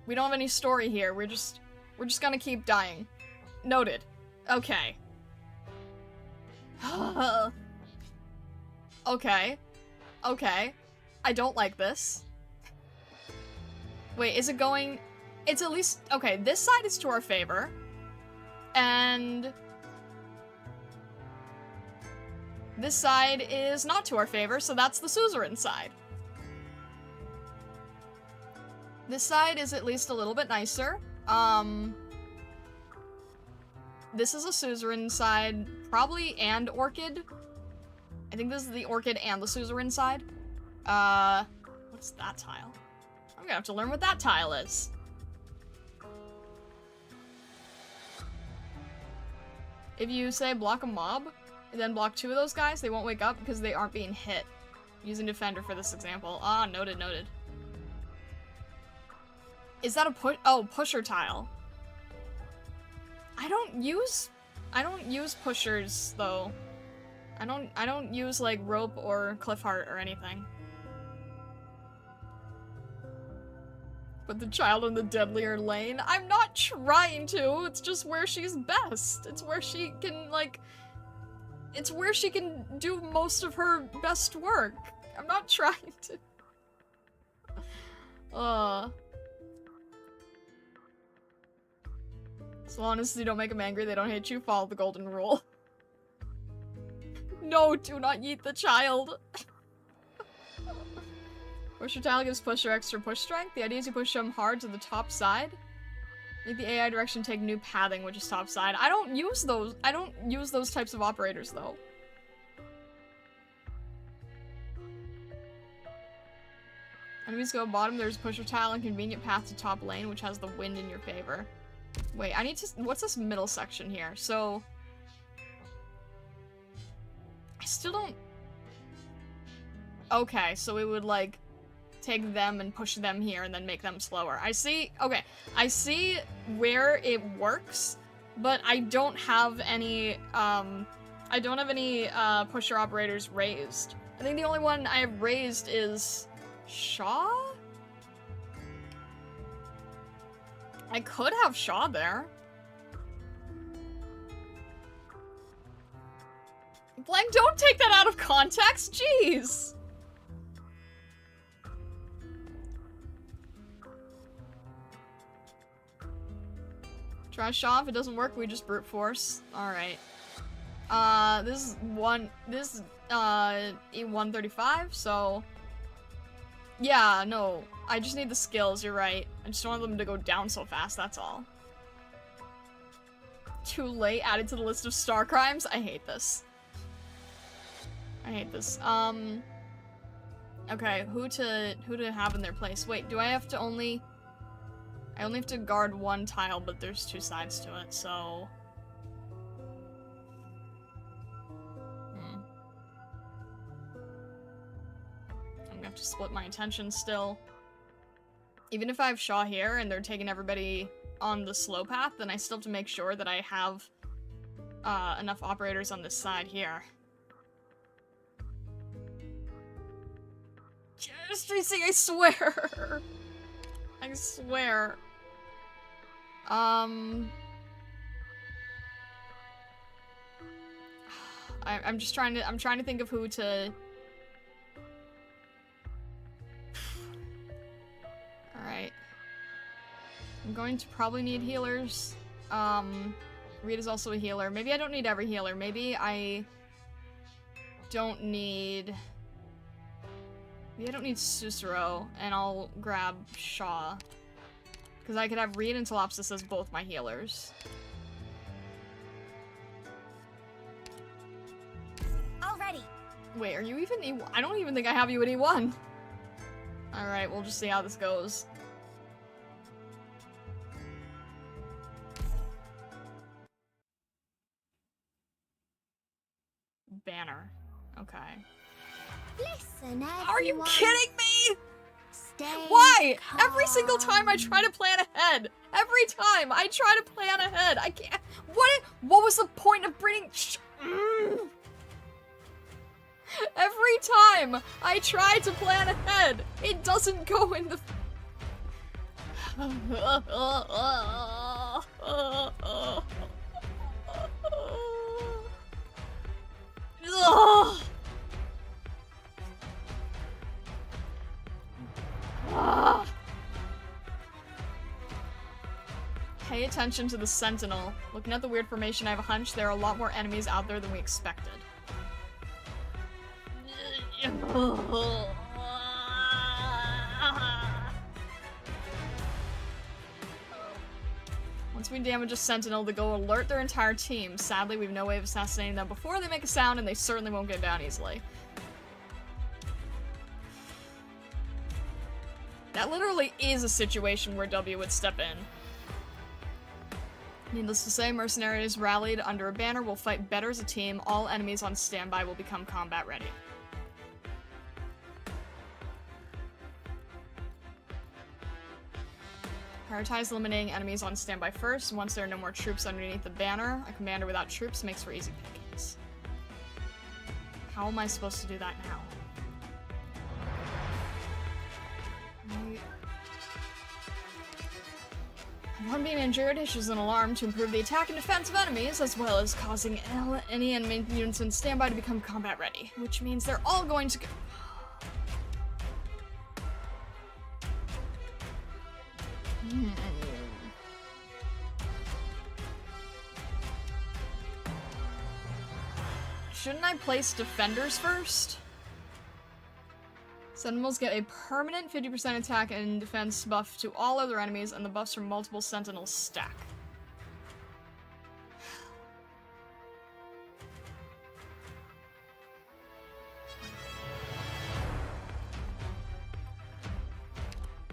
S1: We don't have any story here. We're just gonna keep dying. Noted. Okay. Okay. Okay. I don't like this. Wait, is it going... It's at least... Okay, this side is to our favor. And... this side is not to our favor, so that's the suzerain side. This side is at least a little bit nicer. This is a suzerain side, probably, and orchid. I think this is the orchid and the suzerain side. What's that tile? I'm gonna have to learn what that tile is. If you say block a mob, and then block 2 of those guys, they won't wake up because they aren't being hit. Using Defender for this example. Ah, noted, noted. Is that a pusher tile? I don't use pushers though. I don't use like rope or cliff heart or anything. Put the child in the deadlier lane. I'm not trying to. It's just where she's best. It's where she can like. It's where she can do most of her best work. I'm not trying to. As long as you don't make them angry, they don't hate you. Follow the golden rule. No, do not yeet the child. Pusher tile gives pusher extra push strength. The idea is you push them hard to the top side. Make the AI direction take new pathing, which is top side. I don't use those. I don't use those types of operators, though. Enemies go bottom. There's a pusher tile and convenient path to top lane, which has the wind in your favor. Wait, I need to... What's this middle section here? So... I still don't... Okay, so we would, like, take them and push them here and then make them slower. I see... Okay, I see where it works, but I don't have any, I don't have any, pusher operators raised. I think the only one I have raised is... Shaw? I could have Shaw there. Blank, don't take that out of context, jeez! Try Shaw, if it doesn't work, we just brute force. Alright. This is E135, so... Yeah, no. I just need the skills, you're right. I just don't want them to go down so fast, that's all. Too late, added to the list of star crimes? I hate this. I hate this. Okay, who to have in their place? Wait, do I have to only... I only have to guard one tile, but there's two sides to it, so... I'm gonna have to split my attention still. Even if I have Shaw here and they're taking everybody on the slow path, then I still have to make sure that I have enough operators on this side here. Yes, Tracy, I swear! I swear. I'm just trying to think of who to... Alright. I'm going to probably need healers. Rita's also a healer. Maybe I don't need every healer. Maybe I don't need... Maybe I don't need Susuro, and I'll grab Shaw. Because I could have Reed and Telopsis as both my healers.
S2: Already.
S1: Wait, are you even E1? I don't even think I have you at E1. Alright, we'll just see how this goes. Banner. Okay.
S2: Listen, everyone.
S1: Are you kidding me?
S2: Stay
S1: Why?
S2: calm.
S1: Every single time I try to plan ahead. Every time I try to plan ahead. I can't. What was the point of bringing... Every time I try to plan ahead, it doesn't go in the... Pay attention to the Sentinel. Looking at the weird formation, I have a hunch there are a lot more enemies out there than we expected. Once we damage a Sentinel, they go alert their entire team. Sadly, we have no way of assassinating them before they make a sound, and they certainly won't get down easily. That literally is a situation where W would step in. Needless to say, mercenaries rallied under a banner will fight better as a team. All enemies on standby will become combat ready. Prioritize eliminating enemies on standby first. Once there are no more troops underneath the banner, a commander without troops makes for easy pickings. How am I supposed to do that now? One being injured issues an alarm to improve the attack and defense of enemies, as well as causing any enemy units in standby to become combat ready, which means they're all going to go. Shouldn't I place defenders first? Sentinels get a permanent 50% attack and defense buff to all other enemies, and the buffs from multiple sentinels stack.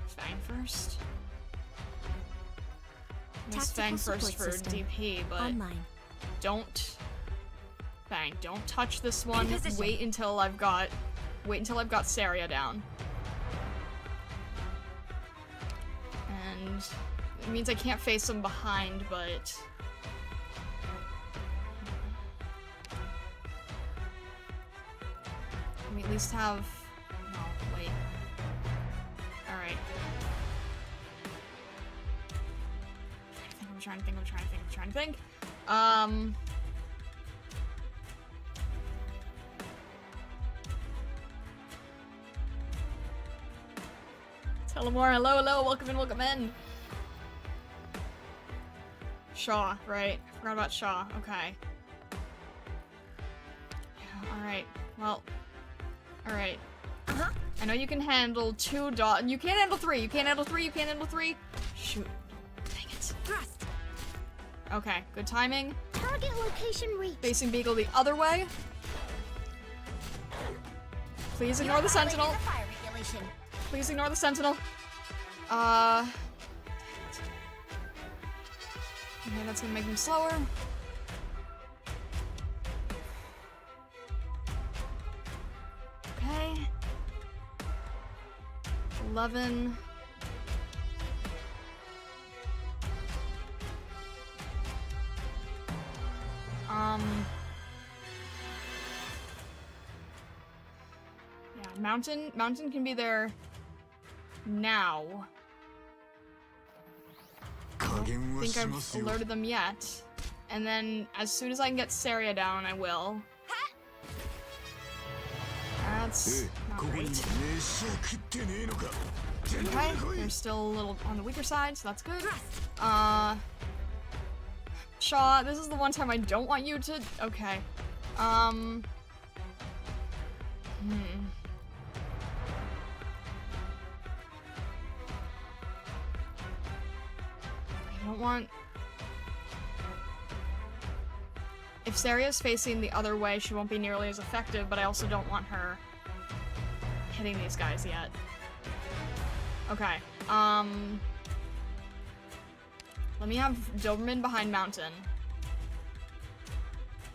S1: Fang first. Let's Fang first for DP, but
S2: Online.
S1: don't. Fang, don't touch this one. Wait until I've got Saria down. And it means I can't face them behind, but can we at least have... No, wait. Alright. I'm trying to think. Telemore, hello, welcome in. Shaw, right. I forgot about Shaw, okay. Yeah, alright. Well, alright. I know you can handle 2 dot. You can't handle 3. You can't handle 3. Shoot. Dang it.
S2: Thrust.
S1: Okay, good timing.
S2: Target location reached.
S1: Facing Beagle the other way. Please ignore the Sentinel.
S2: Fire regulation.
S1: Please ignore the Sentinel. Okay, that's gonna make him slower. Okay. 11. Yeah, Mountain can be there now. I don't think I've alerted them yet. And then, as soon as I can get Saria down, I will. That's not great. Okay, they're still a little on the weaker side, so that's good. Shaw, this is the one time I don't want you to... Okay. I don't want... If Saria's facing the other way, she won't be nearly as effective, but I also don't want her hitting these guys yet. Okay, let me have Doberman behind Mountain.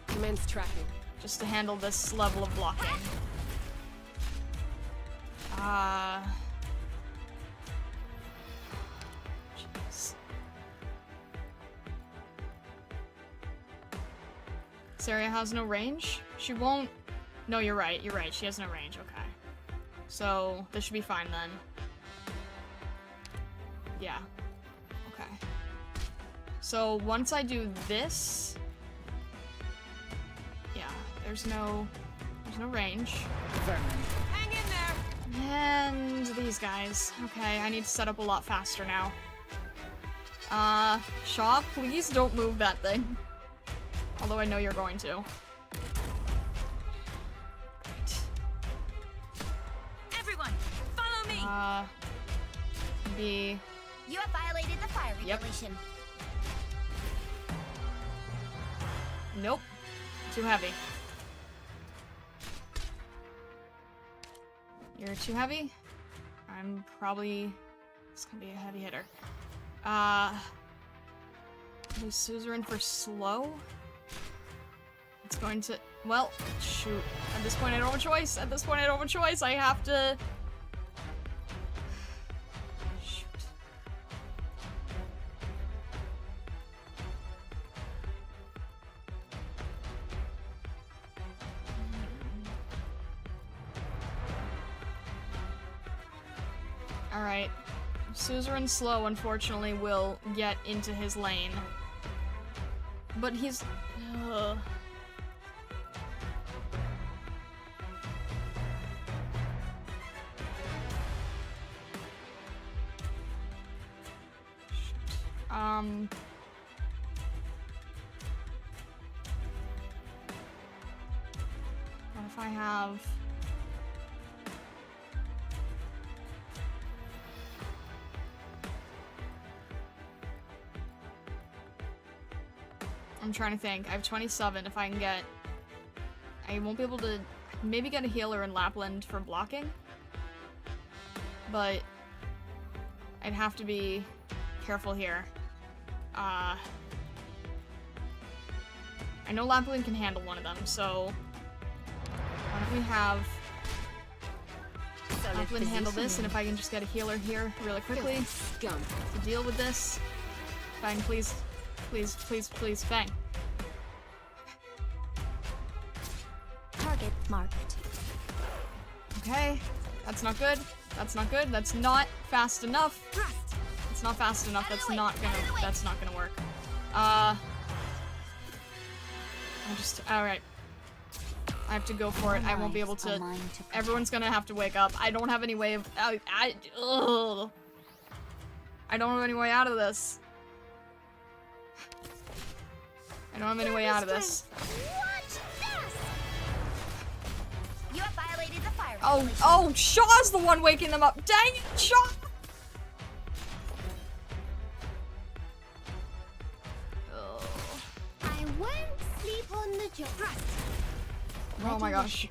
S8: Commence tracking.
S1: Just to handle this level of blocking. Jeez. Saria has no range? She won't... No, you're right, she has no range, okay. So, this should be fine then. Yeah. Okay. So, once I do this... Yeah, there's no range.
S8: Hang in there!
S1: And these guys. Okay, I need to set up a lot faster now. Shaw, please don't move that thing. Although I know you're going to. Great.
S2: Everyone, follow me! You have violated the fire regulation.
S1: Nope. Too heavy. You're too heavy? I'm probably... It's gonna be a heavy hitter. Is Suzerain for slow? It's going to... Well, shoot. At this point I don't have a choice. I have to... Shoot. Alright. Suzerain Slow, unfortunately, will get into his lane. But he's... What if I have... I'm trying to think. I have 27. If I can get... I won't be able to... Maybe get a healer in Lapland for blocking. But... I'd have to be careful here. I know Lapland can handle one of them, so... Why don't we have... Lapland handle this, and if I can just get a healer here really quickly to deal with this. Fang, please. Please, please, please, Fang.
S2: Target marked.
S1: Okay, that's not good. That's not good. That's not fast enough. It's not fast enough. That's not gonna work. Alright. I have to go for it. I won't be able to. Everyone's gonna have to wake up. I don't have any way of. I don't have any way out of this. I don't have any way out of this.
S2: You have violated the fire.
S1: Oh, Shaw's the one waking them up. Dang it, Shaw!
S2: I won't sleep on the job.
S1: Oh my gosh.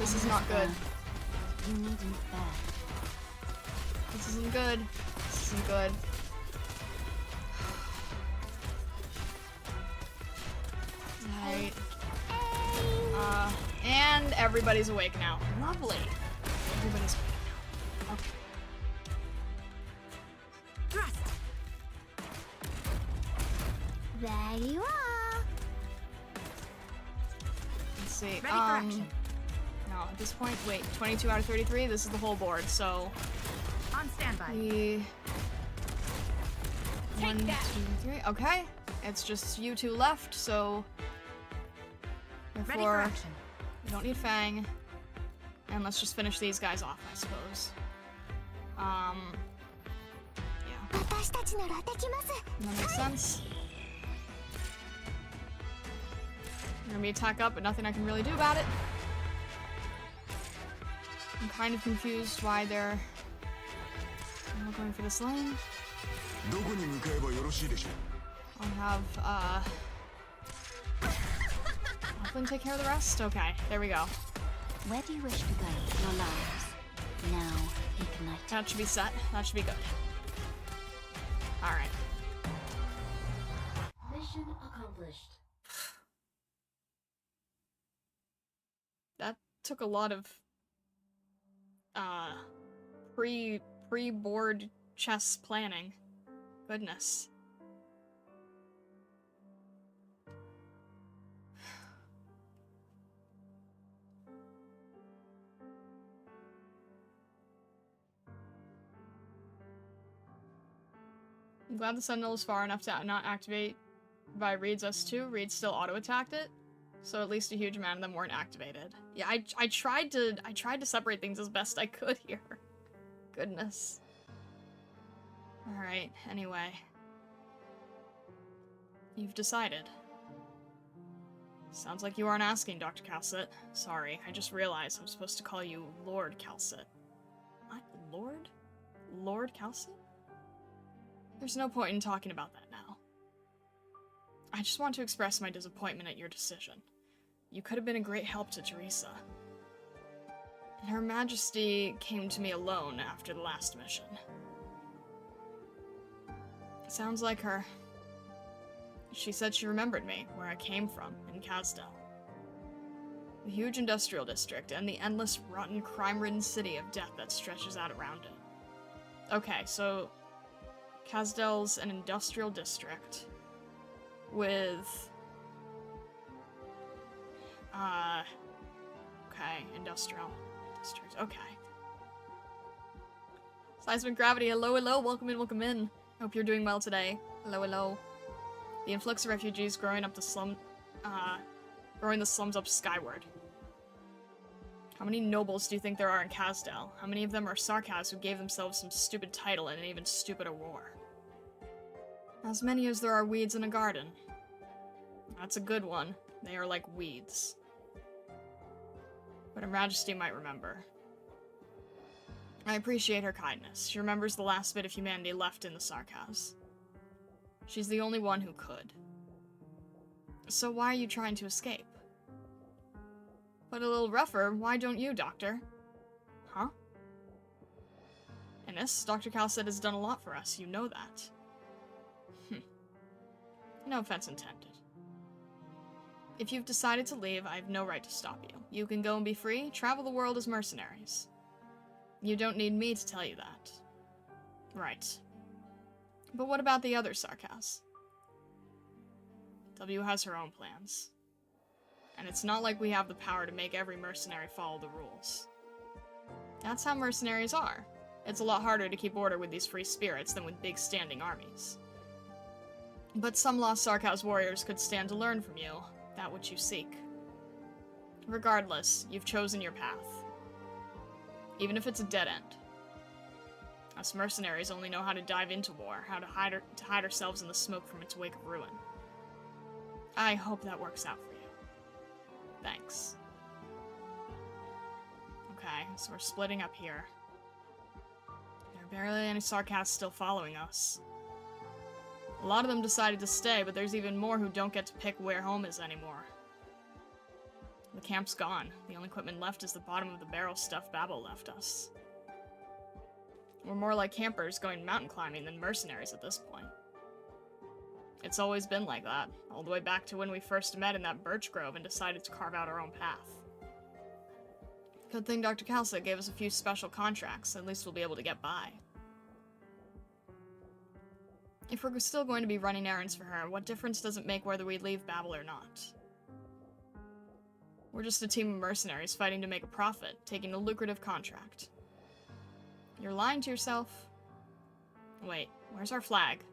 S1: This is not good.
S4: You needn't fear.
S1: This isn't good. This isn't good. Alright. And everybody's awake now. Lovely. Everybody's awake now. Okay.
S2: There you are.
S1: Let's see. No, at this point, wait, 22 out of 33? This is the whole board, so...
S5: On standby.
S1: 1, 2, 3. Okay. It's just you two left, so... Therefore, we don't need Fang. And let's just finish these guys off, I suppose. Yeah. That makes sense. They're gonna be attack up, but nothing I can really do about it. I'm kind of confused why they're not going for this lane. I'll have, Lapland take care of the rest? Okay, there we go.
S4: Where do you wish to go? Your lives. Now, ignite.
S1: That should be set. That should be good. Alright.
S3: Mission accomplished.
S1: That took a lot of, pre-board chess planning. Goodness. I'm glad the Sentinel is far enough to not activate by Reed's S2. Reed still auto-attacked it, so at least a huge amount of them weren't activated. Yeah, I tried to separate things as best I could here. Goodness. Alright, anyway. You've decided. Sounds like you aren't asking, Dr. Calcit. Sorry, I just realized I'm supposed to call you Lord Calcit. What? Lord? Lord Calcit? There's no point in talking about that now. I just want to express my disappointment at your decision. You could have been a great help to Teresa. And Her Majesty came to me alone after the last mission. Sounds like her. She said she remembered me, where I came from, in Kazdel. The huge industrial district, and the endless, rotten, crime-ridden city of death that stretches out around it. Okay, so... Kazdel's an industrial district with okay, industrial district. Okay. Seismic gravity, hello, hello, welcome in, welcome in. Hope you're doing well today. Hello, hello. The influx of refugees growing the slums up skyward. How many nobles do you think there are in Kasdal? How many of them are Sarkas who gave themselves some stupid title in an even stupider war? As many as there are weeds in a garden. That's a good one. They are like weeds. But Her Majesty might remember. I appreciate her kindness. She remembers the last bit of humanity left in the Sarkas. She's the only one who could. So why are you trying to escape? But a little rougher, why don't you, Doctor? Huh? Ines, Dr. Calcet has done a lot for us, you know that. No offense intended. If you've decided to leave, I have no right to stop you. You can go and be free, travel the world as mercenaries. You don't need me to tell you that. Right. But what about the other Sarkas? W has her own plans. And it's not like we have the power to make every mercenary follow the rules. That's how mercenaries are. It's a lot harder to keep order with these free spirits than with big standing armies. But some lost Sarkaz warriors could stand to learn from you, that which you seek. Regardless, you've chosen your path. Even if it's a dead end. Us mercenaries only know how to dive into war, how to hide ourselves in the smoke from its wake of ruin. I hope that works out for you. Thanks. Okay, so we're splitting up here. There are barely any Sarkas still following us. A lot of them decided to stay, but there's even more who don't get to pick where home is anymore. The camp's gone. The only equipment left is the bottom of the barrel stuff Babel left us. We're more like campers going mountain climbing than mercenaries at this point. It's always been like that, all the way back to when we first met in that birch grove and decided to carve out our own path. Good thing Dr. Calcet gave us a few special contracts, at least we'll be able to get by. If we're still going to be running errands for her, what difference does it make whether we leave Babel or not? We're just a team of mercenaries fighting to make a profit, taking a lucrative contract. You're lying to yourself? Wait, where's our flag?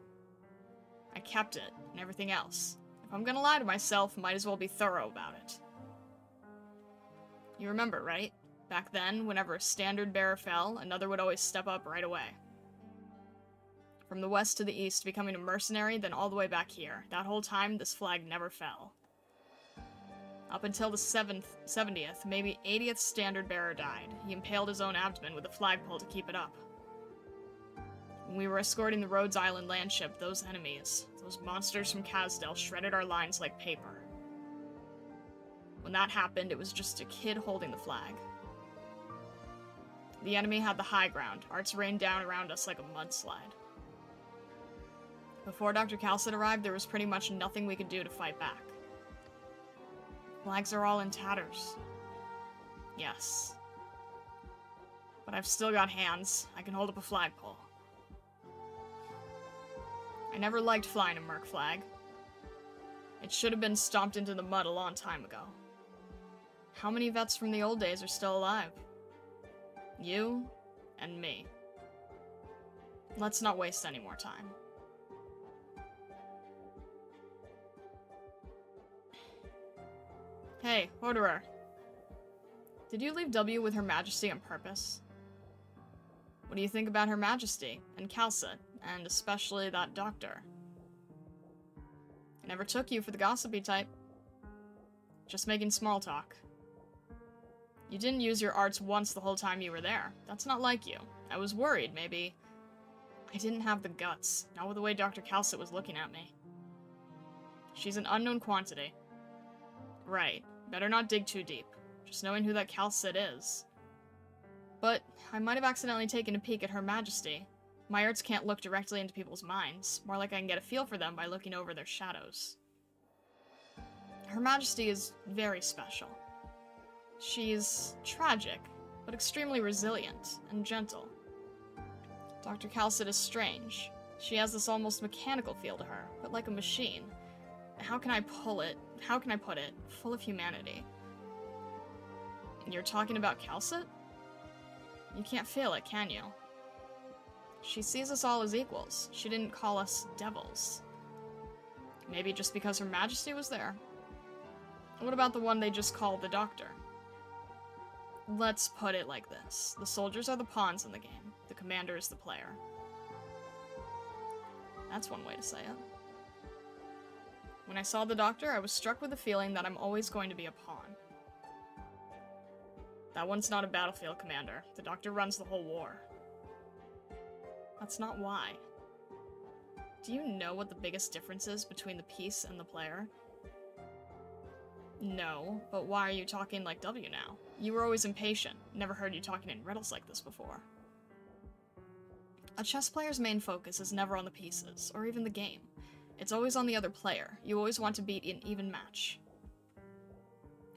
S1: I kept it, and everything else. If I'm gonna lie to myself, might as well be thorough about it. You remember, right? Back then, whenever a standard bearer fell, another would always step up right away. From the west to the east, becoming a mercenary, then all the way back here. That whole time, this flag never fell. Up until the 70th, maybe 80th standard bearer died. He impaled his own abdomen with a flagpole to keep it up. When we were escorting the Rhodes Island landship, those enemies, those monsters from Kasdal, shredded our lines like paper. When that happened, it was just a kid holding the flag. The enemy had the high ground. Arts rained down around us like a mudslide. Before Dr. Calcet arrived, there was pretty much nothing we could do to fight back. Flags are all in tatters. Yes. But I've still got hands. I can hold up a flagpole. I never liked flying a merc flag. It should have been stomped into the mud a long time ago. How many vets from the old days are still alive? You and me. Let's not waste any more time. Hey, Orderer. Did you leave W with Her Majesty on purpose? What do you think about Her Majesty, and Calcet, and especially that doctor? I never took you for the gossipy type. Just making small talk. You didn't use your arts once the whole time you were there. That's not like you. I was worried, maybe I didn't have the guts, not with the way Dr. Calcet was looking at me. She's an unknown quantity. Right. Better not dig too deep. Just knowing who that Calcet is. But I might have accidentally taken a peek at Her Majesty. My arts can't look directly into people's minds. More like I can get a feel for them by looking over their shadows. Her Majesty is very special. She's tragic, but extremely resilient and gentle. Dr. Calcet is strange. She has this almost mechanical feel to her, but like a machine. How can I put it? Full of humanity. You're talking about Calcet? You can't feel it, can you? She sees us all as equals. She didn't call us devils. Maybe just because Her Majesty was there. What about the one they just called the Doctor? Let's put it like this. The soldiers are the pawns in the game. The commander is the player. That's one way to say it. When I saw the Doctor, I was struck with the feeling that I'm always going to be a pawn. That one's not a battlefield commander. The Doctor runs the whole war. That's not why. Do you know what the biggest difference is between the piece and the player? No, but why are you talking like W now? You were always impatient. Never heard you talking in riddles like this before. A chess player's main focus is never on the pieces, or even the game. It's always on the other player. You always want to beat an even match.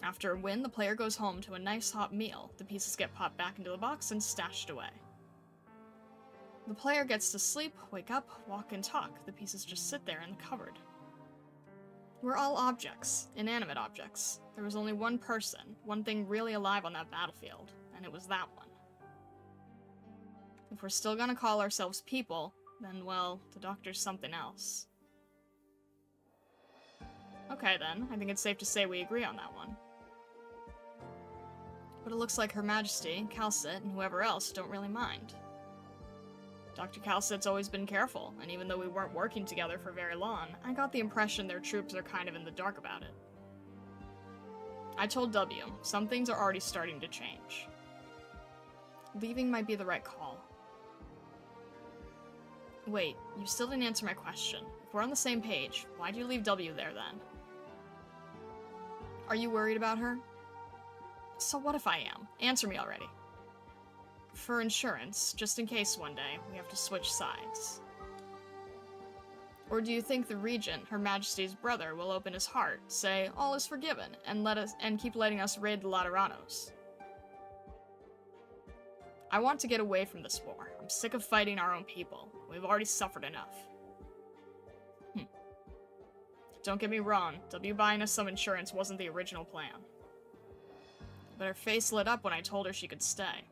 S1: After a win, the player goes home to a nice hot meal. The pieces get popped back into the box and stashed away. The player gets to sleep, wake up, walk, and talk. The pieces just sit there in the cupboard. We're all objects, inanimate objects. There was only one person, one thing really alive on that battlefield, and it was that one. If we're still gonna call ourselves people, then, well, the Doctor's something else. Okay then, I think it's safe to say we agree on that one. But it looks like Her Majesty, Calcit, and whoever else don't really mind. Dr. Calcit's always been careful, and even though we weren't working together for very long, I got the impression their troops are kind of in the dark about it. I told W, some things are already starting to change. Leaving might be the right call. Wait, you still didn't answer my question. If we're on the same page, why'd you leave W there then? Are you worried about her? So what if I am? Answer me already. For insurance, just in case one day we have to switch sides. Or do you think the Regent, Her Majesty's brother, will open his heart, say, all is forgiven, and keep letting us raid the Lateranos? I want to get away from this war. I'm sick of fighting our own people. We've already suffered enough. Don't get me wrong, W buying us some insurance wasn't the original plan. But her face lit up when I told her she could stay.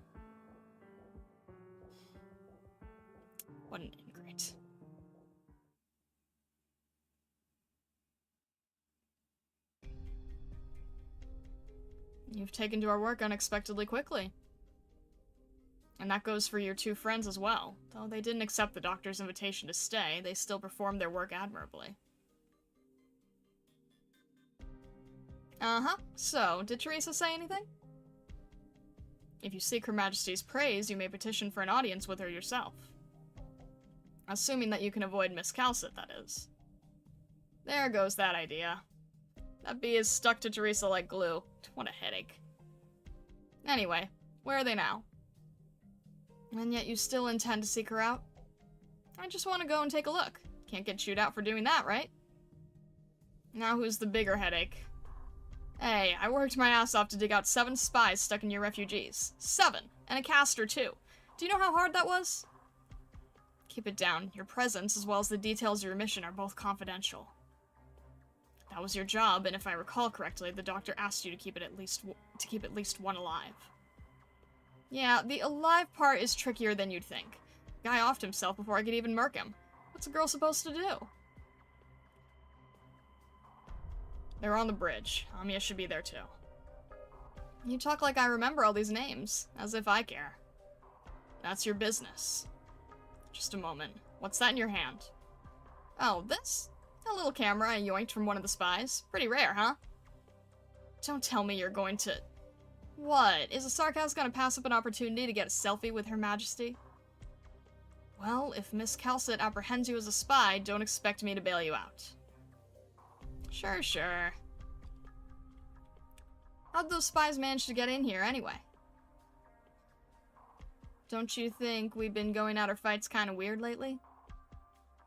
S1: What an ingrate. You've taken to our work unexpectedly quickly. And that goes for your two friends as well. Though they didn't accept the Doctor's invitation to stay, they still performed their work admirably. Uh-huh. So, did Teresa say anything? If you seek Her Majesty's praise, you may petition for an audience with her yourself. Assuming that you can avoid Miss Calcit, that is. There goes that idea. That bee is stuck to Teresa like glue. What a headache. Anyway, where are they now? And yet you still intend to seek her out? I just want to go and take a look. Can't get chewed out for doing that, right? Now who's the bigger headache? Hey, I worked my ass off to dig out 7 spies stuck in your refugees. 7! And a caster, too. Do you know how hard that was? Keep it down. Your presence, as well as the details of your mission, are both confidential. That was your job, and if I recall correctly, the Doctor asked you to keep at least one alive. Yeah, the alive part is trickier than you'd think. The guy offed himself before I could even murk him. What's a girl supposed to do? They're on the bridge. Amiya should be there too. You talk like I remember all these names, as if I care. That's your business. Just a moment. What's that in your hand? Oh, this? A little camera I yoinked from one of the spies. Pretty rare, huh? Don't tell me you're going to... What? Is a sarcasm gonna pass up an opportunity to get a selfie with Her Majesty? Well, if Miss Calcit apprehends you as a spy, don't expect me to bail you out. Sure, sure. How'd those spies manage to get in here, anyway? Don't you think we've been going at our fights kind of weird lately?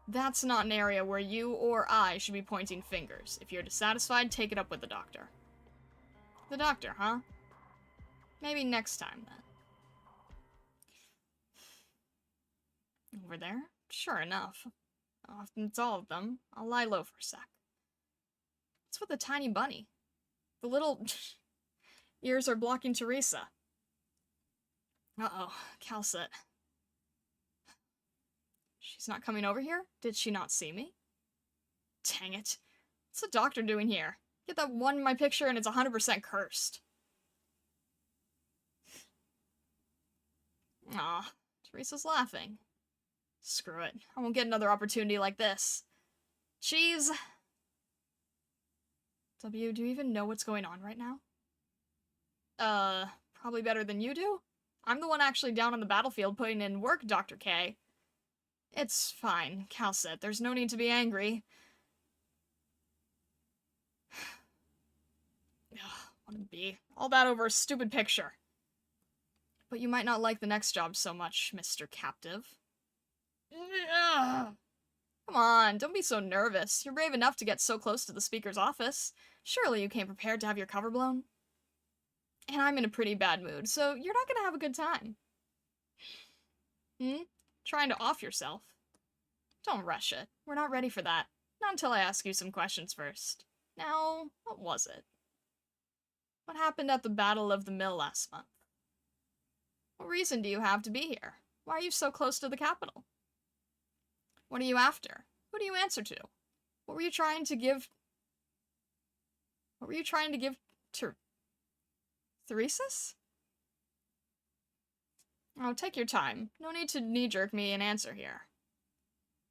S1: That's not an area where you or I should be pointing fingers. If you're dissatisfied, take it up with the Doctor. The Doctor, huh? Maybe next time, then. Over there? Sure enough. Often it's all of them. I'll lie low for a sec. What's with the tiny bunny? The little ears are blocking Teresa. Uh-oh, Calcit. She's not coming over here? Did she not see me? Dang it. What's the doctor doing here? Get that one in my picture and it's 100% cursed. Aw, Teresa's laughing. Screw it. I won't get another opportunity like this. Jeez. W, do you even know what's going on right now? Probably better than you do? I'm the one actually down on the battlefield putting in work, Dr. K. It's fine, Calcet. There's no need to be angry. What a B. All that over a stupid picture. But you might not like the next job so much, Mr. Captive. Come on, don't be so nervous. You're brave enough to get so close to the speaker's office. Surely you came prepared to have your cover blown. And I'm in a pretty bad mood, so you're not gonna have a good time. Trying to off yourself? Don't rush it. We're not ready for that. Not until I ask you some questions first. Now, what was it? What happened at the Battle of the Mill last month? What reason do you have to be here? Why are you so close to the capital? What are you after? Who do you answer to? What were you trying to give... What were you trying to give to... Teresa? Oh, take your time. No need to knee-jerk me an answer here.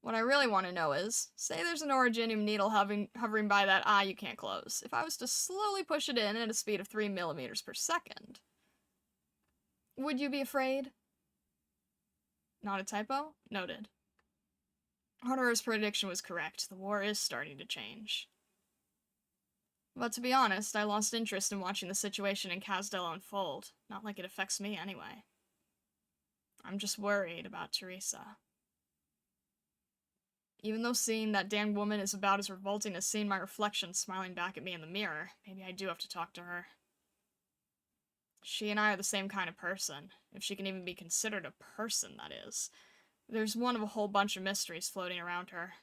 S1: What I really want to know is, say there's an originium needle hovering by that eye you can't close. If I was to slowly push it in at a speed of 3 millimeters per second, would you be afraid? Not a typo? Noted. Harder's prediction was correct. The war is starting to change. But to be honest, I lost interest in watching the situation in Casdello unfold. Not like it affects me anyway. I'm just worried about Teresa. Even though seeing that damned woman is about as revolting as seeing my reflection smiling back at me in the mirror, maybe I do have to talk to her. She and I are the same kind of person, if she can even be considered a person, that is. There's one of a whole bunch of mysteries floating around her.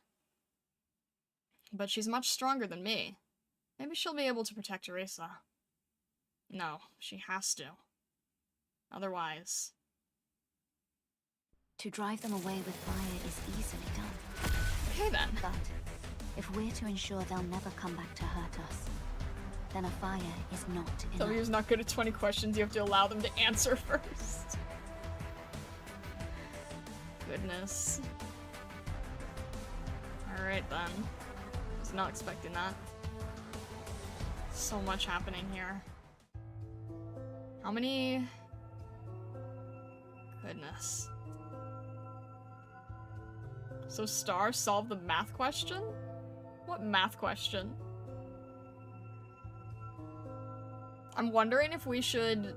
S1: But she's much stronger than me. Maybe she'll be able to protect Teresa. No, she has to. Otherwise...
S4: To drive them away with fire is easily done.
S1: Okay then.
S4: But if we're to ensure they'll never come back to hurt us, then a fire is not enough.
S1: W's not good at 20 questions, you have to allow them to answer first. Goodness. Alright then. Was not expecting that. So much happening here. How many... Goodness. So Star solved the math question? What math question? I'm wondering if we should...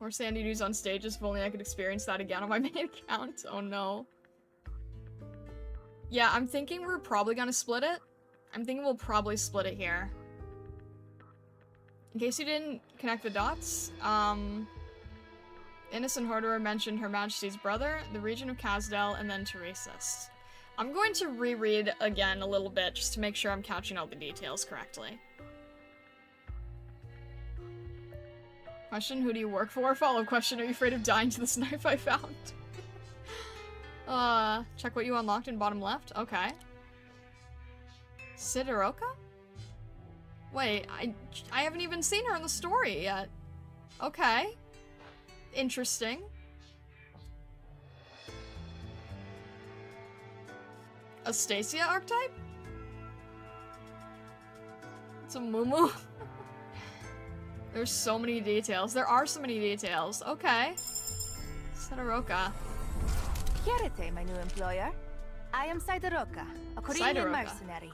S1: More Sandy News on stages, if only I could experience that again on my main account. Oh no. Yeah, I'm thinking we're probably gonna split it. I'm thinking we'll probably split it here. In case you didn't connect the dots, Ines and Horderer mentioned Her Majesty's brother, the region of Casdell, and then Teresa's. I'm going to reread again a little bit just to make sure I'm catching all the details correctly. Question, who do you work for? Follow-up question, are you afraid of dying to this knife I found? Check what you unlocked in bottom left? Okay. Sidoroka? Wait, I haven't even seen her in the story yet. Okay. Interesting. Astasia archetype? It's a Mumu? There's so many details. There are so many details. Okay. Sidoroka.
S9: Chiarete, my new employer. I am Sidoroka, a Korean mercenary.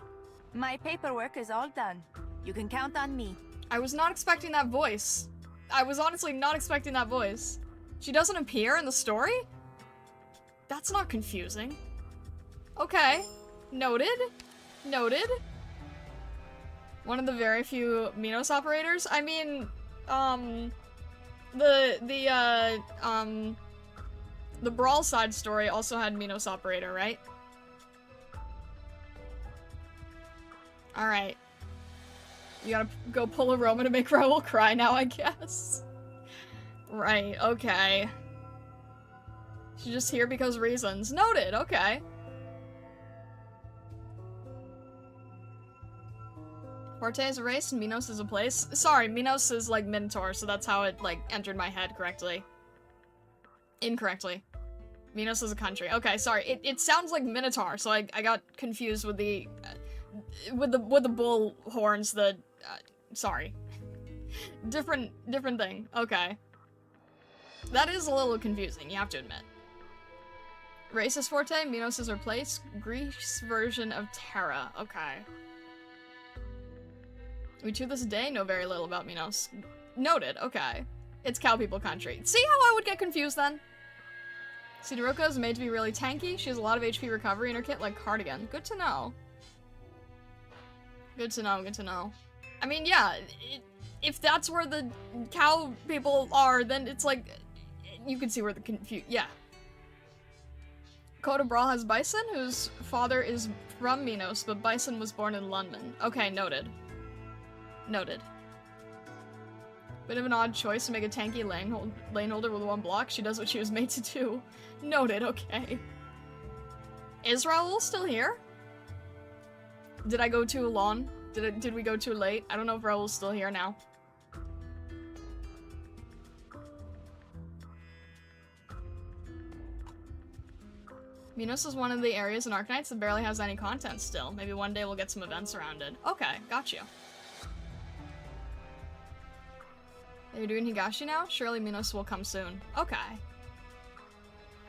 S9: My paperwork is all done. You can count on me.
S1: I was not expecting that voice. I was honestly not expecting that voice. She doesn't appear in the story? That's not confusing. Okay. Noted. Noted. One of the very few Minos operators. I mean, the Brawl side story also had Minos operator, right? Alright. You gotta go pull a Roman to make Raoul cry now, I guess. Right, okay. She's just here because reasons. Noted, okay. Forte is a race and Minos is a place. Sorry, Minos is like Minotaur, so that's how it like entered my head correctly. Incorrectly. Minos is a country. Okay, sorry. It sounds like Minotaur, so I got confused with the bull horns. Sorry. Different thing. Okay. That is a little confusing, you have to admit. Race is Forte, Minos is her place. Greece version of Terra. Okay. We to this day know very little about Minos. Noted, okay. It's cow people country. See how I would get confused then? Sidoruka is made to be really tanky. She has a lot of HP recovery in her kit, like Cardigan. Good to know. Good to know, good to know. I mean, yeah, if that's where the cow people are, then it's like, you can see where the yeah. Coda Brawl has Bison, whose father is from Minos, but Bison was born in London. Okay, noted. Noted. Bit of an odd choice to make a tanky lane holder with one block. She does what she was made to do. Noted, okay. Is Raoul still here? Did I go too long? Did we go too late? I don't know if Raoul's still here now. Minos is one of the areas in Arknights that barely has any content still. Maybe one day we'll get some events around it. Okay, got you. Are you doing Higashi now? Surely Minos will come soon. Okay.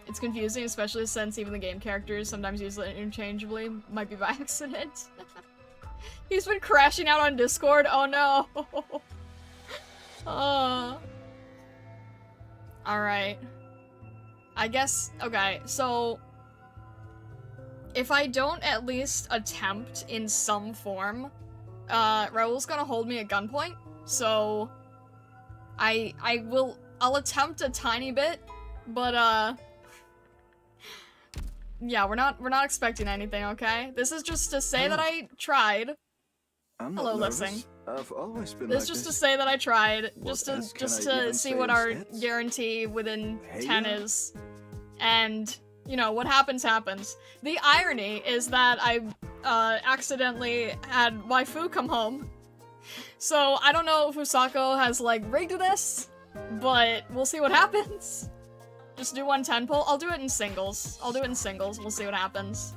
S1: It's confusing, especially since even the game characters sometimes use it interchangeably. Might be by accident. He's been crashing out on Discord. Oh no. Alright. I guess, okay, so if I don't at least attempt in some form, Raoul's gonna hold me at gunpoint, so I'll attempt a tiny bit, but yeah, we're not expecting anything, okay? This is just to say that I tried. Hello, listening.
S10: I've always been
S1: this is just to say that I tried, just to see what our guarantee within 10 is, and you know what happens happens. The irony is that I accidentally had waifu come home. So, I don't know if Usako has, like, rigged this, but we'll see what happens. Just do one 10 pull. I'll do it in singles. We'll see what happens.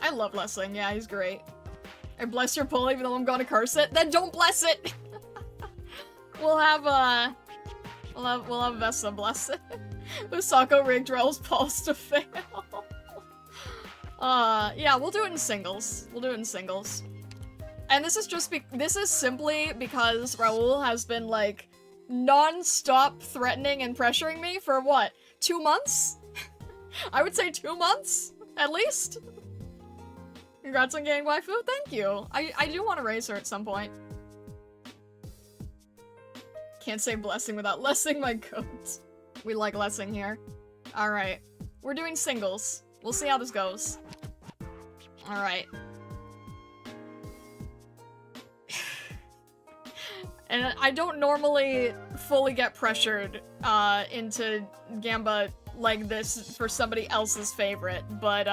S1: I love Lessing. Yeah, he's great. I bless your pull even though I'm gonna curse it. Then don't bless it! We'll have Vesta bless it. Usako rigged Raoul's pulse to fail. Yeah, we'll do it in singles. And this is simply because Raoul has been, like, non-stop threatening and pressuring me for, what, 2 months? I would say 2 months, at least. Congrats on getting waifu, thank you. I do want to raise her at some point. Can't say blessing without lessing my goat. We like lessing here. Alright, we're doing singles. We'll see how this goes. Alright. And I don't normally fully get pressured into Gamba like this for somebody else's favorite, but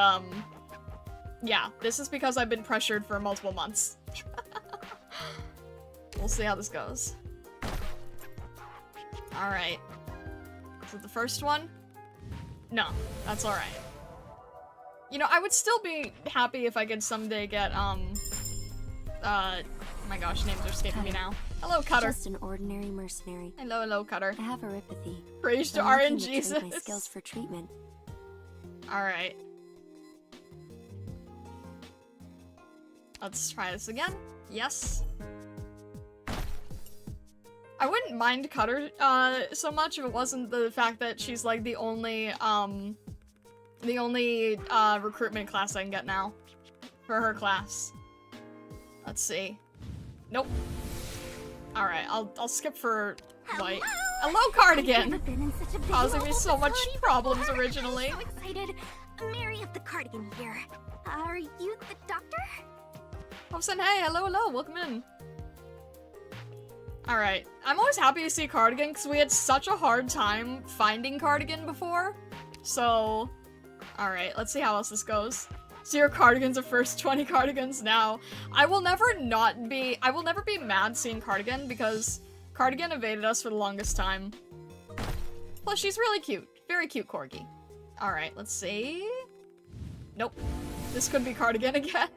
S1: yeah, this is because I've been pressured for multiple months. We'll see how this goes. Alright. Is it the first one? No, that's alright. You know, I would still be happy if I could someday get, my gosh, names are escaping me now. Hello, Cutter.
S4: Just an ordinary mercenary.
S1: Hello, Cutter.
S4: I have arypathy.
S1: Praise to
S4: I'm looking
S1: RNG
S4: to
S1: Jesus.
S4: trade my skills for treatment.
S1: Alright. Let's try this again. Yes. I wouldn't mind Cutter so much if it wasn't the fact that she's like the only recruitment class I can get now for her class. Let's see. Nope. Alright, I'll skip for white. Hello, Cardigan! Causing me so much problems originally.
S2: I'm so excited. Mary of the Cardigan here. Are you the doctor?
S1: Hobson, hey, hello, welcome in. Alright, I'm always happy to see Cardigan because we had such a hard time finding Cardigan before. So, alright, let's see how else this goes. 0 Cardigans are first, 20 Cardigans now. I will never be mad seeing Cardigan because Cardigan evaded us for the longest time. Plus, she's really cute. Very cute corgi. Alright, let's see. Nope. This could be Cardigan again.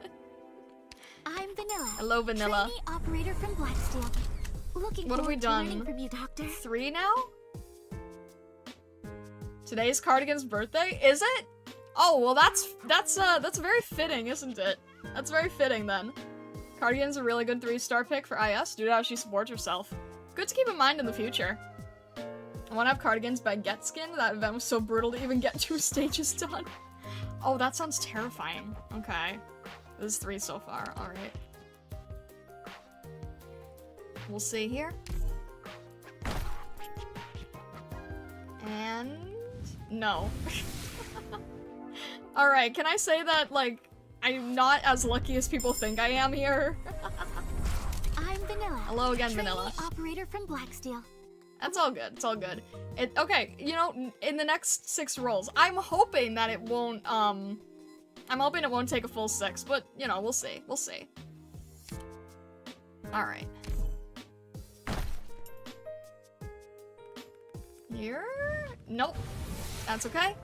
S4: I'm Vanilla.
S1: Hello, Vanilla.
S4: Trainee operator from Blacksteel. Looking
S1: What have we
S4: forward to
S1: done?
S4: learning from you, Doctor.
S1: 3 now? Today's Cardigan's birthday? Is it? Oh, well that's very fitting, isn't it? That's very fitting then. Cardigan's a really good 3-star pick for IS due to how she supports herself. Good to keep in mind in the future. I want to have Cardigan's baguette skin. That event was so brutal to even get 2 stages done. Oh, that sounds terrifying. Okay. This is 3 so far. Alright. We'll see here. And... no. Alright, can I say that, like, I'm not as lucky as people think I am here?
S4: I'm Vanilla.
S1: Hello again,
S4: Trainee
S1: Vanilla.
S4: operator from Blacksteel.
S1: That's all good. It's all good. Okay, you know, in the next 6 rolls, I'm hoping that it won't, I'm hoping it won't take a full 6, but, you know, we'll see. We'll see. Alright. Here? Nope. That's okay.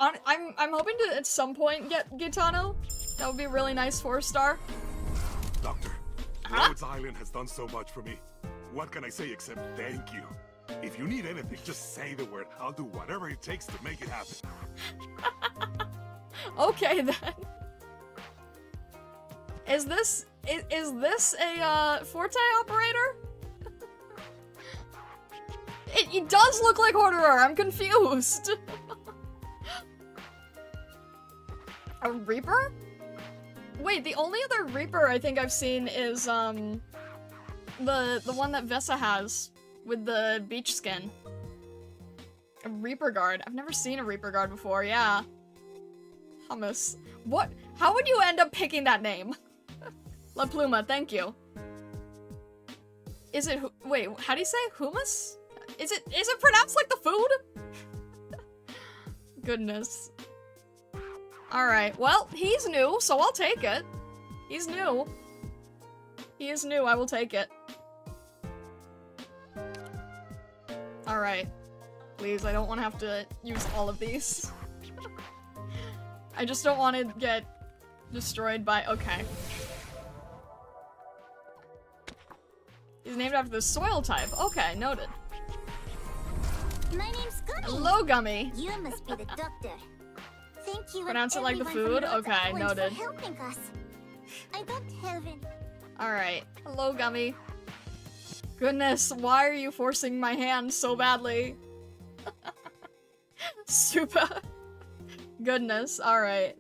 S1: I'm hoping to, at some point, get Gitano. That would be a really nice 4-star.
S10: Doctor, Rhodes Island has done so much for me. What can I say except thank you? If you need anything, just say the word. I'll do whatever it takes to make it happen.
S1: Okay, then. Is this a, Forte operator? It does look like Horderer, I'm confused. A Reaper? Wait, the only other Reaper I think I've seen is, the one that Vesa has with the beach skin. A Reaper Guard. I've never seen a Reaper Guard before, yeah. Hummus. What? How would you end up picking that name? La Pluma, thank you. Is it, wait, how do you say hummus? Is it pronounced like the food? Goodness. Alright, well, he's new, so I'll take it. He's new. He is new, I will take it. Alright. Please, I don't want to have to use all of these. I just don't want to get destroyed by- okay. He's named after the soil type. Okay, noted.
S4: My name's Gummy.
S1: Hello, Gummy.
S4: You must be the doctor. Thank you.
S1: Pronounce it like the food? Okay, noted.
S4: For helping us. I don't have it.
S1: Alright. Hello, Gummy. Goodness, why are you forcing my hand so badly? Super. Goodness, alright.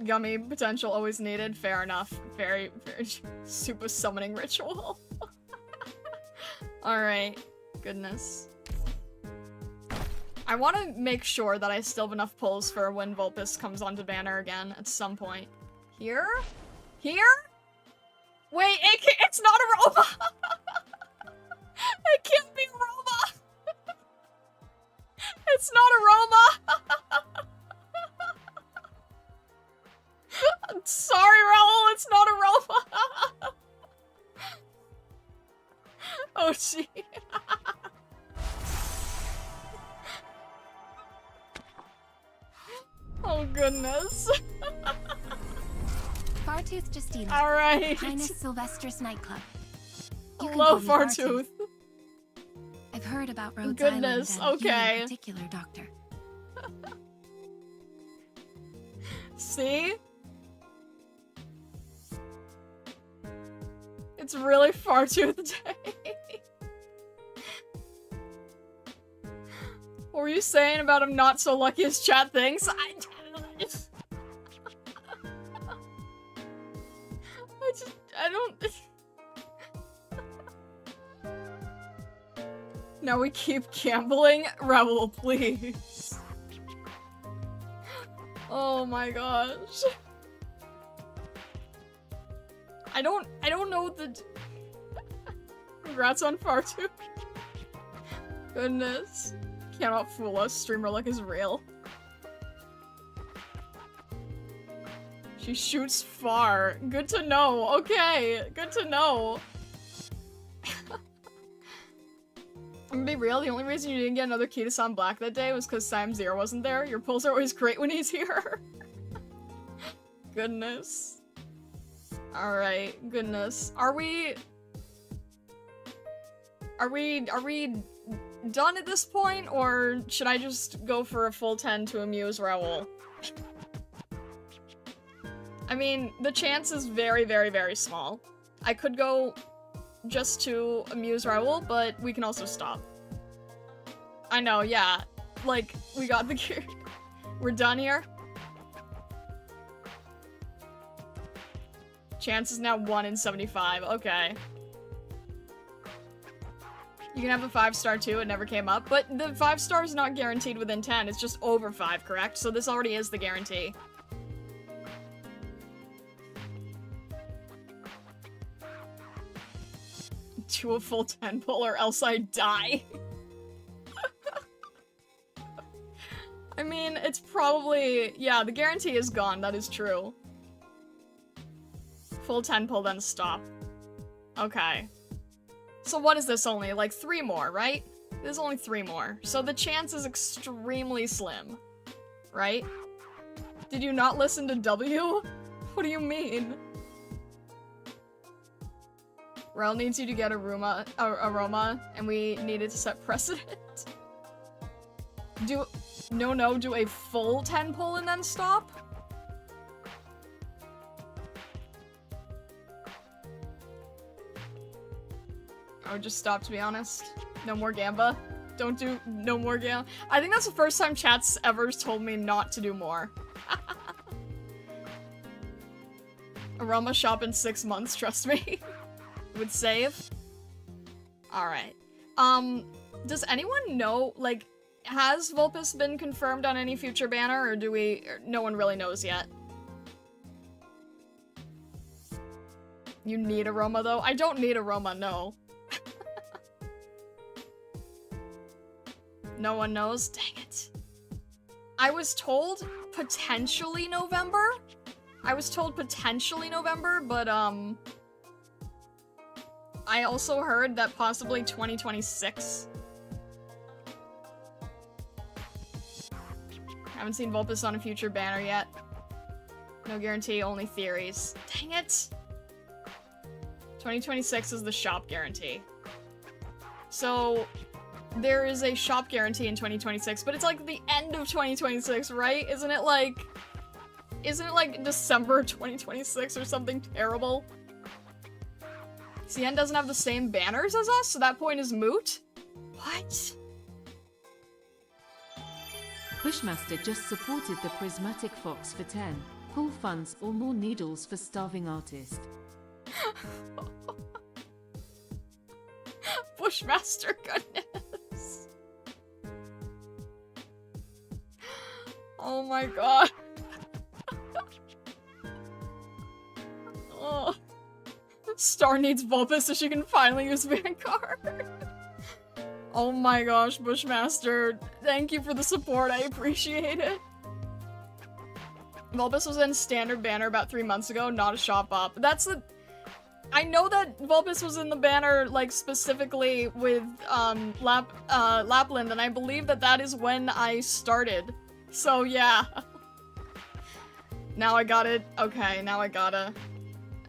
S1: Gummy potential always needed. Fair enough. Very, very super summoning ritual. Alright. Goodness. I want to make sure that I still have enough pulls for when Vulpes comes onto banner again at some point. Here? Here? Wait, it's not a Roma! It can't be a Roma! It's not a Roma! I'm sorry, Raul, it's not a Roma! Oh, gee. Oh, goodness.
S4: Fartooth Justina.
S1: Alright.
S4: Highness Sylvester's nightclub. You can
S1: Hello,
S4: call me
S1: Fartooth.
S4: I've heard about Rhodes
S1: Goodness,
S4: Island and
S1: okay.
S4: you in particular, Doctor.
S1: See? It's really Fartooth Day. What were you saying about him not so lucky as chat thinks? I don't... Now we keep gambling? Rebel, please. Oh my gosh. I don't know the... Congrats on far too. Goodness. Cannot fool us. Streamer luck is real. She shoots far. Good to know. Okay. Good to know. I'm gonna be real, the only reason you didn't get another key to Sun Black that day was because Sam Zero wasn't there. Your pulls are always great when he's here. Goodness. Alright, goodness. Are we done at this point, or should I just go for a full 10 to amuse Raoul? I mean, the chance is very, very, very small. I could go just to amuse Raoul, but we can also stop. I know, yeah. Like, we got the gear. We're done here. Chance is now 1 in 75. Okay. You can have a 5-star too, it never came up. But the 5-star is not guaranteed within 10, it's just over 5, correct? So this already is the guarantee. Do a full 10 pull or else I die. I mean, it's probably... Yeah, the guarantee is gone, that is true. Full 10 pull, then stop. Okay. So what is this only? Like 3 more, right? There's only 3 more. So the chance is extremely slim. Right? Did you not listen to W? What do you mean? Rel needs you to get aroma, and we needed to set precedent. Do a full 10 pull and then stop? I would just stop, to be honest. No more gamba. Don't do no more gamba. I think that's the first time chat's ever told me not to do more. Aroma shop in 6 months, trust me. Would save. Alright. Does anyone know, like, has Vulpes been confirmed on any future banner, or do we... no one really knows yet? You need aroma, though? I don't need aroma, no. No one knows? Dang it. I was told potentially November? I was told potentially November, but, I also heard that possibly 2026. Haven't seen Vulpes on a future banner yet. No guarantee, only theories. Dang it! 2026 is the shop guarantee. So, there is a shop guarantee in 2026, but it's like the end of 2026, right? Isn't it like December 2026 or something terrible? CN doesn't have the same banners as us, so that point is moot? What?
S7: Bushmaster just supported the Prismatic Fox for 10. Pull funds or more needles for starving artist.
S1: Bushmaster, goodness. Oh my god. Oh. Star needs Vulpes so she can finally use Vanguard. Oh my gosh, Bushmaster. Thank you for the support, I appreciate it. Vulpes was in standard banner about 3 months ago, not a shop up. That's the... I know that Vulpes was in the banner, like, specifically with, Lapland, and I believe that that is when I started. So, yeah. Now I got it. Okay, now I gotta...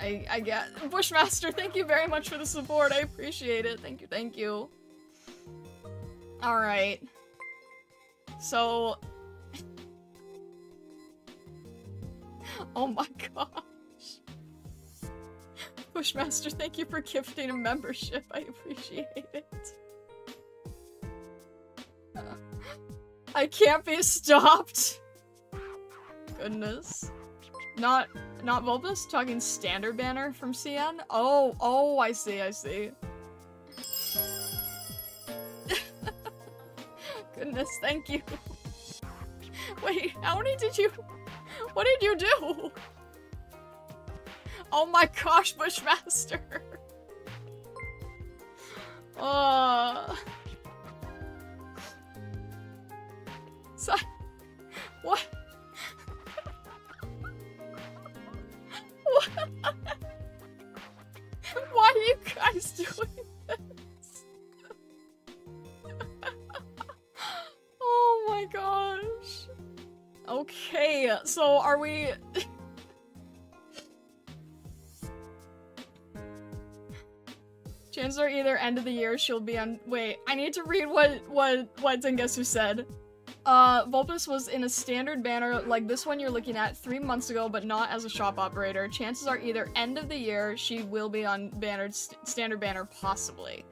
S1: I get... Bushmaster, thank you very much for the support. I appreciate it. Thank you, thank you. Alright. So... Oh my gosh. Bushmaster, thank you for gifting a membership. I appreciate it. I can't be stopped. Goodness. Not Vulpes? Talking standard banner from CN? Oh, I see. Goodness, thank you. Wait, how many did you... What did you do? Oh my gosh, Bushmaster. So, what? What? Why are you guys doing this? Oh my gosh. Okay, so are we... Chances are either end of the year she'll be on- wait, I need to read what Zengetsu said. Vulpes was in a standard banner like this one you're looking at 3 months ago, but not as a shop operator. Chances are either end of the year she will be on standard banner, possibly.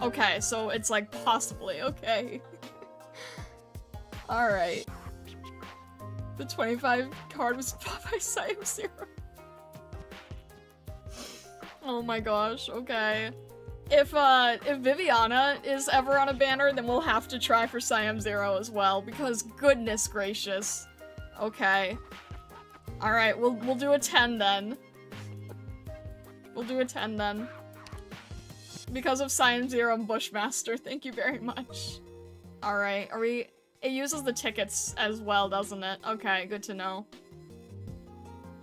S1: Okay, so it's like possibly, okay. Alright. The 25 card was bought by Siam Zero. Oh my gosh, okay. If Viviana is ever on a banner, then we'll have to try for Siam Zero as well, because goodness gracious. Okay. Alright, we'll do a 10 then. We'll do a 10 then. Because of Siam Zero and Bushmaster, thank you very much. Alright, are we... It uses the tickets as well, doesn't it? Okay, good to know.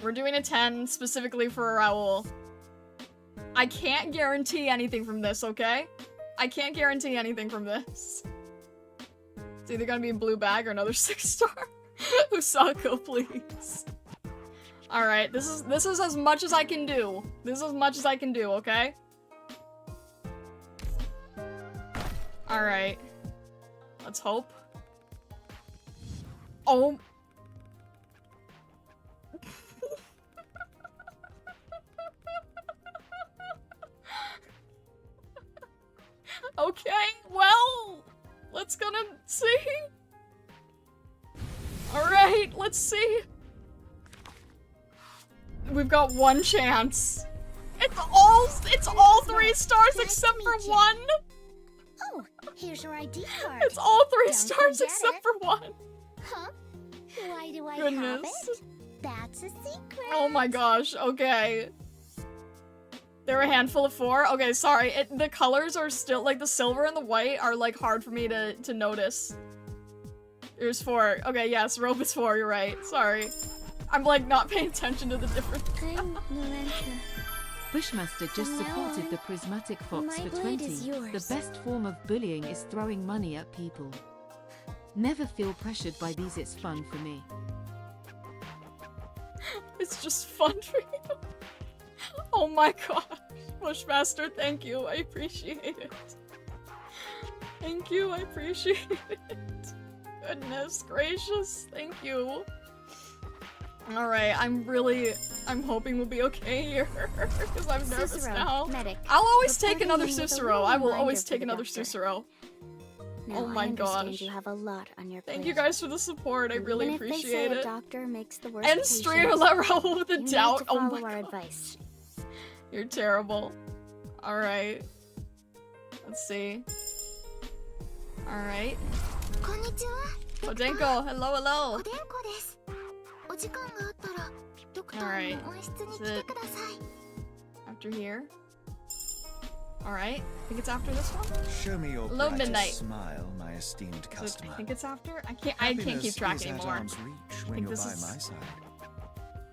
S1: We're doing a 10 specifically for Raoul. I can't guarantee anything from this, okay? I can't guarantee anything from this. It's either gonna be a blue bag or another 6-star. Usako, please. Alright, this is as much as I can do. This is as much as I can do, okay? Alright. Let's hope. Oh. Okay, well, let's gonna see. Alright, let's see. We've got one chance. It's all 3 stars except for 1.
S3: Oh, here's your ID card.
S1: It's all 3
S3: Don't
S1: stars
S3: forget
S1: except
S3: it.
S1: for 1.
S3: Huh? Why do I have
S1: Goodness.
S3: it? That's a secret.
S1: Oh my gosh, okay. There are a handful of 4? Okay, sorry. The colors are still, like, the silver and the white are, like, hard for me to notice. There's 4. Okay, yes, rope is 4, you're right. Sorry. I'm, like, not paying attention to the difference.
S7: Bushmaster just supported the Prismatic Fox
S3: My
S7: for
S3: blade
S7: 20.
S3: is yours.
S7: The best form of bullying is throwing money at people. Never feel pressured by these, it's fun for me.
S1: It's just fun for you. Oh my gosh. Bushmaster, thank you. I appreciate it. Thank you, I appreciate it. Goodness gracious, thank you. Alright, I'm hoping we'll be okay here. Because I'm nervous
S3: Cicero,
S1: now.
S3: medic.
S1: I'll always take
S3: Reporting
S1: another
S3: in with a
S1: Cicero.
S3: little
S1: I will
S3: reminder
S1: always
S3: for
S1: take
S3: the
S1: another
S3: doctor.
S1: Cicero.
S3: Now,
S1: Oh my
S3: I understand
S1: gosh.
S3: you have a lot on your plate.
S1: Thank you guys for the support. I really
S3: Even if they say
S1: appreciate
S3: a
S1: it.
S3: doctor makes the worst
S1: And stream
S3: patients,
S1: let roll with a
S3: you need
S1: doubt.
S3: to
S1: Oh
S3: follow
S1: my
S3: our
S1: god.
S3: advice.
S1: You're terrible. Alright. Let's see. Alright. Kodenko, hello, hello. Alright. Is it after here? Alright. I think it's after this one?
S11: Show me your
S1: Hello,
S11: brightest
S1: Midnight.
S11: smile, my esteemed
S1: Is it-
S11: customer.
S1: I think it's after? I can't keep
S11: Happiness
S1: track
S11: is
S1: anymore.
S11: At arm's reach when
S1: think
S11: you're
S1: this
S11: by
S1: is-
S11: my side.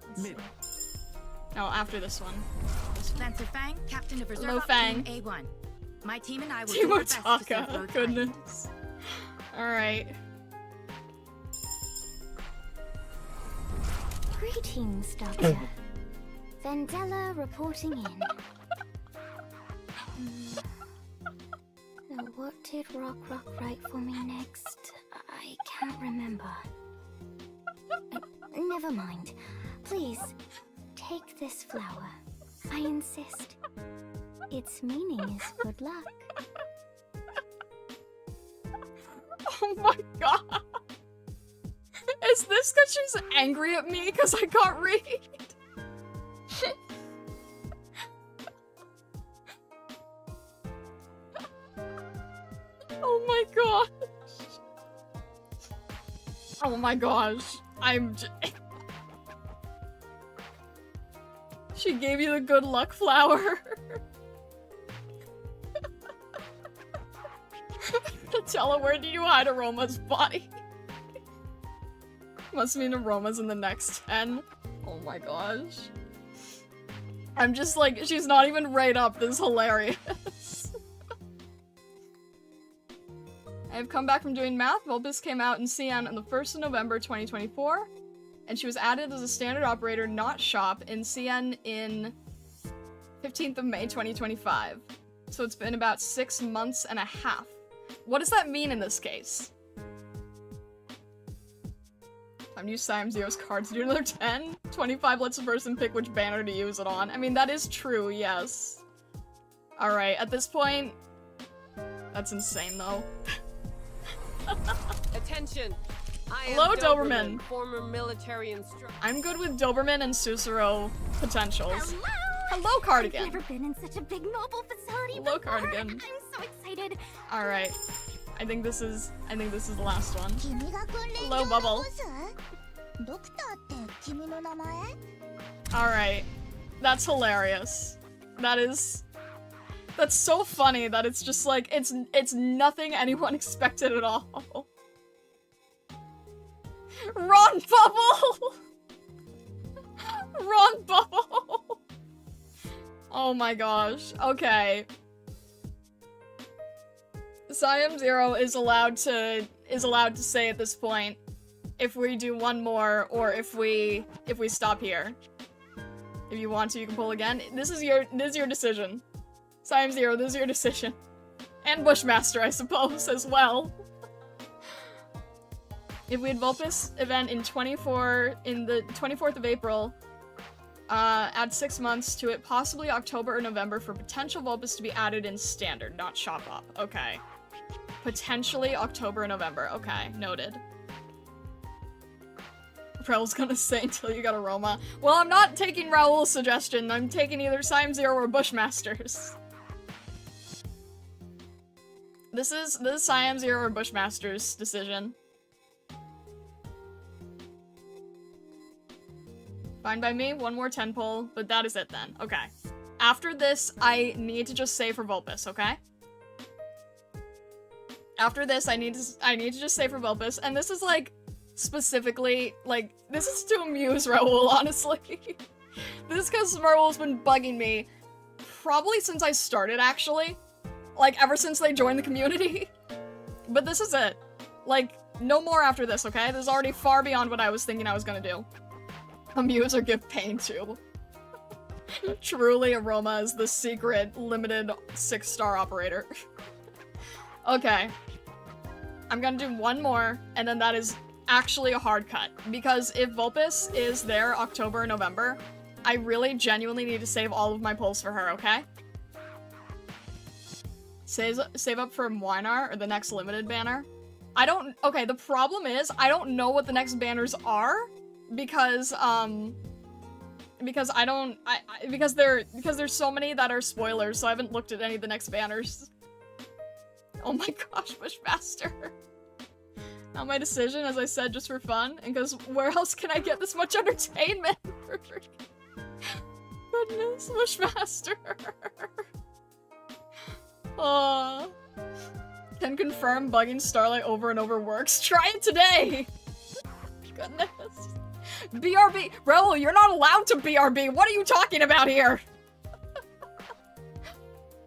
S1: Let's
S11: Mid-
S1: see. No, after this one. This one.
S5: Lancer Fang, Captain of Reserve
S1: Hello,
S5: Op
S1: Fang.
S5: Team A1. My team and I will do our best to serve
S1: Timotaka,
S5: both
S1: goodness. Alright.
S3: Greetings, Doctor. Vandella reporting in. Now, what did Rock write for me next? I can't remember. Never mind. Please, take this flower. I insist. Its meaning is good luck.
S1: Oh my god. Is this because she's angry at me because I got read? Oh my gosh. Oh my gosh. She gave you the good luck flower. Tell her, where did you hide Aroma's body? Must mean Aroma's in the next 10. Oh my gosh. I'm just like, she's not even right up. This is hilarious. I have come back from doing math. Vulpes came out in CN on the 1st of November 2024. And she was added as a standard operator, not shop, in CN in 15th of May 2025. So it's been about 6 months and a half. What does that mean in this case? Time to use Siam Zero's card to do another 10? 25 lets the person pick which banner to use it on. I mean, that is true, yes. Alright, at this point... That's insane, though.
S8: Attention!
S1: Hello, Doberman.
S8: Former military instructor.
S1: I'm good with Doberman and Susuro potentials. Hello, Cardigan.
S3: I've never been in such a big mobile facility
S1: Hello,
S3: before.
S1: Cardigan.
S3: I'm so excited.
S1: Alright. I think this is the last one. Hello, Bubble. Alright. That's hilarious. That's so funny that it's just like, it's nothing anyone expected at all. Wrong Bubble! Wrong Bubble! Oh my gosh. Okay. Siam Zero is allowed to say at this point if we do one more or if we stop here. If you want to, you can pull again. This is your decision. Siam Zero, this is your decision. And Bushmaster, I suppose, as well. If we had Vulpes event in the 24th of April, add 6 months to it, possibly October or November for potential Vulpes to be added in standard, not shop up. Okay. Potentially October or November. Okay, noted. Raul's gonna say until you got a Roma. Well, I'm not taking Raul's suggestion. I'm taking either Siam Zero or Bushmasters. This is Siam Zero or Bushmaster's decision. Fine by me, one more 10 pull, but that is it then. Okay. After this, I need to just say for Vulpes, okay? After this, I need to just say for Vulpes, and this is like, specifically, like, this is to amuse Raul, honestly. This is because Raul's been bugging me, probably since I started, actually. Like, ever since they joined the community. But this is it. Like, no more after this, okay? This is already far beyond what I was thinking I was gonna do. Amuse or give pain to. Truly, Aroma is the secret, limited 6-star operator. Okay. I'm gonna do one more, and then that is actually a hard cut. Because if Vulpes is there October or November, I really genuinely need to save all of my pulls for her, okay? Save up for Moinar, or the next limited banner. Okay, the problem is, I don't know what the next banners are, because there's so many that are spoilers, so I haven't looked at any of the next banners. Oh my gosh, Bushmaster. Not my decision, as I said, just for fun, and because where else can I get this much entertainment? Goodness, Bushmaster. Can confirm bugging Starlight over and over works. Try it today! Goodness. BRB! Raul, you're not allowed to BRB! What are you talking about here?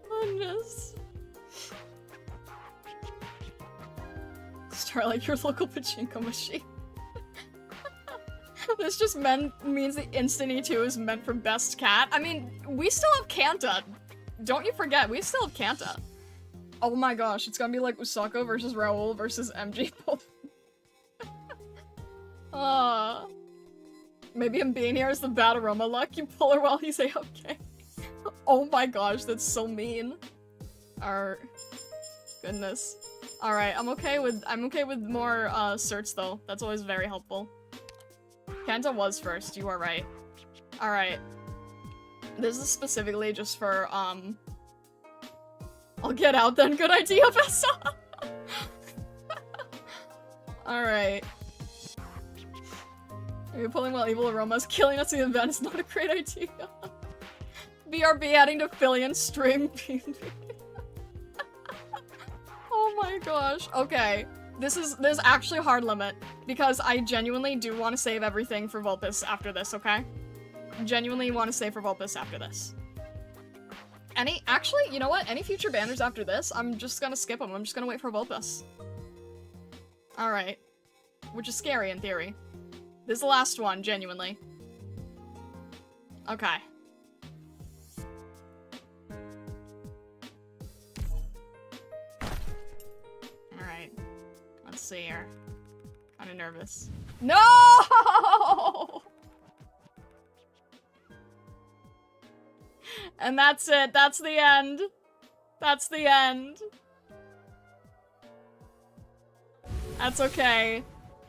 S1: Goodness. Starlight, your local pachinko machine. This just means the instant E2 is meant for best cat. I mean, we still have Kanta. Don't you forget, we still have Kanta. Oh my gosh, it's gonna be like Usako versus Raul versus MG. Maybe him being here is the bad aroma luck. You pull her while he's AFK. Oh my gosh, that's so mean. Goodness. Alright, I'm okay with more certs though. That's always very helpful. Kanta was first, you are right. Alright. This is specifically just for, I'll get out then, good idea, Vessa! Alright. Maybe pulling while evil aromas killing us in the event is not a great idea. BRB adding to Fillion string. Oh my gosh. Okay. There's actually a hard limit because I genuinely do want to save everything for Vulpes after this, okay? Genuinely want to save for Vulpes after this. Actually, you know what? Any future banners after this, I'm just gonna skip them. I'm just gonna wait for Vulpes. Alright. Which is scary in theory. This is the last one, genuinely. Okay. Alright. Let's see here. Kinda nervous. No! And that's it. That's the end. That's the end. That's okay.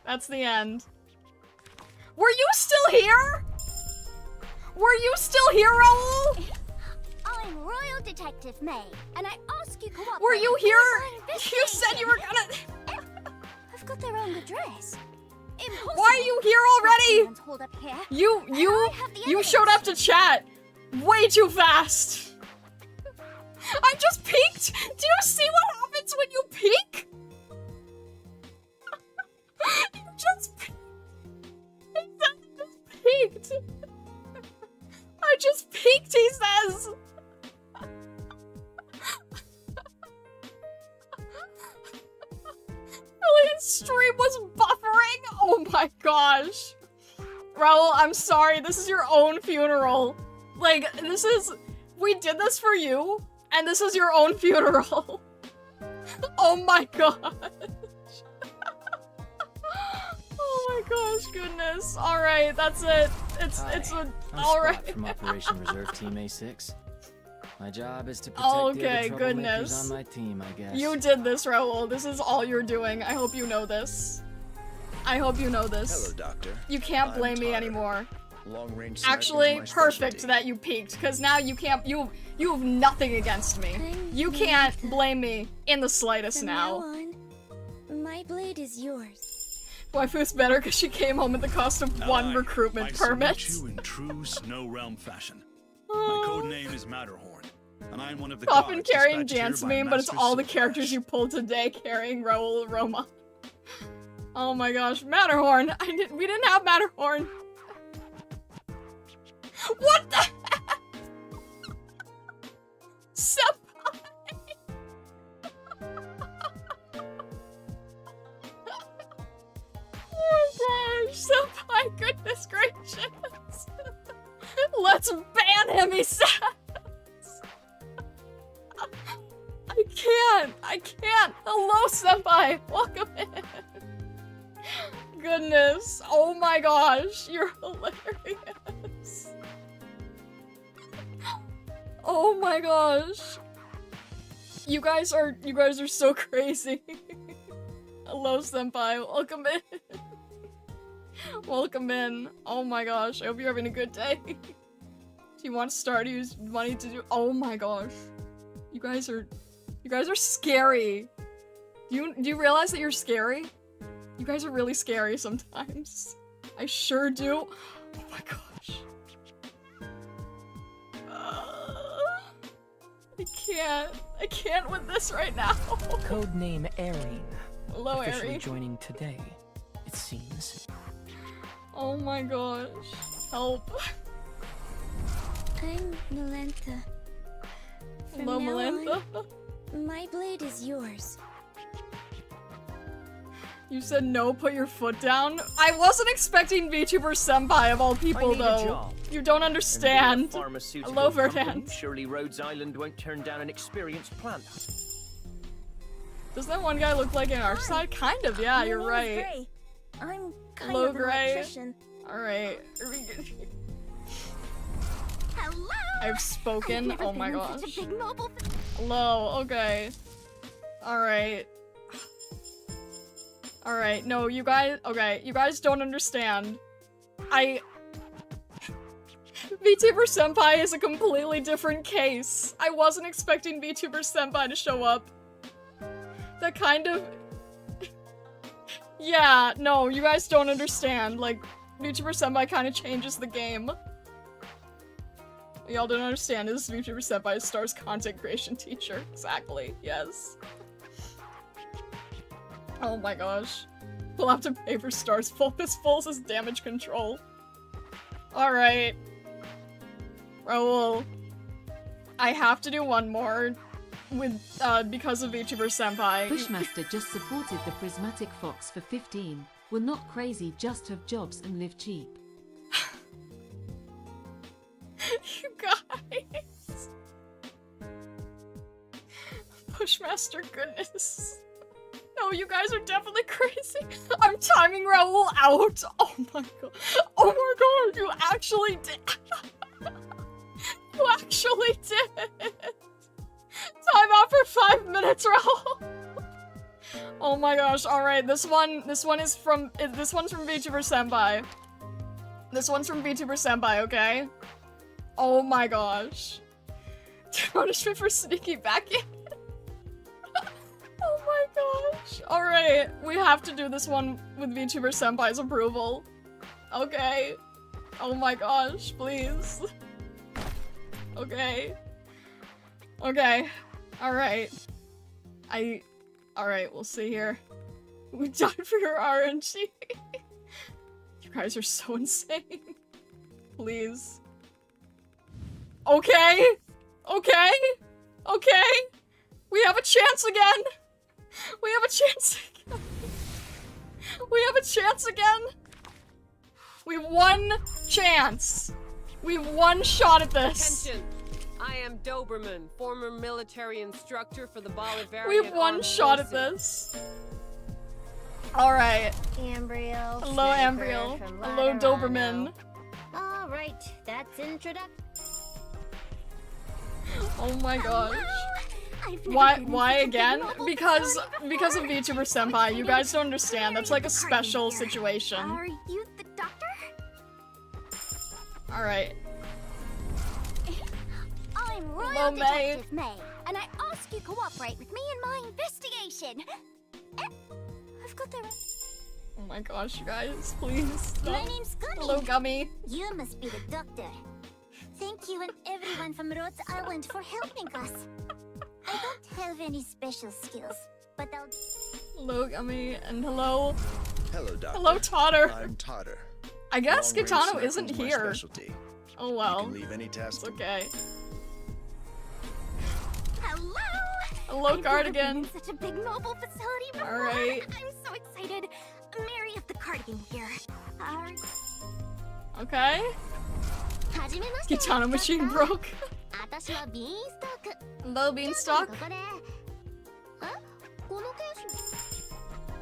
S1: That's the end. Were you still here? Were you still here, Raoul?
S3: I'm Royal Detective May, and I ask you cooperate.
S1: Were you here? You said you were gonna...
S3: I've got the wrong address. Impossible.
S1: Why are you here already?
S3: Hold up here.
S1: You showed up to chat way too fast. I just peeked. Do you see what happens when you peek? You just peeked. Peeked. I just peeked, he says. Lillian's stream was buffering. Oh my gosh. Raoul, I'm sorry. This is your own funeral. Like, we did this for you, and this is your own funeral. Oh my gosh. Oh my gosh, goodness. Alright, that's it. Alright.
S12: From Operation Reserve Team A6. My job is to protect the other troublemakers on my team, I guess.
S1: You did this, Raoul. This is all you're doing. I hope you know this. I hope you know this.
S11: Hello, Doctor.
S1: You can't blame me anymore.
S11: Long-range
S1: Actually, perfect that you peeked, because now you can't- you have nothing against me. You can't blame me in the slightest now.
S3: My blade is yours.
S1: Waifu's better because she came home at the cost of one recruitment permit.
S13: I salute you in true Snow Realm fashion. My code name is Matterhorn, and I'm one of the
S1: Often carrying
S13: dispatched here
S1: dance
S13: by
S1: meme, but it's
S13: Master
S1: all the
S13: Silverflash.
S1: characters you pulled today carrying Raoul Roma. Oh my gosh, Matterhorn! We didn't have Matterhorn! What the heck? Senpai! Oh gosh, Senpai, goodness gracious! Let's ban him, he says! I can't! Hello, Senpai! Welcome in! Goodness, oh my gosh, you're hilarious! Oh my gosh! You guys are so crazy! Hello, Senpai, welcome in! Welcome in. Oh my gosh, I hope you're having a good day. Do you want to start? Do you use money to do- Oh my gosh. You guys are scary. Do you realize that you're scary? You guys are really scary sometimes. I sure do. Oh my gosh. I can't with this right now.
S14: Codename Erin.
S1: Hello,
S14: Officially
S1: Eri.
S14: joining today, it seems.
S1: Oh my gosh. Help.
S3: I'm Nolenta.
S1: Hello, Melinda.
S3: My blade is yours.
S1: You said no, put your foot down? I wasn't expecting VTuber Senpai of all people, though. You don't understand. Hello, Verdant.
S15: Surely Rhodes Island won't turn down an experienced plant.
S1: Does that one guy look like an Arknight? Kind of, yeah, you're right.
S3: Gray. I'm kind
S1: Hello,
S3: of an
S1: Gray.
S3: electrician.
S1: Alright.
S3: Hello!
S1: I've spoken.
S3: I've never
S1: Oh my
S3: been in
S1: gosh.
S3: such a big mobile
S1: Hello, okay. Alright. Alright, no, you guys- okay, you guys don't understand. VTuber Senpai is a completely different case. I wasn't expecting VTuber Senpai to show up. That kind of- Yeah, no, you guys don't understand. Like, VTuber Senpai kind of changes the game. Y'all don't understand, this is VTuber Senpai, Star's content creation teacher. Exactly, yes. Oh my gosh. We'll have to pay for stars. Focus pulls as damage control. Alright. Raoul. I have to do one more with because of Vtuber Senpai.
S7: Bushmaster just supported the Prismatic Fox for 15. We're not crazy, just have jobs and live cheap.
S1: You guys. Bushmaster, goodness. No, you guys are definitely crazy. I'm timing Raoul out. Oh my god. Oh my god, you actually did. You actually did. Time out for 5 minutes, Raoul. Oh my gosh. All right, this one's from Vtuber Senpai. This one's from Vtuber Senpai, okay? Oh my gosh. Punishment for sneaking back in. Oh my gosh. All right, we have to do this one with Vtuber Senpai's approval. Okay. Oh my gosh, please. Okay. Okay. Alright. Alright, we'll see here. We died for your RNG. You guys are so insane. Please. Okay. Okay. Okay. We have a chance again. We have a chance again. We have a chance again. We have one chance. We have one shot at this.
S8: Attention. I am Doberman, former military instructor for the Bolivarian.
S1: We have one shot at this. Alright.
S3: Embryo.
S1: Hello, Embryo. Hello, Doberman.
S3: Alright, that's introduction.
S1: Oh my gosh. Why again? Because of Vtuber Senpai. You guys don't understand. That's like a special situation.
S3: Are you the doctor?
S1: Alright.
S3: I'm Royal Detective May, and I ask you cooperate with me in my investigation. I've got the right.
S1: Oh my gosh, you guys, please.
S3: My name's Gummy.
S1: Hello, Gummy.
S3: You must be the doctor. Thank you and everyone from Rhodes Island for helping us. I don't have any special skills, but I'll...
S1: Hello, Gummy, and hello...
S11: Hello, Doctor.
S1: Hello, Totter.
S11: I'm Totter.
S1: I guess
S11: Long-range
S1: Kitano
S11: sniper
S1: isn't
S11: is my
S1: here.
S11: specialty.
S1: Oh well.
S11: You can leave any task.
S1: It's okay.
S3: Hello!
S1: Hello,
S3: I've
S1: Cardigan.
S3: never been in such a big mobile facility before.
S1: Alright.
S3: I'm so excited. Mary of the Cardigan here.
S1: Okay. Kitano machine broke. Hello, Beanstalk.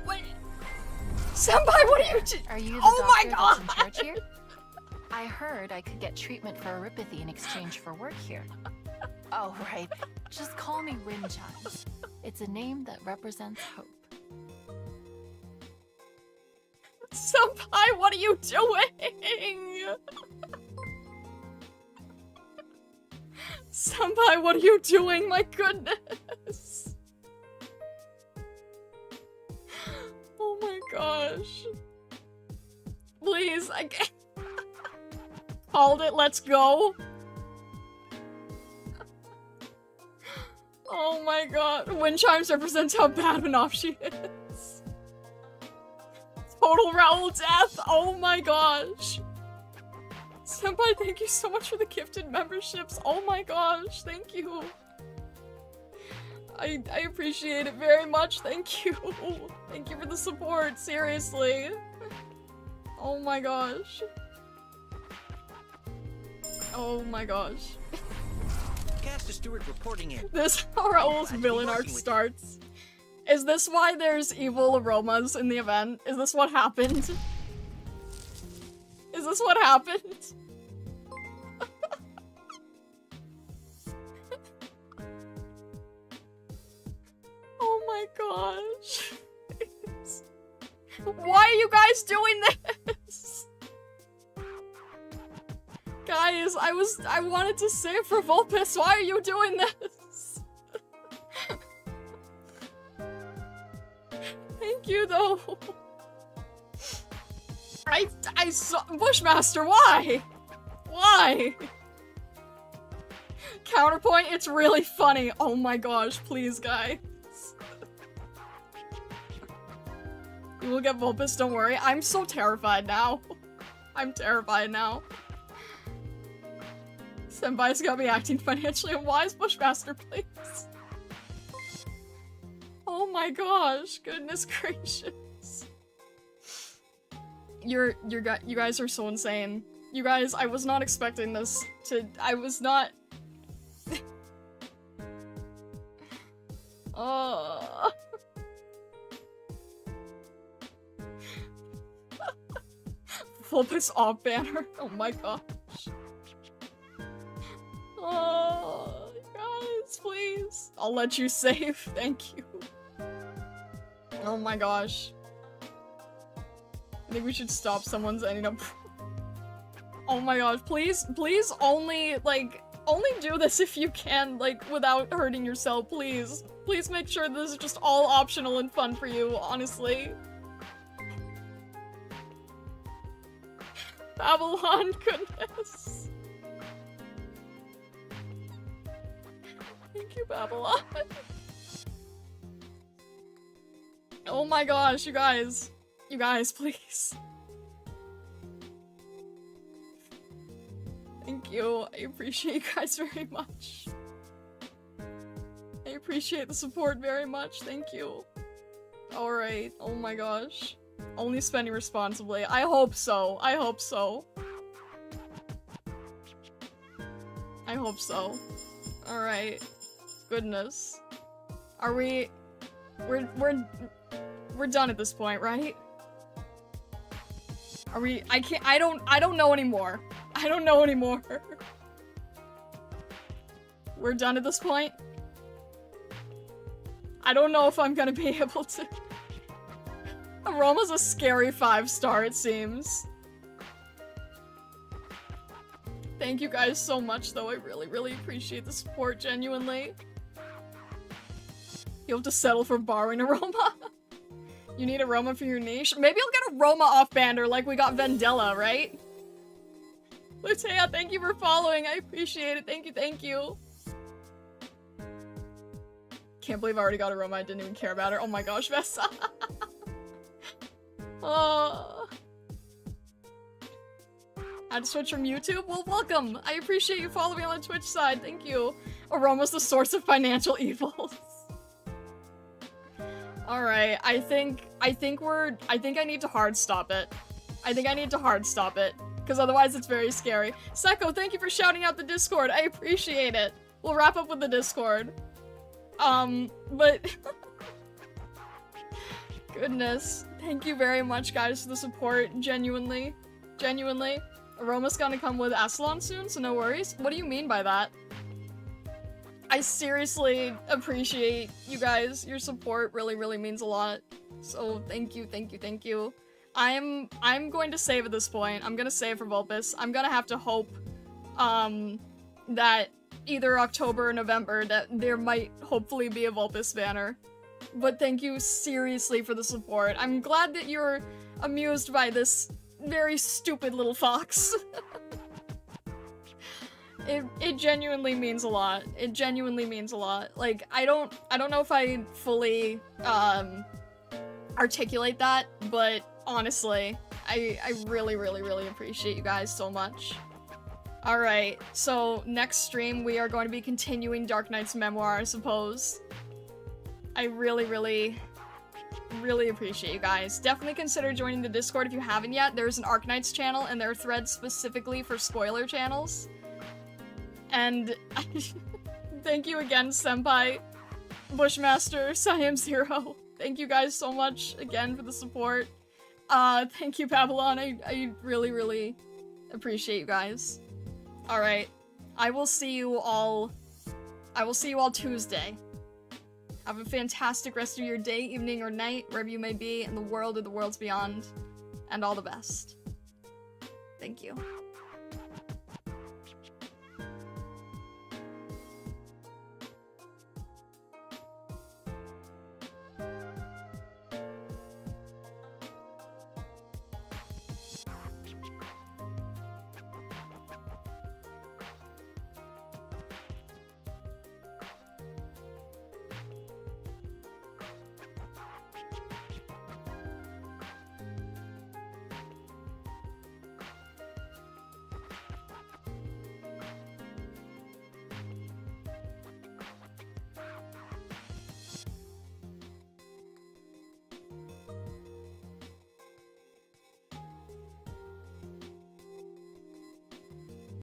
S1: What? Senpai, what are you doing?
S16: Are you the
S1: Oh my
S16: doctor that's in
S1: god!
S16: charge here? I heard I could get treatment for erypathy in exchange for work here. Oh, right. Just call me Wind Chimes. It's a name that represents hope.
S1: Senpai, what are you doing? Senpai, what are you doing? My goodness. Oh my gosh. Please, I can't. Called it, let's go. Oh my god. Wind chimes represents how bad an off she is. Total Raoul death. Oh my gosh. Senpai, thank you so much for the gifted memberships. Oh my gosh, thank you. I appreciate it very much. Thank you. Thank you for the support, seriously. Oh my gosh. Oh my gosh.
S15: Cast a steward reporting in.
S1: This how Raoul's villain arc starts. Is this why there's evil aromas in the event? Is this what happened? Is this what happened? Oh my gosh. Why are you guys doing this? Guys, I wanted to save for Vulpes. Why are you doing this? Thank you though. I saw Bushmaster, why? Why? Counterpoint, it's really funny. Oh my gosh, please guys. You will get Vulpus, don't worry. I'm so terrified now. I'm terrified now. Senpai's got me acting financially unwise. Bushmaster, please. Oh my gosh, goodness gracious. You guys are so insane. You guys, I was not expecting this to- I was not- Oh. Vulpus off banner. Oh my gosh. Oh, guys, please. I'll let you save. Thank you. Oh my gosh. I think we should stop someone's ending up. Oh my gosh, please only, like, only do this if you can, like, without hurting yourself, please. Please make sure this is just all optional and fun for you, honestly. Babylon, goodness. Thank you, Babylon. Oh my gosh, you guys. You guys, please. Thank you. I appreciate you guys very much. I appreciate the support very much. Thank you. Alright. Oh my gosh. Only spending responsibly. I hope so. I hope so. I hope so. Alright. Goodness. Are we... We're done at this point, right? Are we... I don't know anymore. I don't know anymore. We're done at this point? I don't know if I'm gonna be able to... Aroma's a scary 5-star, it seems. Thank you guys so much, though. I really, really appreciate the support, genuinely. You'll have to settle for borrowing Aroma. You need Aroma for your niche? Maybe I'll get Aroma off banner like we got Vendella, right? Lutea, thank you for following. I appreciate it. Thank you, thank you. Can't believe I already got Aroma. I didn't even care about her. Oh my gosh, Vessa. Oh. Had to switch from YouTube? Well, welcome! I appreciate you following me on the Twitch side, thank you. Aroma's the source of financial evils. Alright, I think I need to hard stop it. I think I need to hard stop it, because otherwise it's very scary. Seko, thank you for shouting out the Discord, I appreciate it. We'll wrap up with the Discord. But... Goodness. Thank you very much, guys, for the support. Genuinely. Genuinely. Aroma's gonna come with Aslan soon, so no worries. What do you mean by that? I seriously appreciate you guys. Your support really, really means a lot. So thank you, thank you, thank you. I'm going to save at this point. I'm gonna save for Vulpus. I'm gonna have to hope, that either October or November that there might hopefully be a Vulpus banner. But thank you seriously for the support. I'm glad that you're amused by this very stupid little fox. It genuinely means a lot. It genuinely means a lot. Like, I don't know if I fully, articulate that, but honestly, I really, really, really appreciate you guys so much. Alright, so next stream we are going to be continuing Darknights Memoir, I suppose. I really, really, really appreciate you guys. Definitely consider joining the Discord if you haven't yet. There's an Arknights channel, and there are threads specifically for spoiler channels. And thank you again, Senpai, Bushmaster, Siam0. Thank you guys so much again for the support. Thank you, Babylon. I really, really appreciate you guys. Alright. I will see you all Tuesday. Have a fantastic rest of your day, evening, or night, wherever you may be in the world or the worlds beyond. And all the best. Thank you.